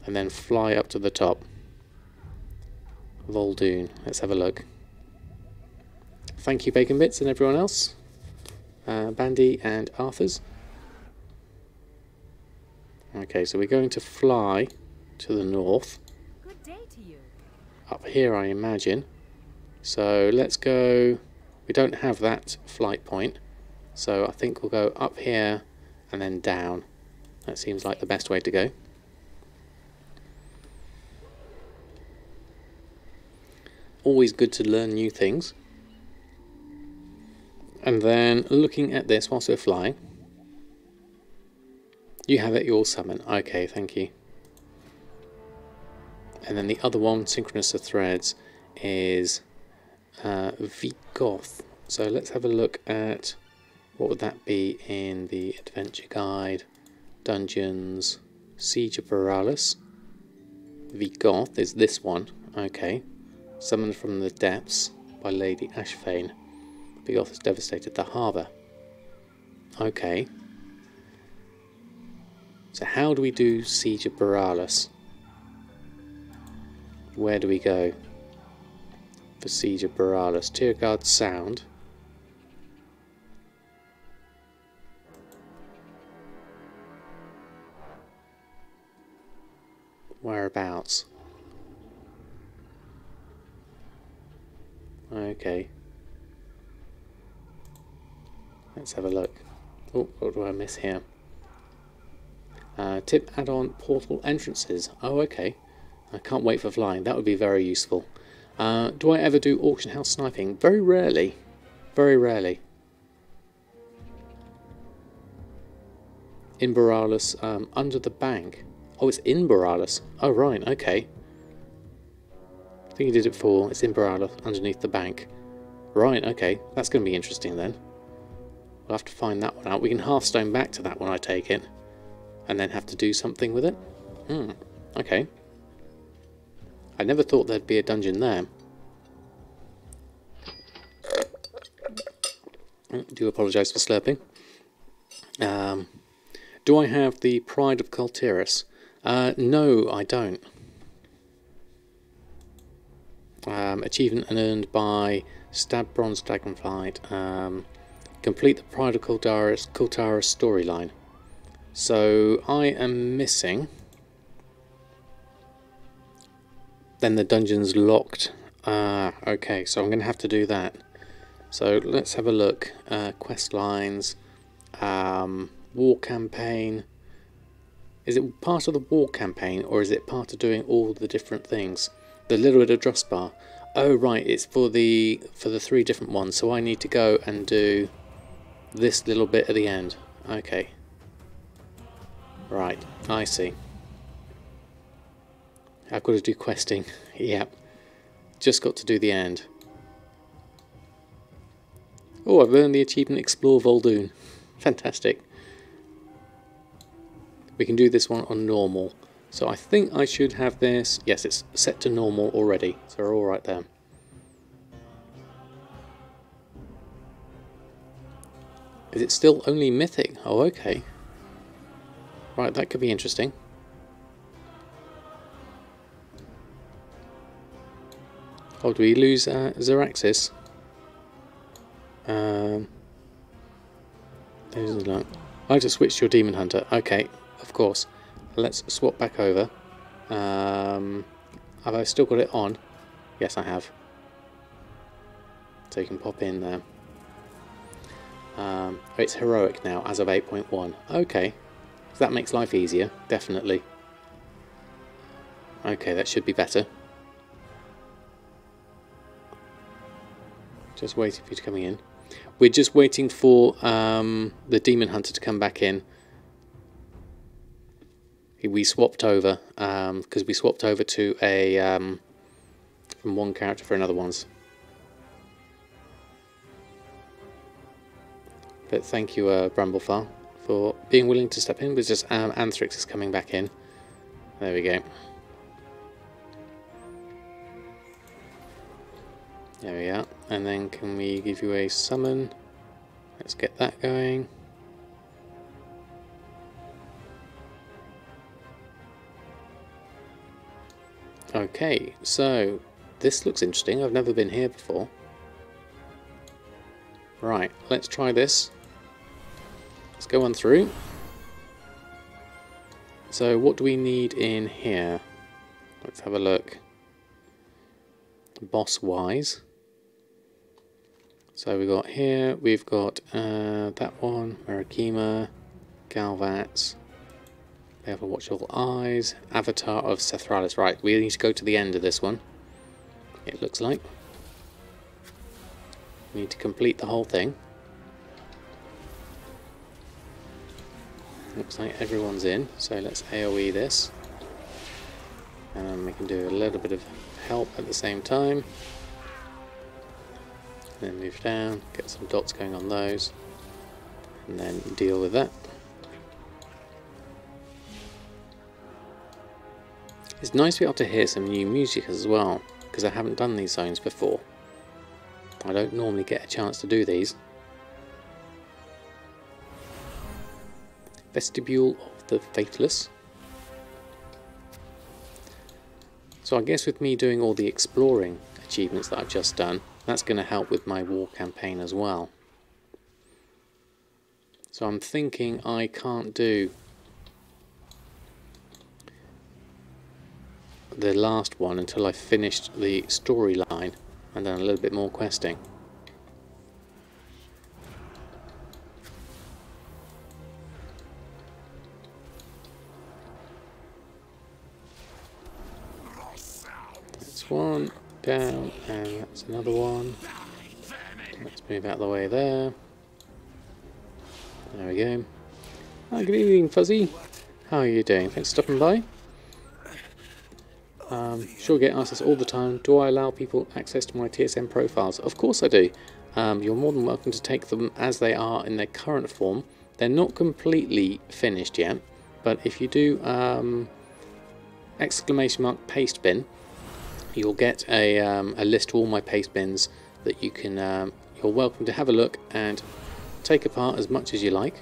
and then fly up to the top? Vol'dun. Let's have a look. Thank you, Bacon Bits, and everyone else. Bandy and Arthur's. Okay, so we're going to fly to the north. Good day to you. Up here, I imagine. So let's go. We don't have that flight point, so I think we'll go up here and then down. That seems like the best way to go. Always good to learn new things. And then looking at this whilst we're flying. You have it, you'll summon. Okay, thank you. And then the other one, Synchronous of Threads, is Vigoroth. So let's have a look at what would that be in the Adventure Guide, Dungeons, Siege of Boralus. Vigoroth is this one. Okay. Summoned from the Depths by Lady Ashfane. Vigoroth has devastated the harbour. Okay. So how do we do Siege of Boralus? Where do we go for Siege of Boralus? Tierguard Sound. Whereabouts? Okay. Let's have a look. Oh, what do I miss here? Tip add-on portal entrances. Oh, okay. I can't wait for flying. That would be very useful. Do I ever do auction house sniping? Very rarely. Very rarely. In Boralus, under the bank. Oh, it's in Boralus. Oh, right, okay. I think you did it before. It's in Boralus, underneath the bank. Right, okay. That's going to be interesting then. We'll have to find that one out. We can half-stone back to that one, I take it. And then have to do something with it. Okay. I never thought there'd be a dungeon there. I do apologise for slurping. Do I have the Pride of Kultiris? No, I don't. Achievement unearned by Stab Bronze Dragonflight. Complete the Pride of Kultiris storyline. So I am missing. Then the dungeon's locked. Okay, so I'm going to have to do that. So let's have a look. Quest lines. War campaign. Is it part of the war campaign or is it part of doing all the different things? The little bit of dross bar. Oh right, it's for the 3 different ones. So I need to go and do this little bit at the end. Okay. Right, I see. I've got to do questing. Yep. Just got to do the end. Oh, I've earned the achievement Explore Voldoon. Fantastic. We can do this one on normal. So I think I should have this. Yes, it's set to normal already. So we're all right there. Is it still only mythic? Oh, okay. Right, that could be interesting. Oh, do we lose Xeraxis? I just switched your Demon Hunter. Okay, of course. Let's swap back over. Have I still got it on? Yes, I have. So you can pop in there. It's heroic now as of 8.1. Okay, so that makes life easier, definitely. Okay, that should be better. Just waiting for you to come in. We're just waiting for the Demon Hunter to come back in. We swapped over because we swapped over to a from one character for another one's. But thank you, Bramblefar, for being willing to step in. But just Anthrix is coming back in. There we go. There we are. And then can we give you a summon? Let's get that going. Okay, so this looks interesting. I've never been here before. Right, let's try this. Let's go on through. So what do we need in here? Let's have a look. Boss wise. So we've got here, we've got that one, Marakima, Galvats, they have a Watchful Eyes, Avatar of Sethraliss. Right, we need to go to the end of this one, it looks like. We need to complete the whole thing. Looks like everyone's in, so let's AoE this. And we can do a little bit of help at the same time. Then move down, get some dots going on those, and then deal with that. It's nice to be able to hear some new music as well, because I haven't done these zones before. I don't normally get a chance to do these. Vestibule of the Faithless. So I guess with me doing all the exploring achievements that I've just done, that's going to help with my war campaign as well. So I'm thinking I can't do the last one until I've finished the storyline and done a little bit more questing. That's one down, and that's another one. Let's move out of the way there. There we go. Hi, good evening, Fuzzy. How are you doing? Thanks for stopping by. Sure get asked this all the time. Do I allow people access to my TSM profiles? Of course I do. You're more than welcome to take them as they are in their current form. They're not completely finished yet, but if you do ! paste bin, you'll get a list of all my paste bins that you can. You're welcome to have a look and take apart as much as you like.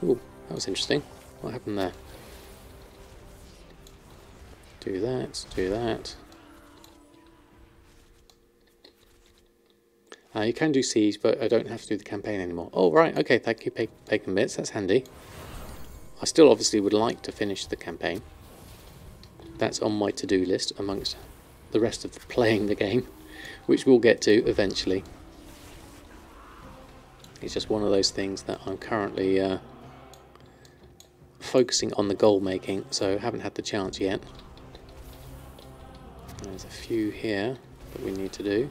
Ooh, that was interesting. What happened there? Do that, do that. You can do siege, but I don't have to do the campaign anymore. Oh, right, okay, thank you, Bacon Bits, that's handy. I still obviously would like to finish the campaign. That's on my to-do list amongst the rest of playing the game, which we'll get to eventually. It's just one of those things that I'm currently focusing on the goal making, so haven't had the chance yet. There's a few here that we need to do.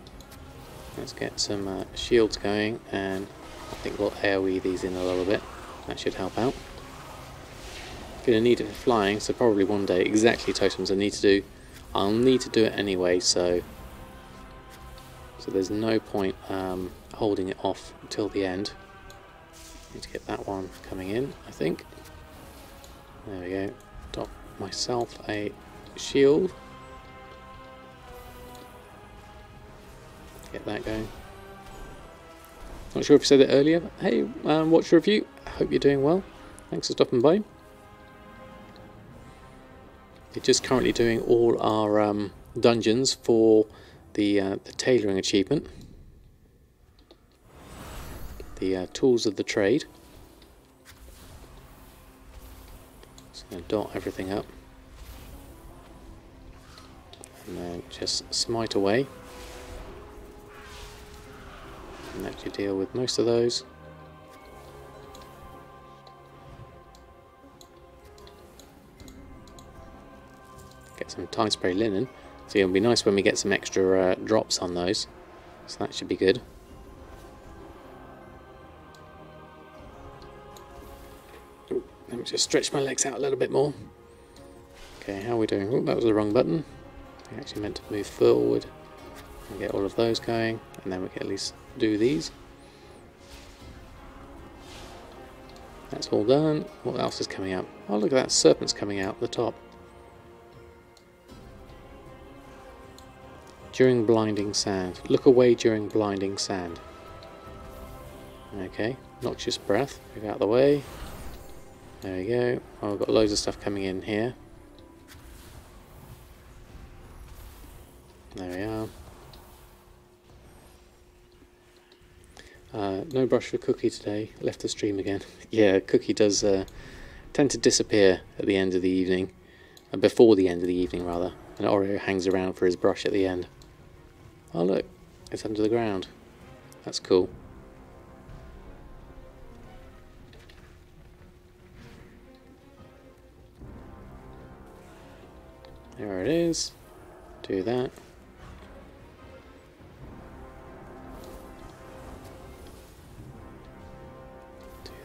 Let's get some shields going, and I think we'll AoE these in a little bit. That should help out. Gonna need it for flying, so probably one day. Exactly, totems I need to do. I'll need to do it anyway, so there's no point holding it off until the end. Need to get that one coming in, I think. There we go. Drop myself a shield. Get that going. Not sure if you said it earlier, but hey, watch review. I hope you're doing well. Thanks for stopping by. We're just currently doing all our dungeons for the tailoring achievement. The tools of the trade. Just going to dot everything up. And then just smite away. And actually deal with most of those. Get some time spray linen. So it'll be nice when we get some extra drops on those. So that should be good. Ooh, let me just stretch my legs out a little bit more. Okay, how are we doing? Oh, that was the wrong button. I actually meant to move forward and get all of those going, and then we can at least do these. That's all done. What else is coming up? Oh, look at that, serpent's coming out the top. During blinding sand. Look away during blinding sand. Okay, noxious breath. Move out of the way. There we go. Oh, we've got loads of stuff coming in here. There we are. No brush for Cookie today. Left the stream again. Yeah, Cookie does tend to disappear at the end of the evening. Before the end of the evening, rather. And Oreo hangs around for his brush at the end. Oh look, it's under the ground. That's cool. There it is. Do that.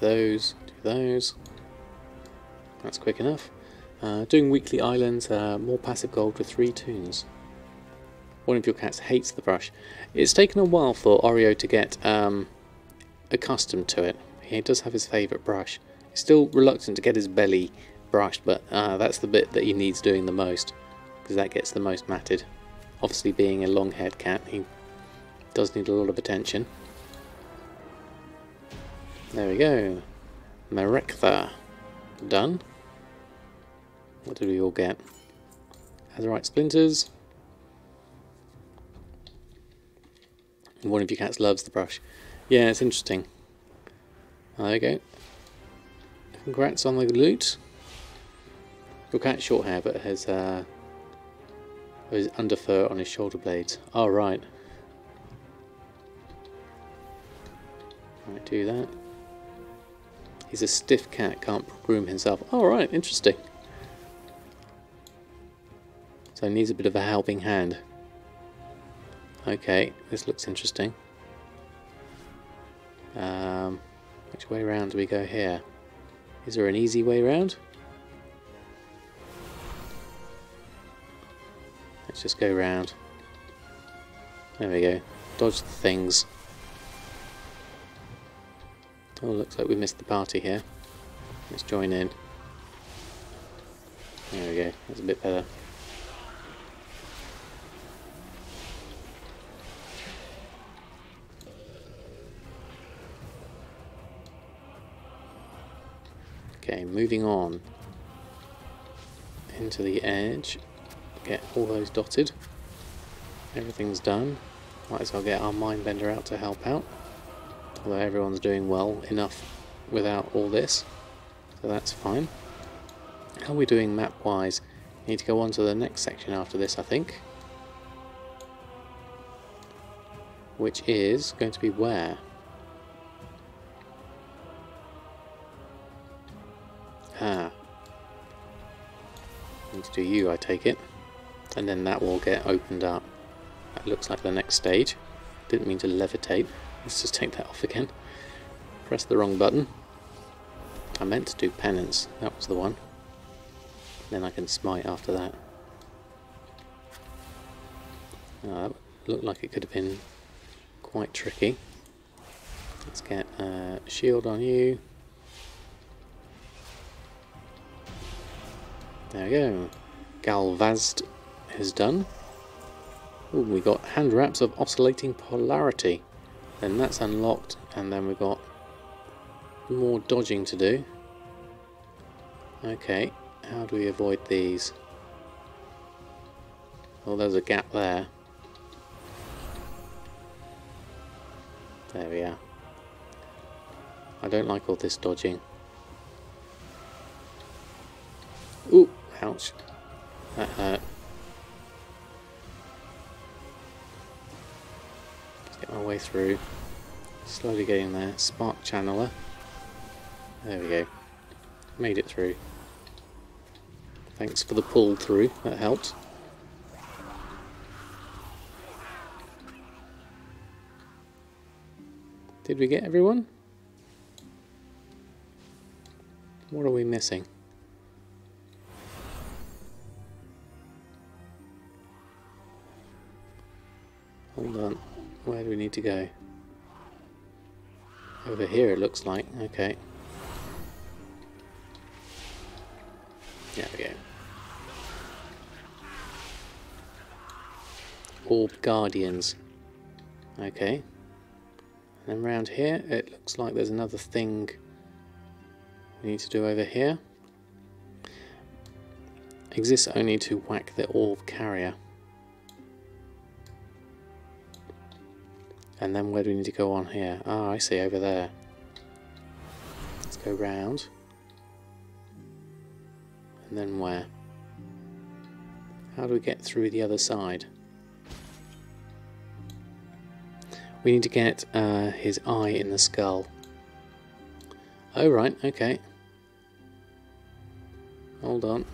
Do those. That's quick enough. Doing weekly islands, more passive gold with 3 tunes. One of your cats hates the brush. It's taken a while for Oreo to get accustomed to it. He does have his favourite brush. He's still reluctant to get his belly brushed, but that's the bit that he needs doing the most, because that gets the most matted. Obviously, being a long-haired cat, he does need a lot of attention. There we go. Merektha. Done. What did we all get? Azerite splinters. One of your cats loves the brush. Yeah, it's interesting. There we go. Congrats on the loot. Your cat's short hair, but has his underfur on his shoulder blades. Oh, right. Right, do that. He's a stiff cat, can't groom himself. Oh, right, interesting. So it needs a bit of a helping hand. Okay, this looks interesting. Which way round do we go here? Is there an easy way round? Let's just go round. There we go. Dodge the things. Oh, looks like we missed the party here. Let's join in. There we go. That's a bit better. Okay, moving on into the edge. Get all those dotted. Everything's done. Might as well get our Mindbender out to help out. Although everyone's doing well enough without all this, so that's fine. How are we doing map-wise? Need to go on to the next section after this, I think. Which is going to be where? Ah. Need to do you, I take it. And then that will get opened up. That looks like the next stage. Didn't mean to levitate. Let's just take that off again. Press the wrong button. I meant to do penance. That was the one. Then I can smite after that. Oh, that looked like it could have been quite tricky. Let's get a shield on you. There we go. Galvazed is done. Ooh, we got hand wraps of oscillating polarity. Then that's unlocked, and then we've got more dodging to do. Okay, how do we avoid these? Well, there's a gap there. There we are. I don't like all this dodging. Ooh, ouch. That hurt. Let's get my way through. Slowly getting there. Spark channeler. There we go. Made it through. Thanks for the pull through. That helped. Did we get everyone? What are we missing? Hold on. Where do we need to go? Over here it looks like. Okay. There we go. Orb Guardians. Okay. And then round here it looks like there's another thing we need to do over here. Exists only to whack the orb carrier. And then where do we need to go on here? Ah, I see, over there. Let's go round. And then where? How do we get through the other side? We need to get his eye in the skull. Oh, right, okay. Hold on.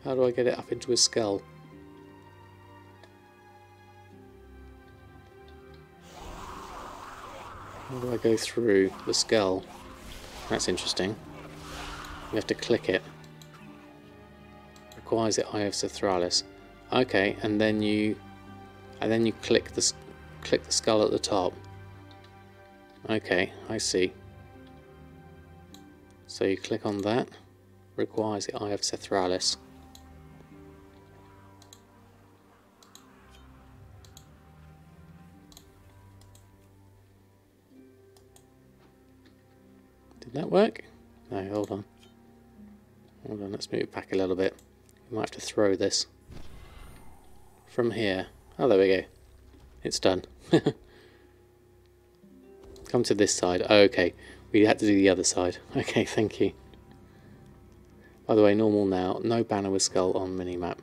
How do I get it up into his skull? How do I go through the skull? That's interesting. You have to click it. Requires the Eye of Sethraliss. Okay, and then you click the skull at the top. Okay, I see. So you click on that. Requires the Eye of Sethraliss. Did that work? No, hold on. Hold on, let's move it back a little bit. We might have to throw this from here. Oh, there we go. It's done. Come to this side. Oh, okay. We had to do the other side. Okay, thank you. By the way, normal now. No banner with skull on minimap.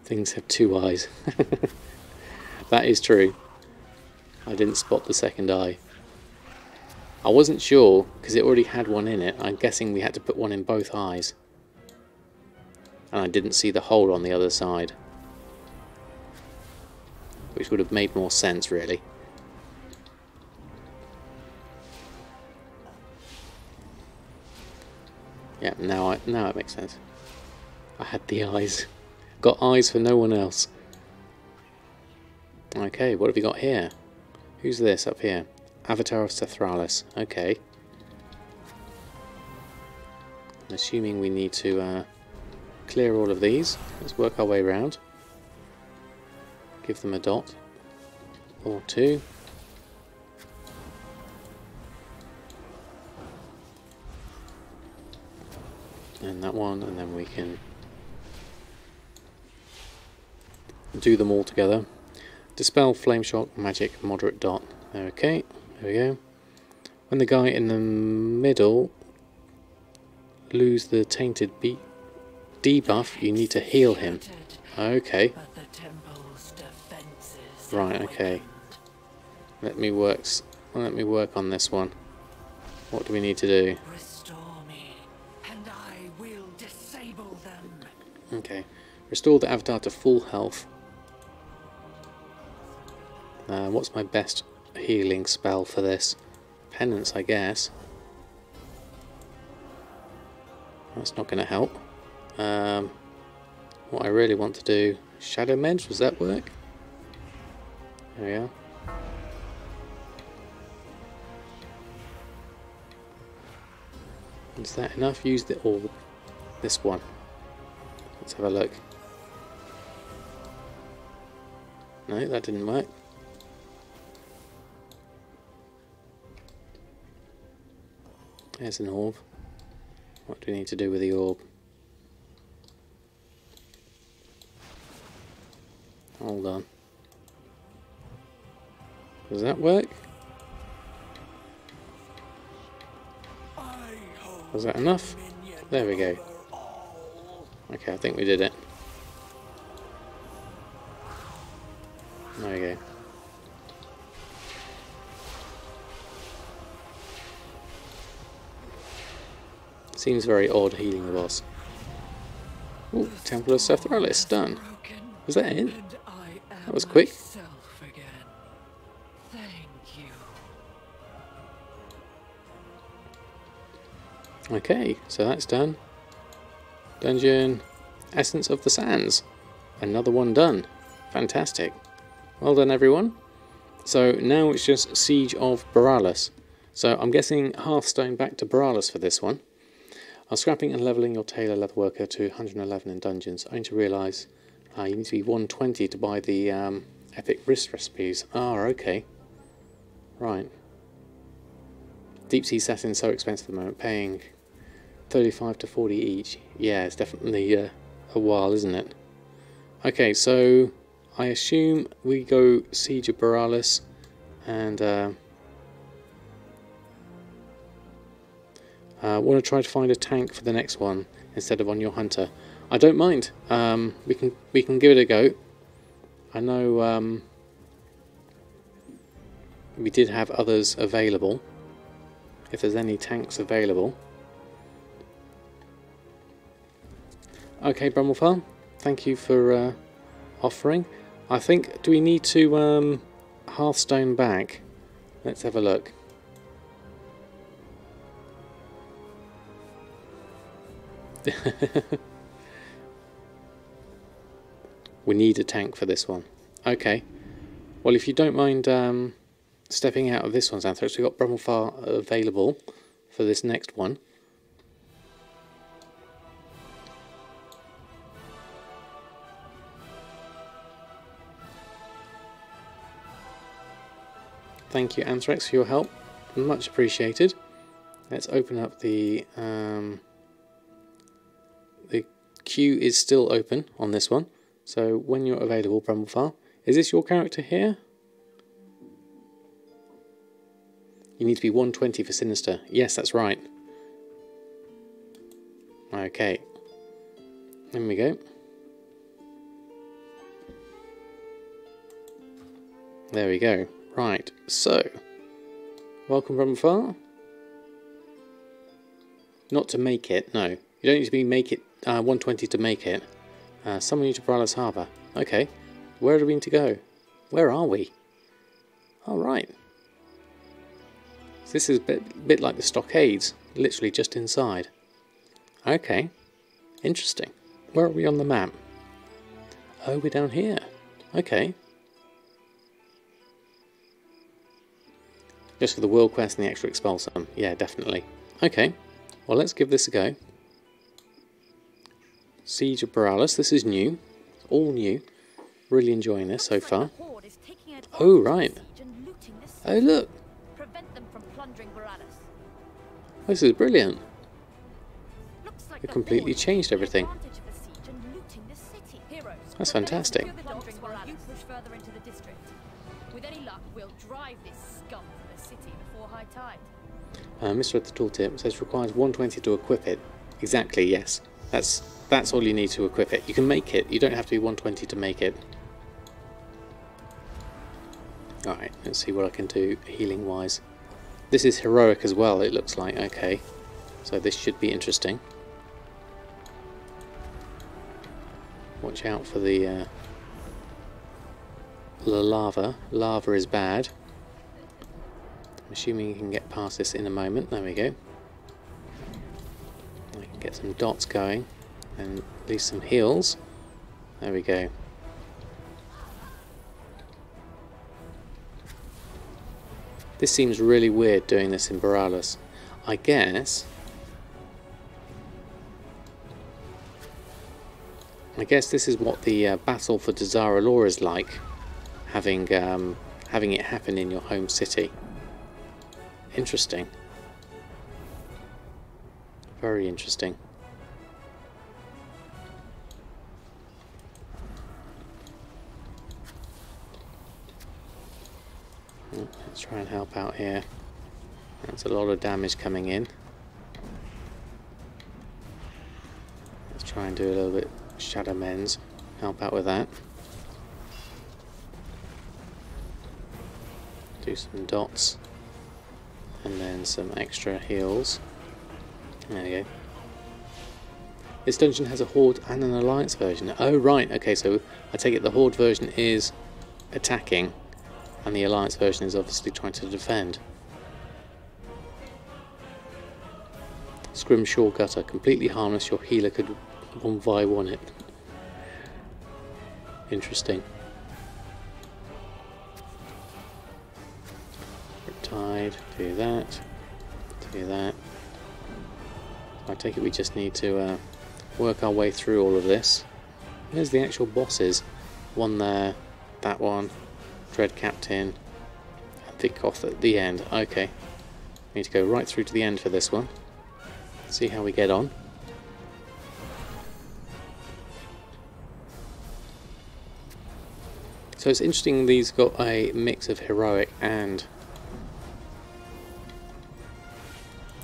Things have two eyes. That is true. I didn't spot the second eye. I wasn't sure, because it already had one in it. I'm guessing we had to put one in both eyes. And I didn't see the hole on the other side. Which would have made more sense, really. Yeah, now it makes sense. I had the eyes. Got eyes for no one else. Okay, what have we got here? Who's this up here? Avatar of Sethraliss. Okay. I'm assuming we need to clear all of these. Let's work our way around. Give them a dot. Or two. And that one, and then we can do them all together. Dispel, flame shock, magic, moderate dot. Okay, there we go. When the guy in the middle lose the tainted debuff, you need to heal him. Okay. Right, okay. Let me work on this one. What do we need to do? Okay. Restore the avatar to full health. What's my best healing spell for this? Penance, I guess. That's not going to help. What I really want to do... Shadow Meds, does that work? There we are. Is that enough? Use the orb. This one. Let's have a look. No, that didn't work. There's an orb. What do we need to do with the orb? Hold on. Does that work? Was that enough? There we go. Okay, I think we did it. There we go. Seems very odd healing the boss. Ooh, Temple of Sethraliss done. Was that it? That was quick. Okay, so that's done. Dungeon, Essence of the Sands. Another one done. Fantastic. Well done, everyone. So now it's just Siege of Boralus. So I'm guessing Hearthstone back to Boralus for this one. Scrapping and levelling your tailor leatherworker to 111 in dungeons, only to realise you need to be 120 to buy the epic wrist recipes. Ah, okay. Right. Deep sea satin so expensive at the moment, paying 35 to 40 each. Yeah, it's definitely a while, isn't it? Okay, so I assume we go Siege of Boralus and want to try to find a tank for the next one instead of on your hunter. I don't mind. We can give it a go. I know we did have others available. If there's any tanks available. Okay, Brummelfell, thank you for offering. I think, do we need to Hearthstone back? Let's have a look. We need a tank for this one. Okay. Well, if you don't mind stepping out of this one's Anthrax, we've got Brummelfell available for this next one. Thank you, Anthrax, for your help. Much appreciated. Let's open up the queue is still open on this one. So when you're available, Brummelfell. Is this your character here? You need to be 120 for Sinister. Yes, that's right. Okay. There we go. There we go. Right, so, welcome from afar. Not to make it, no. You don't need to make it 120 to make it. Summon you to Boralus Harbour. Okay, where do we need to go? Where are we? Alright. So this is a bit like the stockades, literally just inside. Okay, interesting. Where are we on the map? Oh, we're down here. Okay. Just for the world quest and the extra expulsum. Yeah, definitely. Okay, well let's give this a go. Siege of Boralus. This is new. It's all new. Really enjoying this so far. Oh, right. Oh, look. This is brilliant. They've completely changed everything. That's fantastic. Misread the tooltip. Says requires 120 to equip it. Exactly, yes. That's all you need to equip it. You can make it. You don't have to be 120 to make it. Alright, let's see what I can do healing wise. This is heroic as well, it looks like. Okay, so this should be interesting. Watch out for the lava. Lava is bad. I'm assuming you can get past this in a moment. There we go. I can get some dots going and at least some heals. There we go. This seems really weird doing this in Boralus. I guess this is what the battle for Spreadsheet is like, having it happen in your home city. Interesting. Very interesting. Let's try and help out here. That's a lot of damage coming in. Let's try and do a little bit shadow mends. Help out with that. Do some dots. And then some extra heals. There we go. This dungeon has a Horde and an Alliance version. Oh right, okay, so I take it the Horde version is attacking and the Alliance version is obviously trying to defend. Scrimshaw Gutter, completely harmless, your healer could 1v1 it. Interesting. Riptide, do that, do that. I take it we just need to work our way through all of this. There's the actual bosses. One there, that one, Dread Captain, and Vickoth at the end. Okay, we need to go right through to the end for this one. See how we get on. So it's interesting these got a mix of heroic and...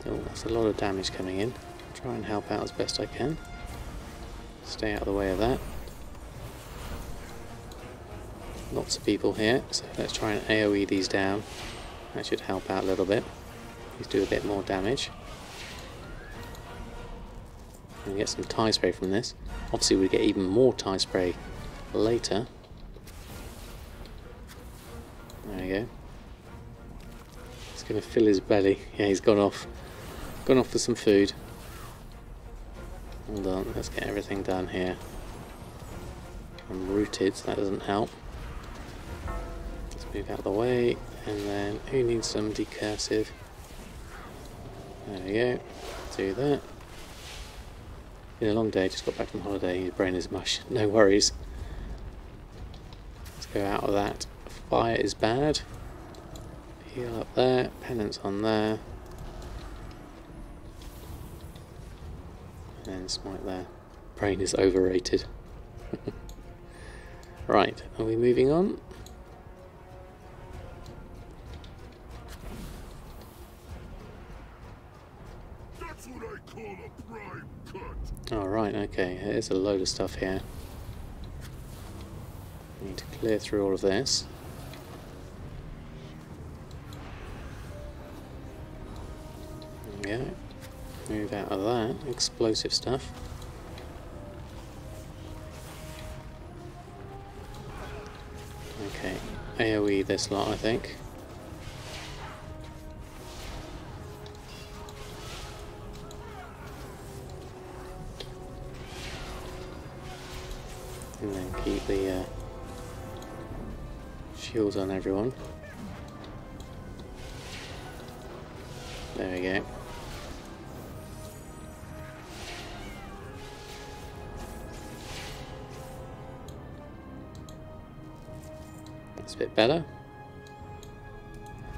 Oh, that's a lot of damage coming in. Try and help out as best I can. Stay out of the way of that. Lots of people here, so let's try and AoE these down. That should help out a little bit. These do a bit more damage. And get some tie spray from this. Obviously we get even more tie spray later. There we go. He's going to fill his belly. Yeah, he's gone off. Gone off for some food. Hold on, let's get everything done here. I'm rooted, so that doesn't help. Let's move out of the way, and then who needs some decursive? There we go. Do that. Been a long day, just got back from holiday, his brain is mush. No worries. Let's go out of that. Fire is bad. Heal up there, penance on there. And then smite there. Brain is overrated. Right, are we moving on? That's what I call a prime cut. Alright, okay, there's a load of stuff here. We need to clear through all of this. Yeah, move out of that. Explosive stuff. Okay, AoE this lot, I think. And then keep the shields on everyone. There we go. That's a bit better.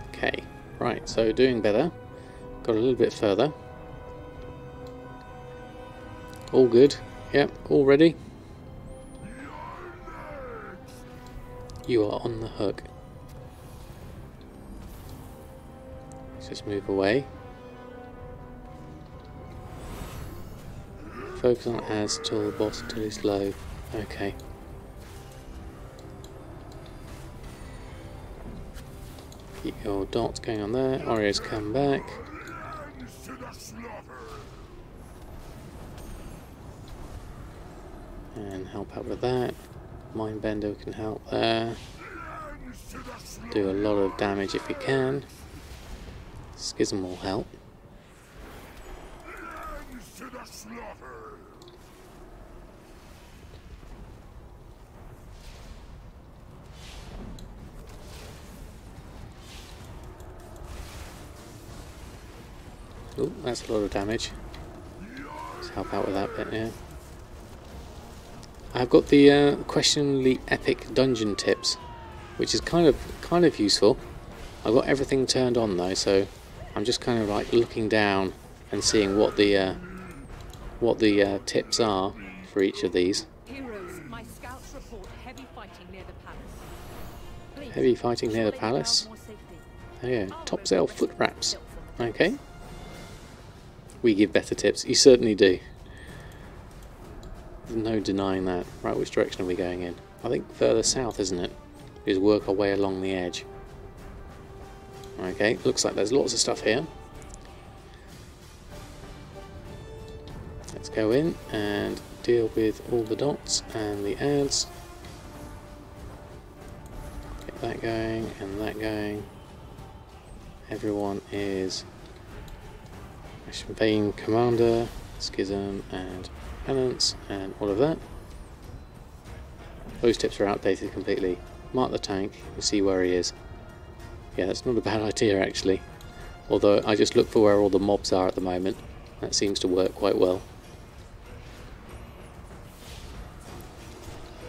Okay, right, so doing better. Got a little bit further. All good. Yep, all ready. You are on the hook. Let's just move away. Focus on ads till the boss until he's low. Okay. Keep your dots going on there. Warriors come back. And help out with that. Mindbender can help there. Do a lot of damage if you can. Schism will help. Oh, that's a lot of damage. Let's help out with that bit, yeah. I've got the questionably epic dungeon tips, which is kind of useful. I've got everything turned on though, so I'm just kind of like looking down and seeing what the tips are for each of these. Heroes, my scouts report heavy fighting near the palace. Please, Heavy fighting near the ensure they palace. get out more safely. Oh yeah, I'll top go sale for foot rescue wraps. built from the Okay. We give better tips. You certainly do. There's no denying that. Right, which direction are we going in? I think further south, isn't it? We just work our way along the edge. Okay, looks like there's lots of stuff here. Let's go in and deal with all the dots and the ads. Get that going and that going. Everyone is Vein Commander, Schism and Penance and all of that. Those tips are outdated completely. Mark the tank, you see where he is. Yeah, that's not a bad idea actually. Although I just look for where all the mobs are at the moment. That seems to work quite well.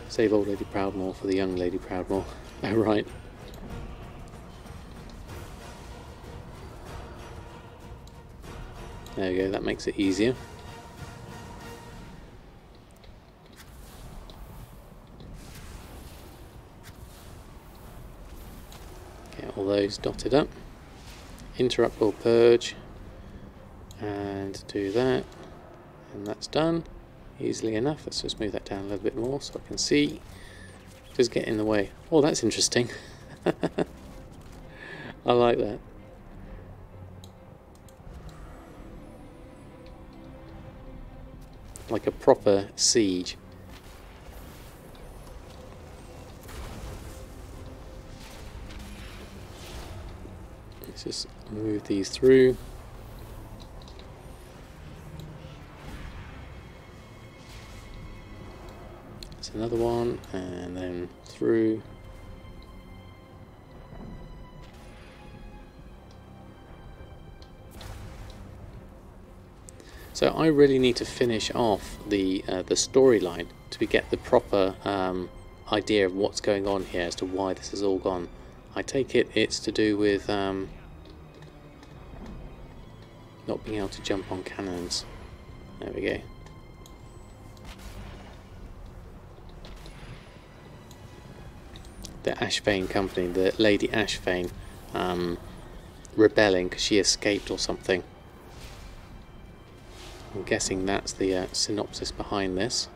Save old Lady Proudmore for the young Lady Proudmore. Oh right. There we go, that makes it easier. Get all those dotted up. Interrupt or purge. And do that. And that's done. Easily enough. Let's just move that down a little bit more so I can see. Just get in the way. Oh, that's interesting. I like that. Like a proper siege. Let's just move these through. That's another one, and then through. So I really need to finish off the storyline to get the proper idea of what's going on here as to why this has all gone. I take it it's to do with not being able to jump on cannons. There we go. The Ashvane company, the Lady Ashvane, rebelling because she escaped or something. I'm guessing that's the synopsis behind this.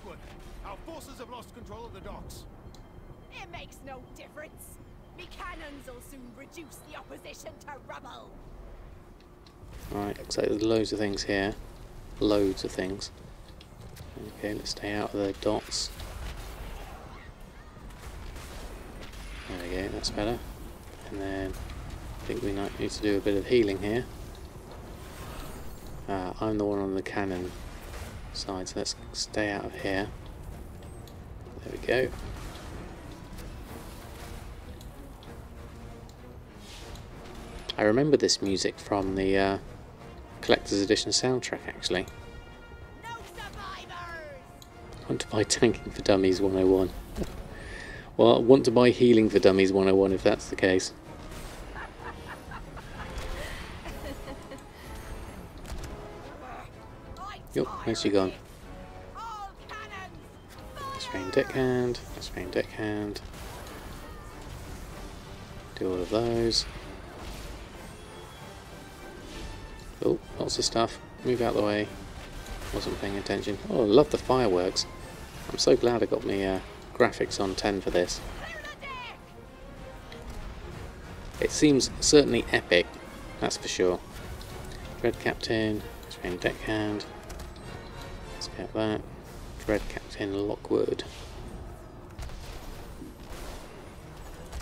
southward. Our forces have lost control of the docks. It makes no difference. Me cannons will soon reduce the opposition to rubble. Alright, looks like there's loads of things here. Loads of things. Okay, let's stay out of the dots. There we go, that's better. And then I think we might need to do a bit of healing here. I'm the one on the cannon side, so let's stay out of here. There we go. I remember this music from the Collector's Edition soundtrack, actually. No survivors! I want to buy Tanking for Dummies 101. Well, I want to buy Healing for Dummies 101 if that's the case. Yup, where's she gone? All cannons! Let's train deckhand, let's train deckhand. Do all of those. Oh, lots of stuff. Move out the way. Wasn't paying attention. Oh, I love the fireworks. I'm so glad I got my graphics on 10 for this. Clear the deck! It seems certainly epic, that's for sure. Dread Captain, train deckhand. Let's get that. Dread Captain Lockwood.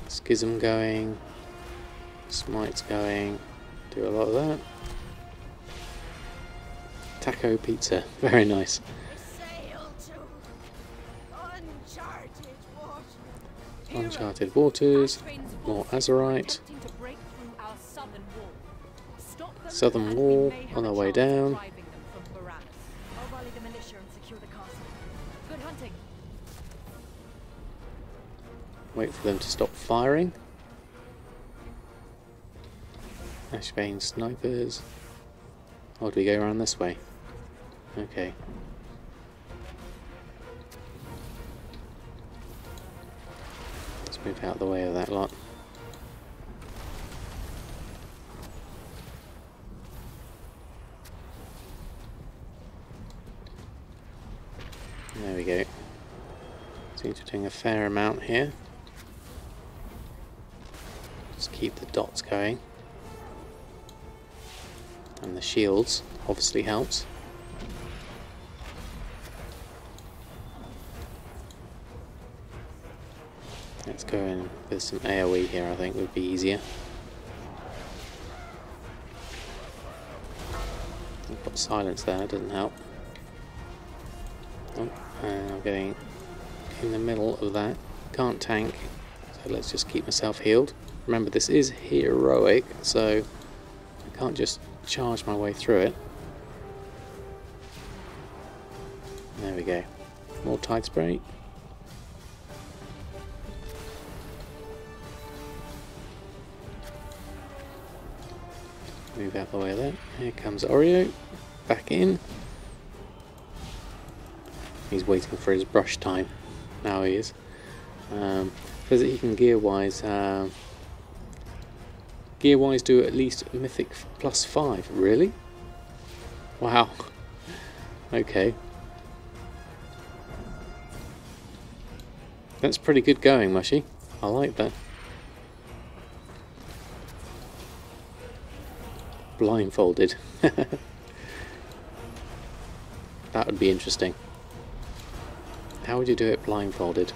Schism going. Smite's going. Do a lot of that. Taco pizza, very nice. Sail to uncharted waters. Uncharted waters, more Azeroth. Southern wall on our way down. Wait for them to stop firing. Ashbane snipers. Oh, do we go around this way? Okay. Let's move out of the way of that lot. There we go. Seems to be doing a fair amount here. Just keep the dots going. And the shields obviously helps. Let's go in with some AoE here, I think would be easier. I've got silence there, doesn't help. Oh, and I'm getting in the middle of that. Can't tank, so let's just keep myself healed. Remember, this is heroic, so I can't just charge my way through it. There we go. More tide spray. Move out the way of that. Here comes Oreo. Back in. He's waiting for his brush time. Now he is. Says that he can gear-wise do at least Mythic +5. Really? Wow. Okay. That's pretty good going, Mushy. I like that. Blindfolded. That would be interesting. How would you do it blindfolded?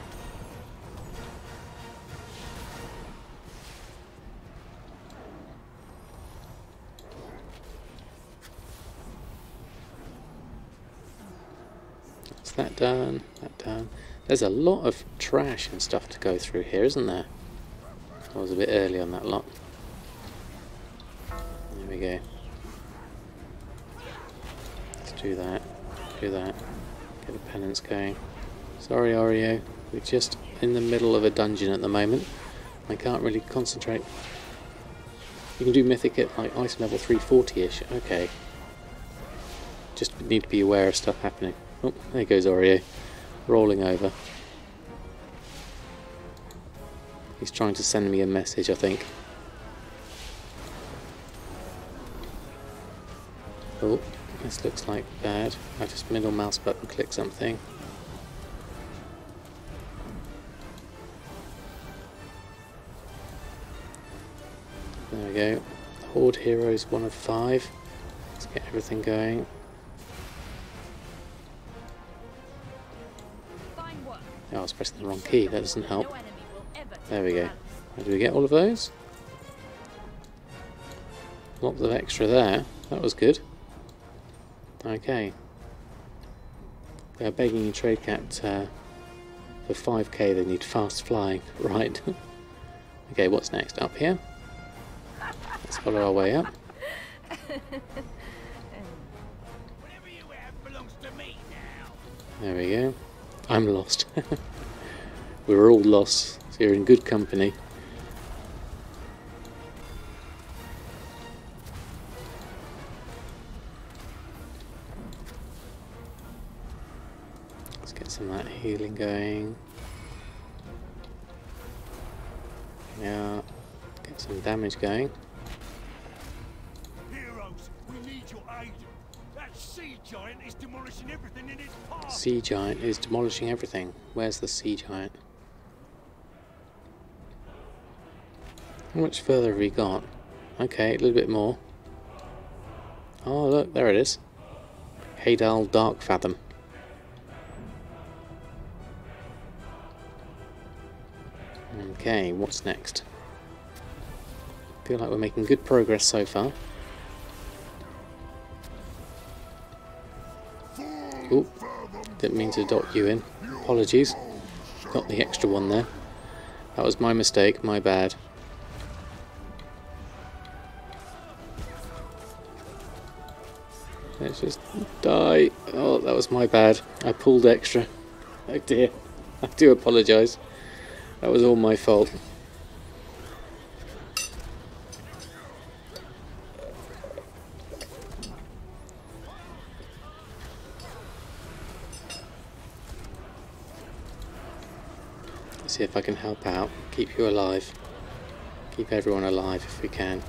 That's that done, that done. There's a lot of trash and stuff to go through here, isn't there? I was a bit early on that lot. There we go. Let's do that, do that. Get a penance going. Sorry, Oreo, we're just in the middle of a dungeon at the moment. I can't really concentrate. You can do Mythic at like item level 340-ish. Okay. Just need to be aware of stuff happening. Oh, there goes Oreo. Rolling over. He's trying to send me a message, I think. Oh, this looks like bad. I just middle mouse button click something. There we go. Horde Heroes 1 of 5. Let's get everything going. Fine work. Oh, I was pressing the wrong key, that doesn't help. No enemy will ever There we take go. Boralus. How do we get all of those? Lots of extra there. That was good. Okay. They're begging you trade cat for 5k they need fast flying. Right. Okay, what's next? Up here? Let's follow our way up. Whatever you have belongs to me now. There we go. I'm lost. We're all lost, so you're in good company. Let's get some of that healing going. Yeah, get some damage going. Heroes, we need your aid. That sea giant is demolishing everything in its path. Sea giant is demolishing everything. Where's the sea giant? How much further have we got? Okay, a little bit more. Oh look, there it is. Hadal Dark Fathom. Okay, what's next? Feel like we're making good progress so far. Oh, didn't mean to dot you in. Apologies. Got the extra one there. That was my mistake, my bad. Let's just die. Oh, that was my bad. I pulled extra. Oh dear. I do apologise. That was all my fault. Let's see if I can help out. Keep you alive. Keep everyone alive if we can.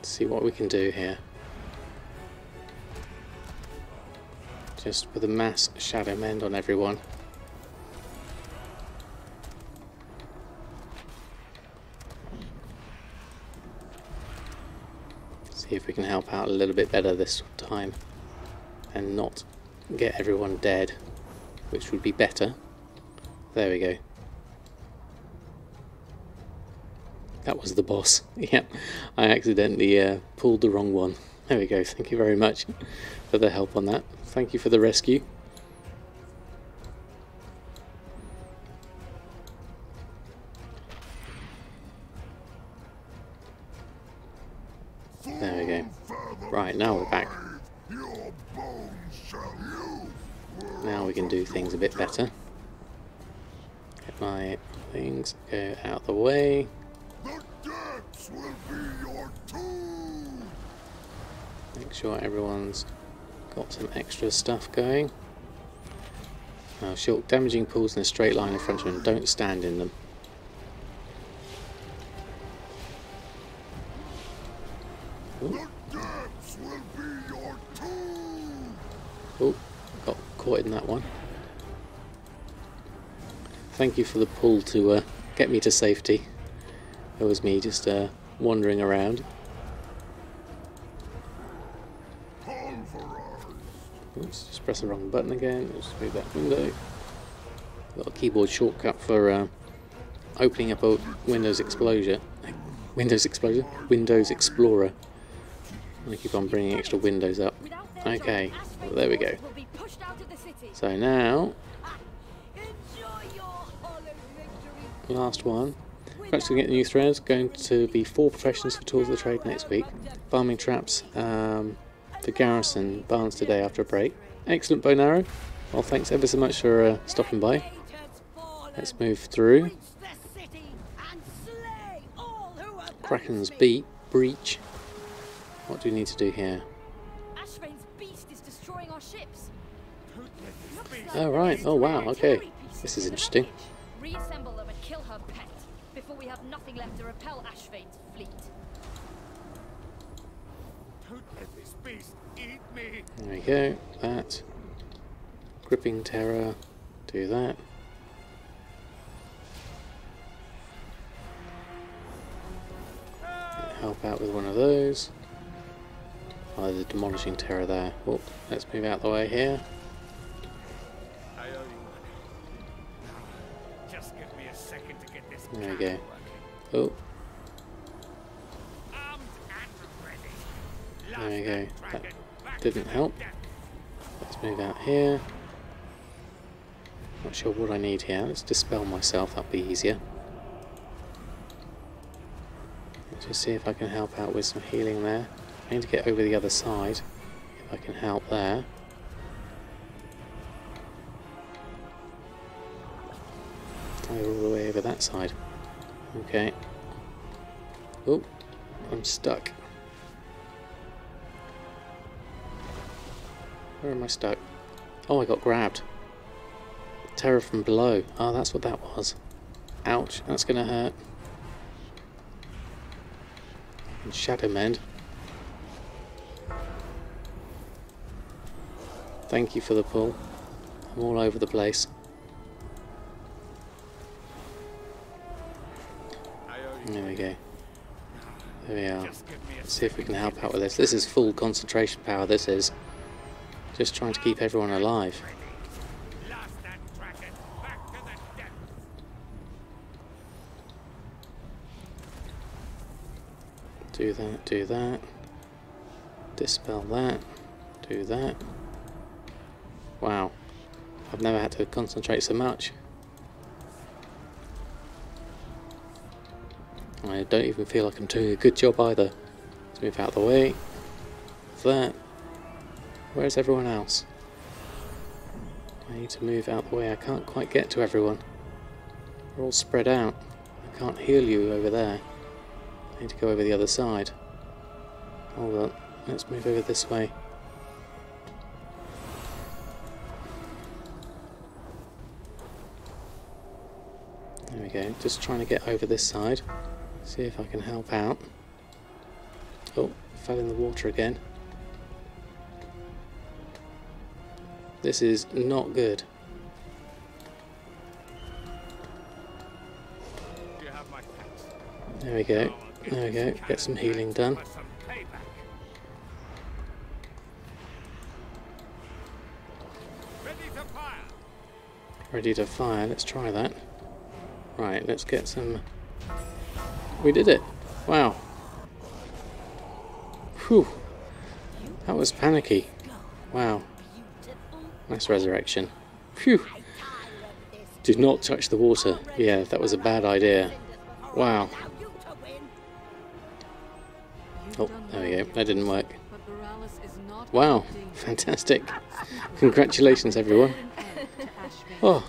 See what we can do here. Just with a mass shadow mend on everyone. See if we can help out a little bit better this time and not get everyone dead, which would be better. There we go. That was the boss. Yep, I accidentally pulled the wrong one. There we go. Thank you very much for the help on that. Thank you for the rescue. There we go. Right, now we're back. Now we can do things a bit better. Get my things, go out the way. Make sure everyone's got some extra stuff going. Now, short damaging pools in a straight line in front of them. Don't stand in them. Oh, got caught in that one. Thank you for the pull to get me to safety. It was me just wandering around. Oops, just press the wrong button again. Let's move that window. Got a keyboard shortcut for opening up a Windows Explorer. Windows Explorer. I keep on bringing extra windows up. Okay, well, there we go. So now, last one. Perhaps we get new threads. Going to be 4 professions for Tools of the Trade next week. Farming traps for Garrison Barnes today after a break. Excellent, bow and arrow. Well, thanks ever so much for stopping by. Let's move through. Kraken's Breach. What do we need to do here? Oh right, oh wow, okay. This is interesting. Reassemble them and kill her pet before we have nothing left to repel Ashvane's fleet. Don't let this beast eat There we go. That. Gripping terror. Do that. Help out with one of those. Oh, the demolishing terror there. Oh, let's move out the way here. Just give me a second to get this. There we go. Oh. There we go. That didn't help. Let's move out here. Not sure what I need here. Let's dispel myself. That'll be easier. Let's just see if I can help out with some healing there. I need to get over the other side. If I can help there. Oh, all the way over that side. Okay. Oh, I'm stuck. Where am I stuck? Oh, I got grabbed. Terror from below. Oh, that's what that was. Ouch, that's gonna hurt. And Shadow Mend. Thank you for the pull. I'm all over the place. There we go. There we are. Let's see if we can help out with this. This is full concentration power, this is. Just trying to keep everyone alive. Do that, do that. Dispel that. Do that. Wow. I've never had to concentrate so much. I don't even feel like I'm doing a good job either. Let's move out of the way. That. Where's everyone else? I need to move out the way. I can't quite get to everyone. They're all spread out. I can't heal you over there. I need to go over the other side. Hold on. Let's move over this way. There we go. Just trying to get over this side. See if I can help out. Oh, fell in the water again. This is not good. There we go. There we go. Get some healing done. Ready to fire. Let's try that. Right, let's get some... We did it! Wow. Whew. That was panicky. Wow. Nice resurrection. Phew. Do not touch the water. Yeah, that was a bad idea. Wow. Oh, there we go. That didn't work. Wow. Fantastic. Congratulations, everyone. Oh.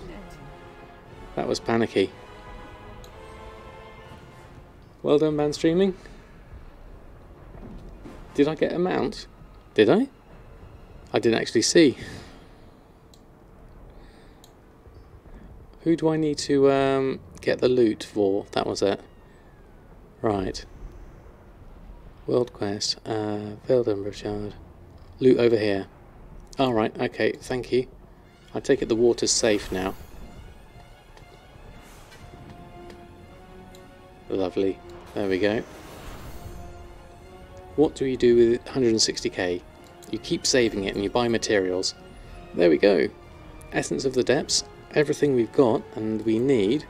That was panicky. Well done, man streaming. Did I get a mount? Did I? I didn't actually see. Who do I need to get the loot for? That was it. Right. World quest. Veiled Ember Shard. Loot over here. Alright, okay, thank you. I take it the water's safe now. Lovely. There we go. What do you do with 160k? You keep saving it and you buy materials. There we go. Essence of the Depths. Everything we've got and we need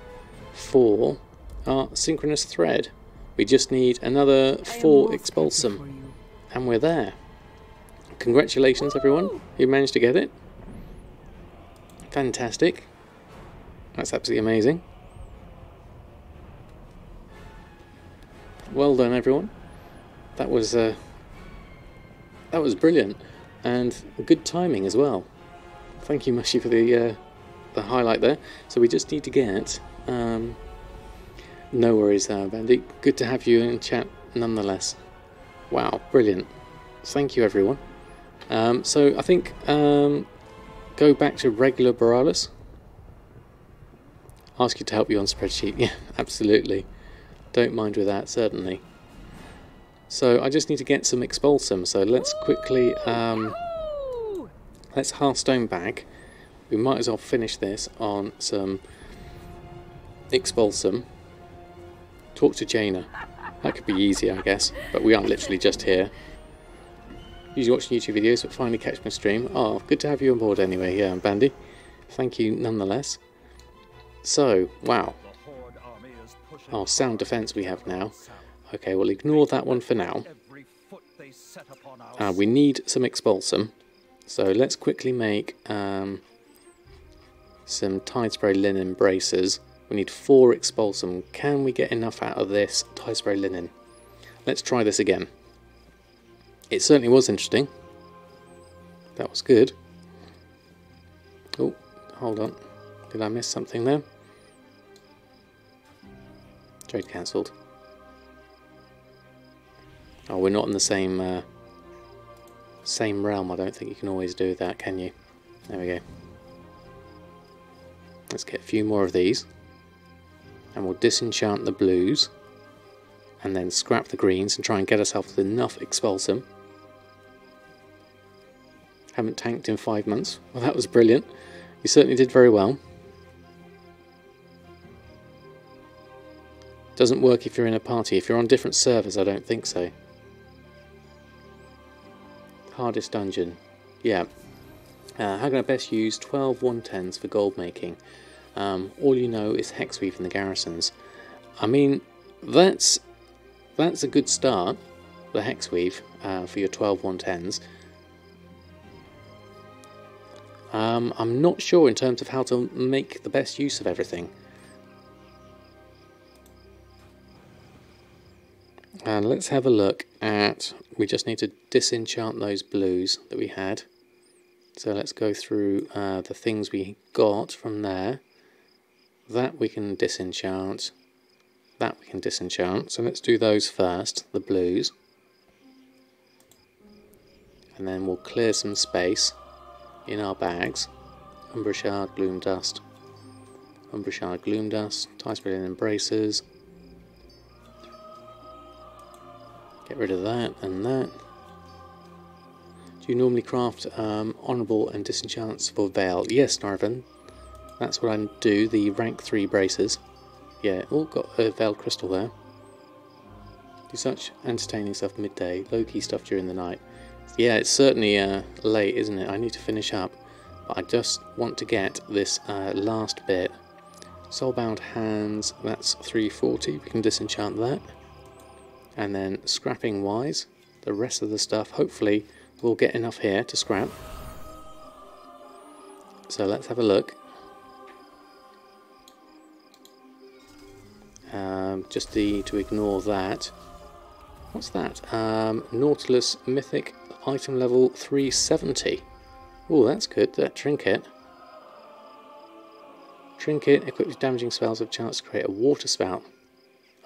for our synchronous thread. We just need another 4 expulsum and we're there. Congratulations everyone who managed to get it. Fantastic. That's absolutely amazing. Well done everyone. That was brilliant and good timing as well. Thank you Mushy for the highlight there. So we just need to get no worries Bandy, good to have you in chat nonetheless. Wow, brilliant. Thank you everyone. So I think go back to regular Boralus. Ask you to help you on Spreadsheet. Yeah, absolutely. Don't mind with that, certainly. So I just need to get some expulsum, so let's quickly Let's Hearthstone back. We might as well finish this on some Expulsum. Talk to Jaina. That could be easy, I guess, but we are literally just here. Usually watching YouTube videos, but finally catch my stream. Oh, good to have you on board anyway, yeah, Bandy. Thank you nonetheless. So, wow. Oh, sound defense we have now. Okay, we'll ignore that one for now. We need some Expulsum. So let's quickly make some Tide Spray Linen Bracers. We need 4 Expulsum. Can we get enough out of this Tide Spray Linen? Let's try this again. It certainly was interesting. That was good. Oh, hold on. Did I miss something there? Trade cancelled. Oh, we're not in the same same realm. I don't think you can always do that, can you? There we go. Let's get a few more of these. And we'll disenchant the blues. And then scrap the greens and try and get ourselves with enough Expulsum. Haven't tanked in 5 months. Well, that was brilliant. You certainly did very well. Doesn't work if you're in a party. If you're on different servers, I don't think so. Hardest dungeon. Yeah. How can I best use 12 110s for gold making? All you know is Hexweave in the garrisons. I mean, that's a good start, the Hexweave, for your 12 110s. I'm not sure in terms of how to make the best use of everything. And let's have a look at, we just need to disenchant those blues that we had. So let's go through the things we got from there. That we can disenchant. That we can disenchant. So let's do those first, the blues. And then we'll clear some space in our bags. Umbra Shard, Gloom Dust. Umbra Shard, Gloom Dust. Tide Spray Linen Bracers. Get rid of that and that. Do you normally craft Honourable and Disenchants for Veil? Yes, Narvan. That's what I do, the rank 3 bracers. Yeah, all got a Veil Crystal there. Do such entertaining stuff midday, low-key stuff during the night. Yeah, it's certainly late, isn't it? I need to finish up. But I just want to get this last bit. Soulbound Hands, that's 340. We can disenchant that. And then scrapping wise, the rest of the stuff, hopefully we'll get enough here to scrap. So let's have a look. Just to ignore that. What's that? Nautilus Mythic item level 370. Oh, that's good, that trinket. Trinket equipped with damaging spells have a chance to create a water spout.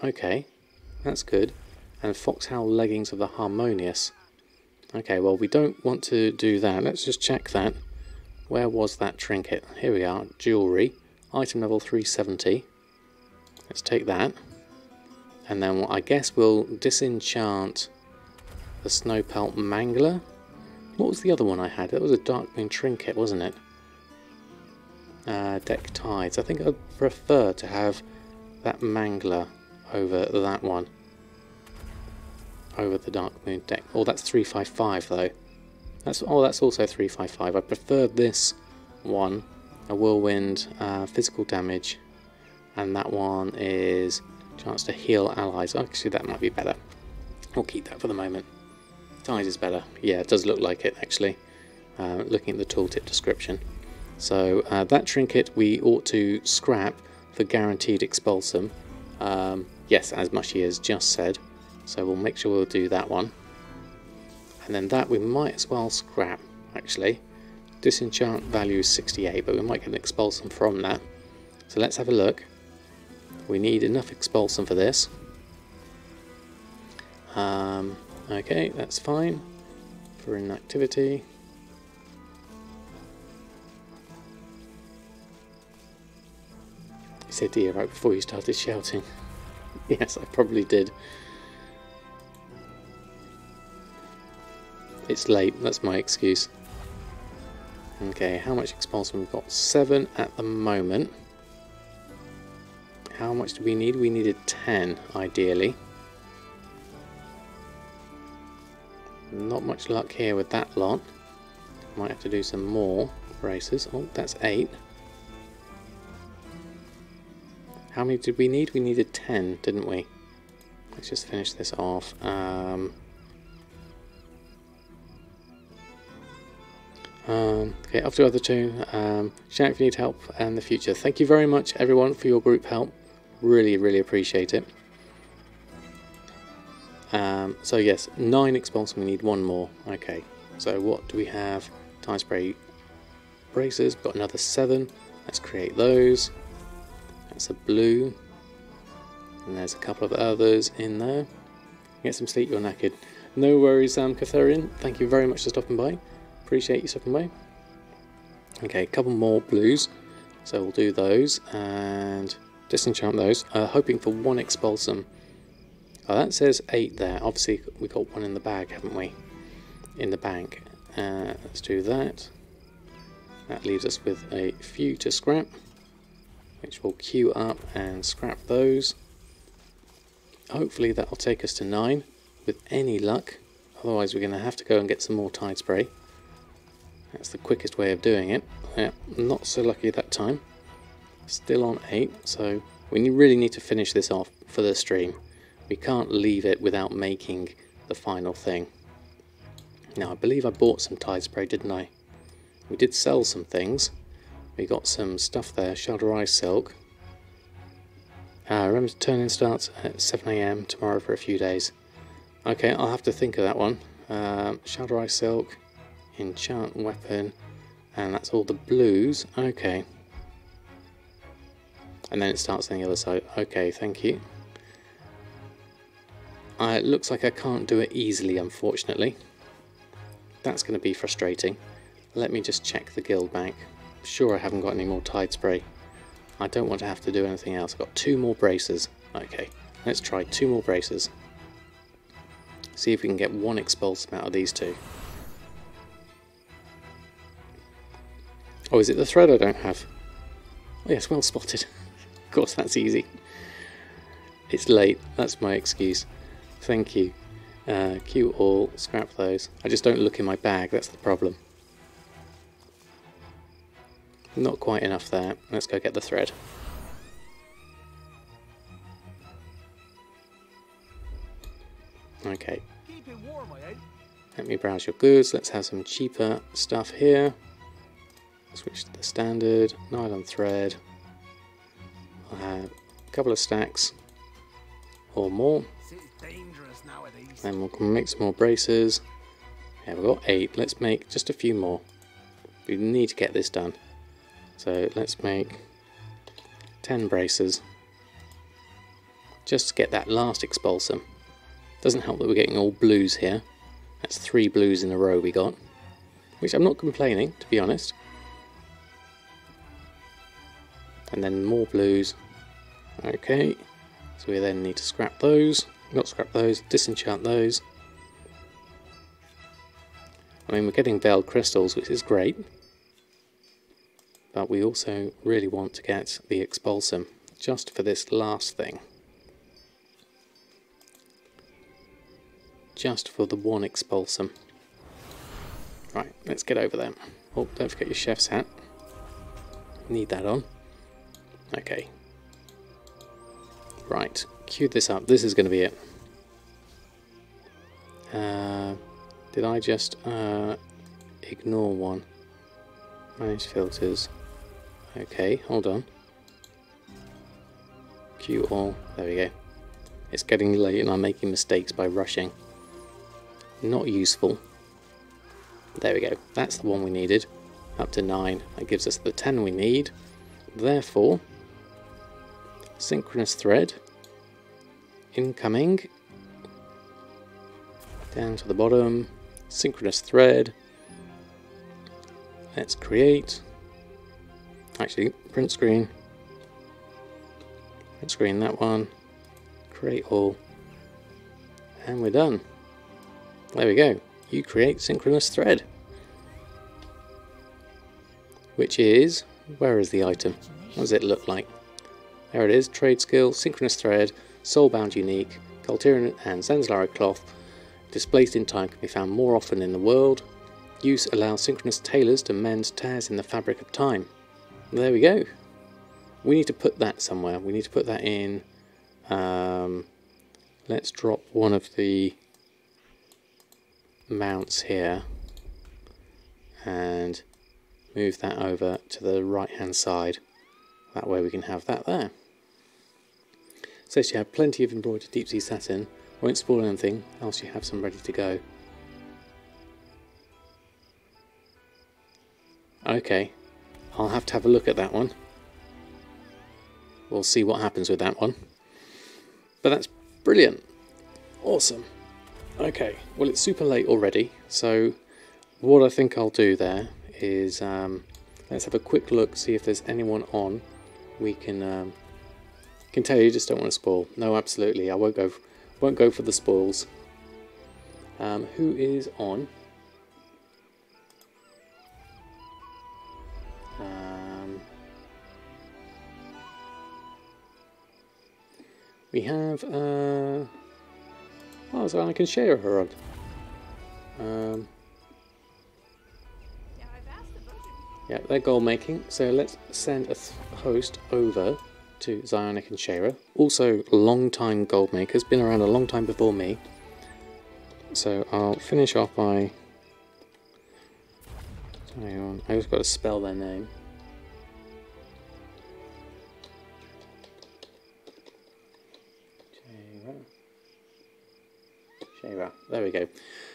Okay, that's good. And Foxhowl Leggings of the Harmonious. Okay, well, we don't want to do that. Let's just check that. Where was that trinket? Here we are, jewellery. Item level 370. Let's take that. And then I guess we'll disenchant the Snowpelt Mangler. What was the other one I had? That was a Darkmoon trinket, wasn't it? Deck Tides. I think I'd prefer to have that Mangler over that one. Over the Darkmoon deck. Oh, that's 355 though. That's also 355. I prefer this one. A Whirlwind, physical damage, and that one is chance to heal allies. Actually, that might be better. I'll keep that for the moment. Tide is better. Yeah, it does look like it actually. Looking at the tooltip description. So that trinket we ought to scrap for guaranteed Expulsum. Yes, as Mushy has just said. So we'll make sure we'll do that one. And then that we might as well scrap, actually. Disenchant value is 68, but we might get an Expulsum from that. So let's have a look. We need enough Expulsum for this. Okay, that's fine. For inactivity. You said dear right before you started shouting. Yes, I probably did. It's late, that's my excuse. Okay, how much expulsion? We've got 7 at the moment. How much do we need? We needed 10, ideally. Not much luck here with that lot. Might have to do some more braces. Oh, that's 8. How many did we need? We needed 10, didn't we? Let's just finish this off. Okay, off to the other two. Shout if you need help in the future. Thank you very much, everyone, for your group help. Really, really appreciate it. So yes, 9 expulsion. We need 1 more. Okay, so what do we have? Time spray braces. We've got another 7. Let's create those. That's a blue. And there's a couple of others in there. Get some sleep, you're knackered. No worries, Catherian. Thank you very much for stopping by. Appreciate you stopping by. Okay, a couple more blues. So we'll do those and disenchant those. Hoping for 1 expulsum. Oh, that says 8 there. Obviously, we got 1 in the bag, haven't we? In the bank. Let's do that. That leaves us with a few to scrap, which we'll queue up and scrap those. Hopefully that'll take us to 9 with any luck. Otherwise we're going to have to go and get some more tide spray. That's the quickest way of doing it. Yeah, not so lucky that time. Still on 8, so we really need to finish this off for the stream. We can't leave it without making the final thing. Now I believe I bought some tide spray, didn't I? We did sell some things. We got some stuff there, Shelter Silk. Remember, turn-in starts at 7 AM tomorrow for a few days. Okay, I'll have to think of that one. Shelter Silk, enchant weapon, and that's all the blues. Okay. And then it starts on the other side. Okay, thank you. It looks like I can't do it easily, unfortunately. That's going to be frustrating. Let me just check the guild bank. I'm sure I haven't got any more tide spray. I don't want to have to do anything else. I've got 2 more braces. Okay, let's try 2 more braces. See if we can get 1 expulsum out of these 2. Oh, is it the thread I don't have? Oh yes, well spotted. Of course, that's easy. It's late, that's my excuse. Thank you. Queue all, scrap those. I just don't look in my bag, that's the problem. Not quite enough there. Let's go get the thread. Okay. Let me browse your goods. Let's have some cheaper stuff here. Switch to the standard. Nylon thread. I'll have a couple of stacks or more. Then we'll make some more braces. Yeah, we've got 8. Let's make just a few more. We need to get this done. So let's make 10 braces. Just to get that last expulsum. Doesn't help that we're getting all blues here. That's 3 blues in a row we got. Which I'm not complaining, to be honest. And then more blues. Okay. So we then need to scrap those. Not scrap those, disenchant those. I mean, we're getting veiled crystals, which is great. But we also really want to get the expulsum just for this last thing. Just for the 1 expulsum. Right, let's get over there. Oh, don't forget your chef's hat. Need that on. Okay. Right, queue this up. This is going to be it. Did I just ignore one? Manage filters. Okay, hold on. Queue all. There we go. It's getting late and I'm making mistakes by rushing. Not useful. There we go. That's the one we needed. Up to 9. That gives us the 10 we need. Therefore, synchronous thread. Incoming. Down to the bottom. Synchronous thread. Let's create. Actually, print screen. Print screen that one. Create all. And we're done. There we go. You create synchronous thread. which is, where is the item? What does it look like? There it is, trade skill, synchronous thread, soulbound unique, Culturian and Zanzalari cloth, displaced in time, can be found more often in the world. Use allows synchronous tailors to mend tears in the fabric of time. There we go. We need to put that somewhere. We need to put that in. Let's drop one of the mounts here and move that over to the right hand side. That way we can have that there. Says you have plenty of embroidered deep sea satin. Won't spoil anything, else you have some ready to go. Okay, I'll have to have a look at that one. We'll see what happens with that one. But that's brilliant. Awesome. Okay, well it's super late already, so what I think I'll do there is let's have a quick look, see if there's anyone on. We can tell you just don't want to spoil. No, absolutely, I won't go for the spoils. Who is on? We have oh, so I can share her on. Yeah, they're gold making, so let's send a host over to Zionic and Shara. Also long-time gold makers, been around a long time before me. So I'll finish off by... hang on, I just got to spell their name. Shara. There we go.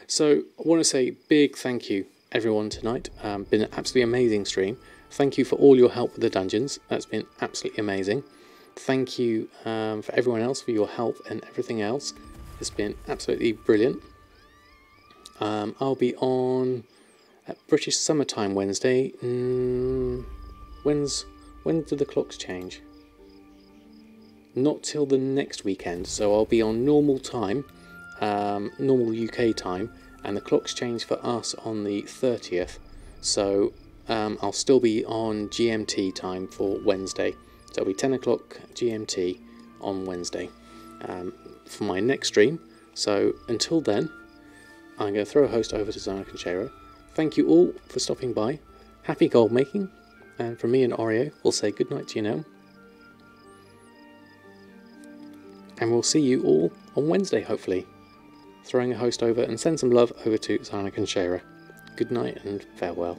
So I want to say big thank you everyone tonight. Been an absolutely amazing stream. Thank you for all your help with the dungeons. That's been absolutely amazing. Thank you for everyone else for your help and everything else. It's been absolutely brilliant. I'll be on at British Summertime Wednesday. When do the clocks change? Not till the next weekend, so I'll be on normal time, normal UK time, and the clocks change for us on the 30th, so I'll still be on GMT time for Wednesday, so it'll be 10 o'clock GMT on Wednesday for my next stream. So until then, I'm going to throw a host over to Zionic and Shara. Thank you all for stopping by. Happy gold making, and from me and Oreo, we'll say good night to you now. And we'll see you all on Wednesday, hopefully. Throwing a host over and send some love over to Zionic and Shara. Good night and farewell.